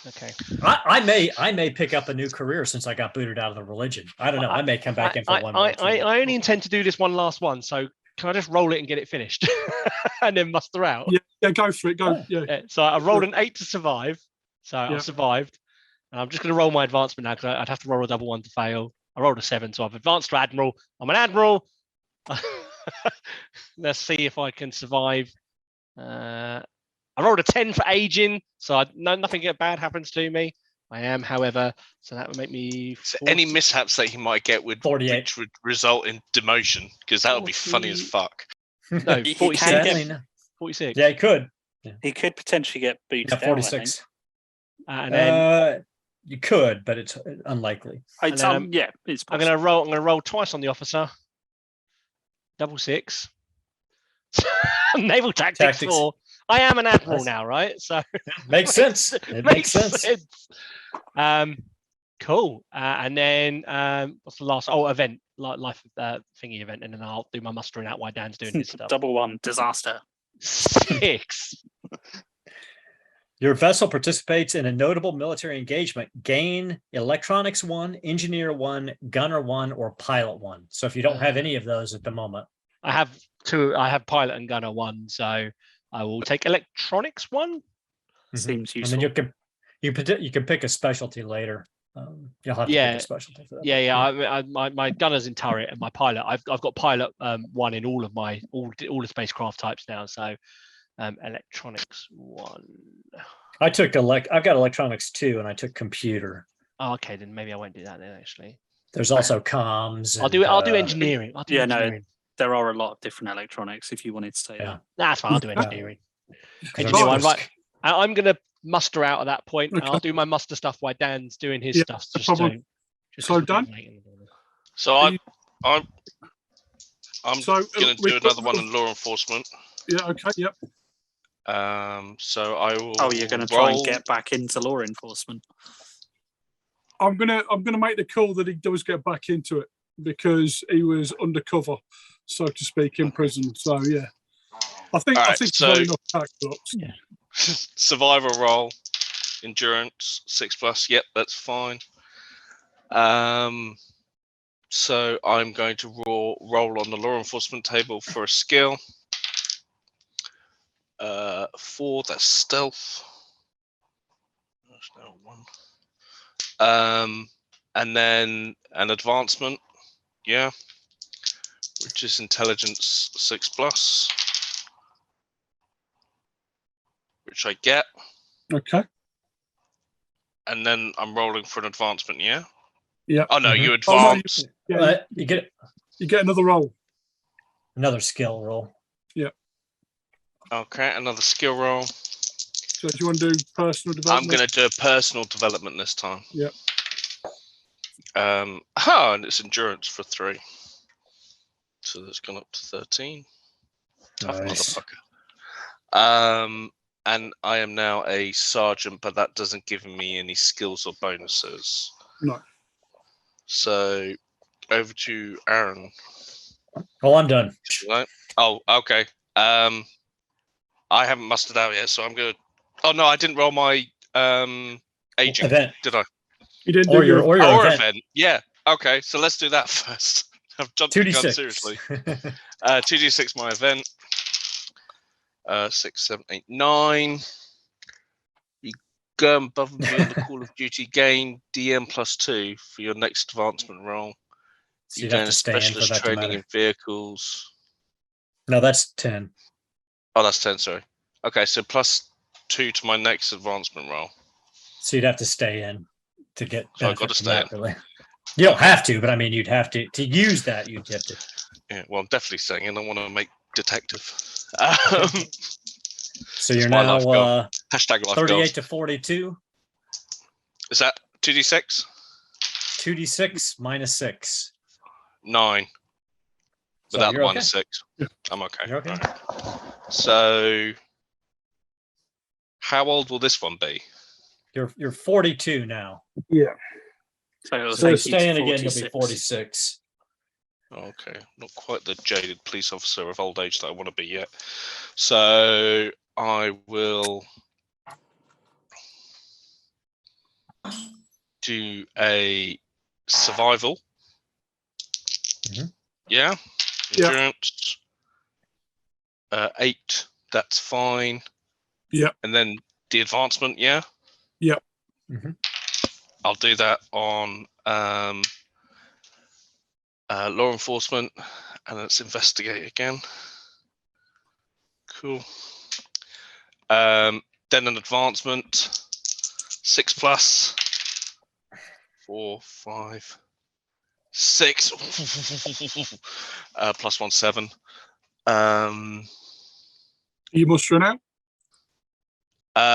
Okay. I may pick up a new career since I got booted out of the religion. I don't know. I may come back in for one more. I only intend to do this one last one, so can I just roll it and get it finished, and then muster out? Yeah, go for it. Go. Yeah. So I rolled an 8 to survive, so Yeah. I've survived, and I'm just going to roll my advancement now because I'd have to roll a double 1 to fail. I rolled a 7, so I've advanced to Admiral. I'm an Admiral. Let's see if I can survive. I rolled a 10 for aging, so nothing bad happens to me. I am, however, so that would make me. So any mishaps that he might get would 48. which would result in demotion, because that would be funny as fuck. No, He 46. can Sadly, get- no. 46. Yeah, he could. He could potentially get booted Yeah, out. I 46. And then You could, but it's unlikely. think. and then Yeah, it's I'm possible. going to roll twice on the officer. Double 6. Naval tactics 4. I am an Admiral Nice. now, right? So Makes sense. It makes sense. Cool. And then what's the last? Oh, event, life thingy event, and then I'll do my mustering out while Dan's doing his stuff. Double 1 disaster. 6. Your vessel participates in a notable military engagement. Gain electronics 1, engineer 1, gunner 1, or pilot 1. So if you don't have any of those at the moment, I have 2. I have pilot and gunner 1, so I will take electronics 1. Seems and useful. then you can pick a specialty later. You'll have to pick a specialty for that. Yeah. My gunner's in turret, and my pilot. I've got pilot 1 in all of my all the spacecraft types now. So electronics 1. I've got electronics 2, and I took computer. Oh, okay, then maybe I won't do that then. Actually, There's also comms. I'll do engineering. I'll do engineering. There are a lot of different electronics if you wanted to say that. That's fine. I'll do engineering. There's Engineer 1, also- right. I'm going to muster out at that point. Okay. I'll do my muster stuff while Dan's doing his Yeah, stuff. no problem. So, Dan? So Are you- I'm So, going to do another one in law enforcement. Yeah. Okay. Yep. So I will. Oh, you're going to try and roll- get back into law enforcement. I'm gonna make the call that he does get back into it because he was undercover, so to speak, in prison. So yeah, I think Alright, it's so- very enough backups. survivor roll, endurance 6+. Yep, that's fine. So I'm going to roll on the law enforcement table for a skill. 4, that's stealth. There's no 1. And then an advancement, yeah, which is intelligence 6+, which I get. Okay. And then I'm rolling for an advancement, yeah? Yeah. Oh no, you Oh, no, advance. you get you get another roll. another skill roll. Okay, another skill roll. So do you want to do personal I'm development? going to do a personal development this time. Yep. And it's endurance for 3. So that's gone up to 13. Tough Nice. motherfucker. And I am now a sergeant, but that doesn't give me any skills or bonuses. No. So over to Aaron. Oh, I'm done. Right? Oh, okay. I haven't mustered out yet, so I'm going to. Oh no, I didn't roll my aging, Event. did I? You didn't Or do your your. or Or event. event. Yeah. Okay, so let's do that first. I've jumped the gun 2d6. seriously. 2d6 my event. 6, 7, 8, 9. You go above and beyond the Call of Duty, gain DM +2 for your next advancement roll. So You you'd have gain to a stay in for specialist that to training matter. in vehicles. No, that's 10. Oh, that's 10, sorry. Okay, so +2 to my next advancement roll. So you'd have to stay in to get. So I've benefit got to from stay that, in. really. You don't have to, but I mean, you'd have to use that. You'd have to. Yeah, well, I'm definitely saying, and I want to make detective. So you're my now life goal. Hashtag life 38 goals. to 42. Is that 2d6? 2d6 minus 6. 9. So Without the you're minus okay. 6. I'm okay. You're okay. Right. So, how old will this one be? You're 42 now. Yeah. So it'll So take stay you in to again, you'll be 46. 46. Okay, not quite the jaded police officer of old age that I want to be yet. So I will do a survival. Mhm. Yeah, Yeah. endurance. 8. That's fine. Yeah. And then the advancement. Yeah. Yeah. Mhm. I'll do that on law enforcement, and let's investigate again. Cool. Then an advancement, 6 plus 4, 5, 6 plus 1, 7. You must run out.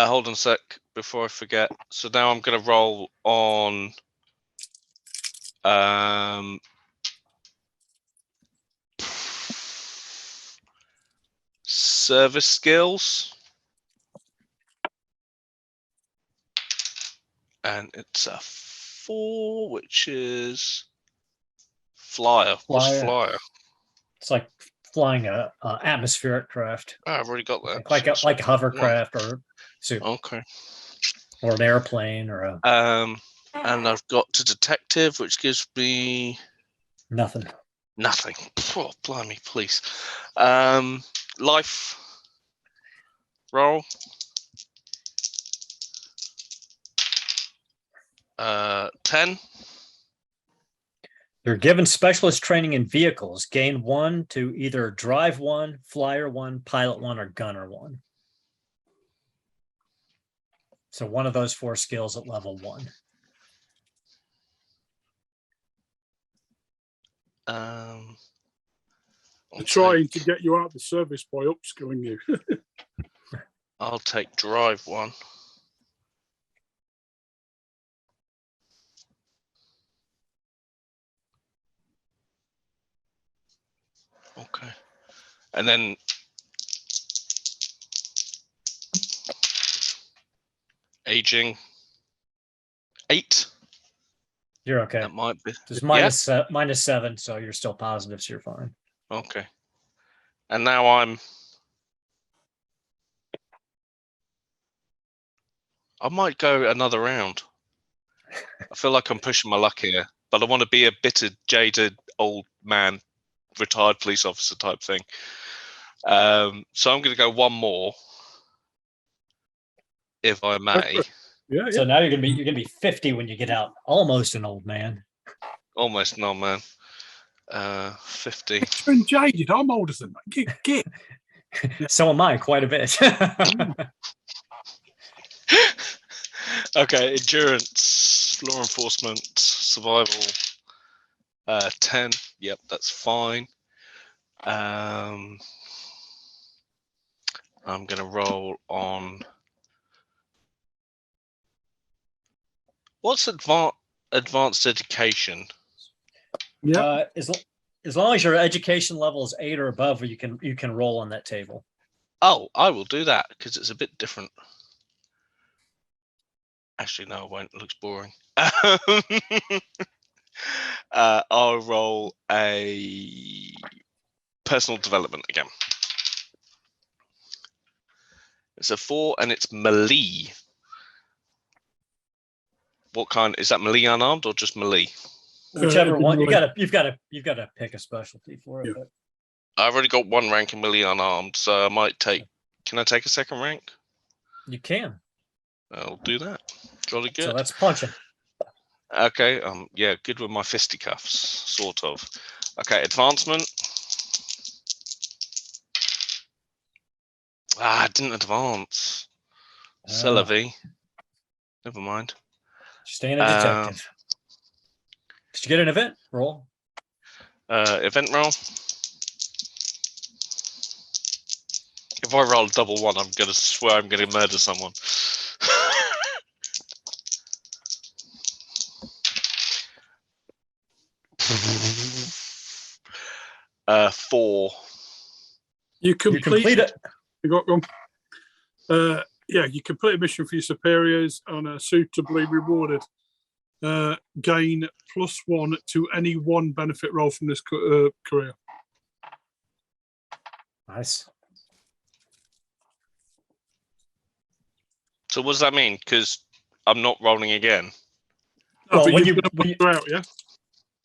Hold on a sec before I forget. So now I'm going to roll on service skills, and it's a 4, which is flyer. What's Flyer. flyer? It's like flying a atmospheric craft, Oh, I've already got that. like So a hovercraft or okay. or an airplane or a And I've got to detective, which gives me nothing. nothing. Oh, blimey, please. Life roll. 10. You're given specialist training in vehicles. Gain 1 to either drive 1, flyer 1, pilot 1, or gunner 1. So one of those 4 skills at level 1. I'll Trying take, to get you out of the service by upskilling you. I'll take drive 1. Okay. And then aging 8. You're okay. That might be. Just Yeah? minus 7, so you're still positive, so you're fine. Okay. And now I might go another round. I feel like I'm pushing my luck here, but I want to be a bitter, jaded old man, retired police officer type thing. So I'm going to go one more, if I may. Yeah. So now you're gonna be 50 when you get out. Almost an old man. Almost an old man. 50. It's been jaded. I'm older than that. Get. So am I, quite a bit. Okay, endurance, law enforcement, survival. 10. Yep, that's fine. I'm going to roll on. What's advanced education? Yeah. As long as your education level is 8 or above, you can roll on that table. Oh, I will do that because it's a bit different. Actually, no, it won't. It looks boring. I'll roll a personal development again. It's a 4 and it's melee. What kind is that? Melee unarmed or just melee? Whichever one melee. you've got to pick a specialty for it. Yeah. But I've already got 1 rank in melee unarmed, so I might take. Can I take a 2nd rank? you can. I'll do that. Jolly good. So that's punching. Okay. Yeah, good with my fisticuffs, sort of. Okay, advancement. I didn't advance. C'est la vie. Never mind. Staying a detective. Did you get an event roll? Event roll. If I roll double 1, I'm gonna swear I'm gonna murder someone. 4. You You complete it. You got one. Yeah, you complete a mission for your superiors and are suitably rewarded. Gain +1 to any one benefit roll from this career. Nice. So what does that mean? Because I'm not rolling again. Well, But when you're you- gonna when you- muster out, yeah.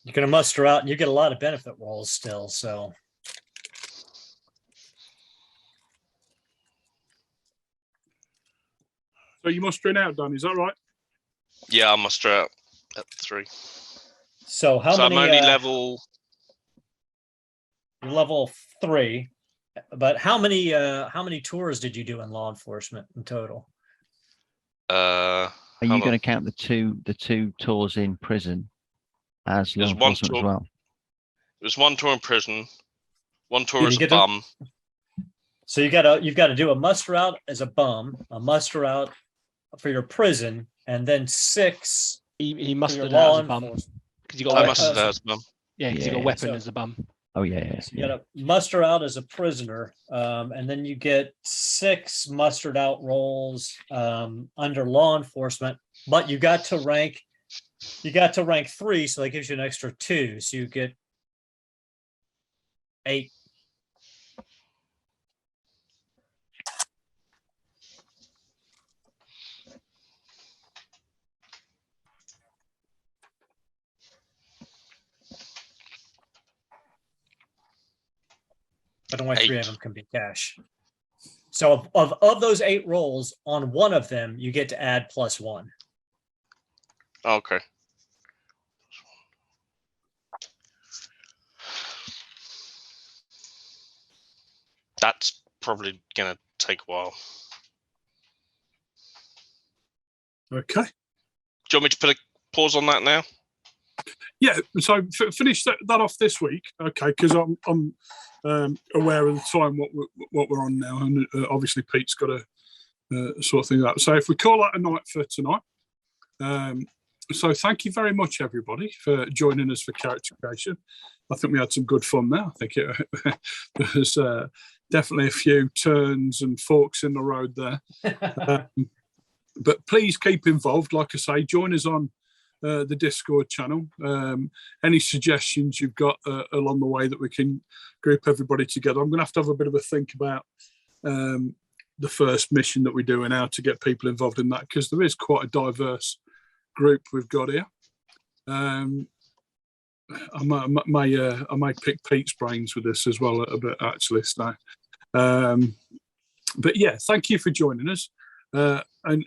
You're going to muster out, and you get a lot of benefit rolls still. So So you're mustering out, Dan. Is that right? Yeah, I muster out at 3. so how So many? I'm only level. You're level 3, but how many tours did you do in law enforcement in total? Are you Hold going on. to count the two tours in prison as law There's one enforcement as tour. well? It was 1 tour in prison, 1 tour Did as you a get to- bum. So you've got to do a muster out as a bum, a muster out for your prison, and then 6 He for mustered your out law as a bum enforcement. because you got Oh, a I wait, weapon. mustered out as a bum. Yeah, because you got a Yeah, weapon so- as a bum. Oh yeah, So you got to muster out as a prisoner, and then you get 6 mustered out rolls under law enforcement. But you got to rank 3, so that gives you an extra 2. So you get 8. But only 3 of 8. them can be cash. So of those 8 rolls, on one of them you get to add +1. Okay. That's probably gonna take a while. Okay. Do you want me to put a pause on that now? Yeah. So finish that off this week, okay? Because I'm aware of the time what we're on now, and obviously Pete's got to sort of thing out. So if we call that a night for tonight. So thank you very much, everybody, for joining us for character creation. I think we had some good fun there. I think there was definitely a few turns and forks in the road there. But please keep involved. Like I say, join us on the Discord channel. Any suggestions you've got along the way that we can group everybody together. I'm going to have a bit of a think about the first mission that we do and how to get people involved in that, because there is quite a diverse group we've got here. I may pick Pete's brains with this as well a bit, actually. So, but yeah, thank you for joining us. And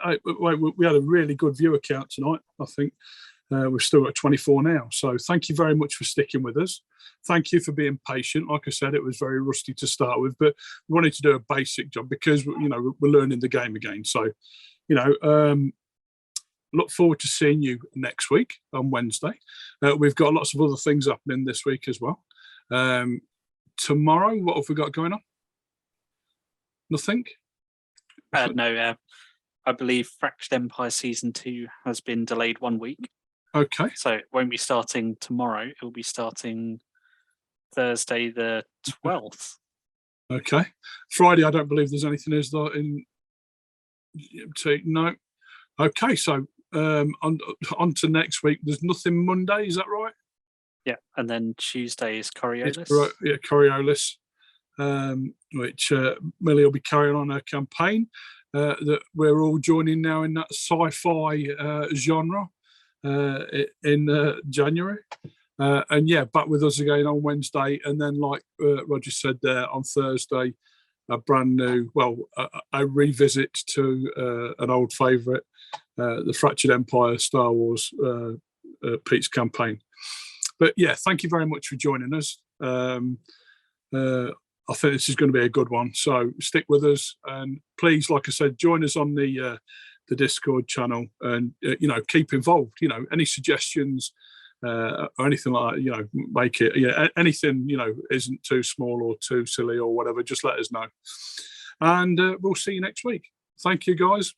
we had a really good viewer count tonight. I think we're still at 24 now. So thank you very much for sticking with us. Thank you for being patient. Like I said, it was very rusty to start with, but we wanted to do a basic job because we're learning the game again. So look forward to seeing you next week on Wednesday. We've got lots of other things happening this week as well. Tomorrow, what have we got going on? Nothing? No, I believe Fractured Empire Season 2 has been delayed 1 week. Okay. So it won't be starting tomorrow. It will be starting Thursday the 12th. Okay. Friday, I don't believe there's anything, is there? No. Okay, so on to next week. There's nothing Monday, is that right? Yeah, and then Tuesday is Coriolis. Yeah, Coriolis, which Millie will be carrying on her campaign. That we're all joining now in that sci-fi genre in January. And yeah, back with us again on Wednesday. And then, like Roger said there, on Thursday, a brand new, a revisit to an old favourite, the Fractured Empire Star Wars Pete's campaign. But yeah, thank you very much for joining us. I think this is going to be a good one. So stick with us, and please, like I said, join us on the Discord channel, and keep involved. Any suggestions or anything like that, make it. Yeah, anything isn't too small or too silly or whatever. Just let us know, and we'll see you next week. Thank you, guys.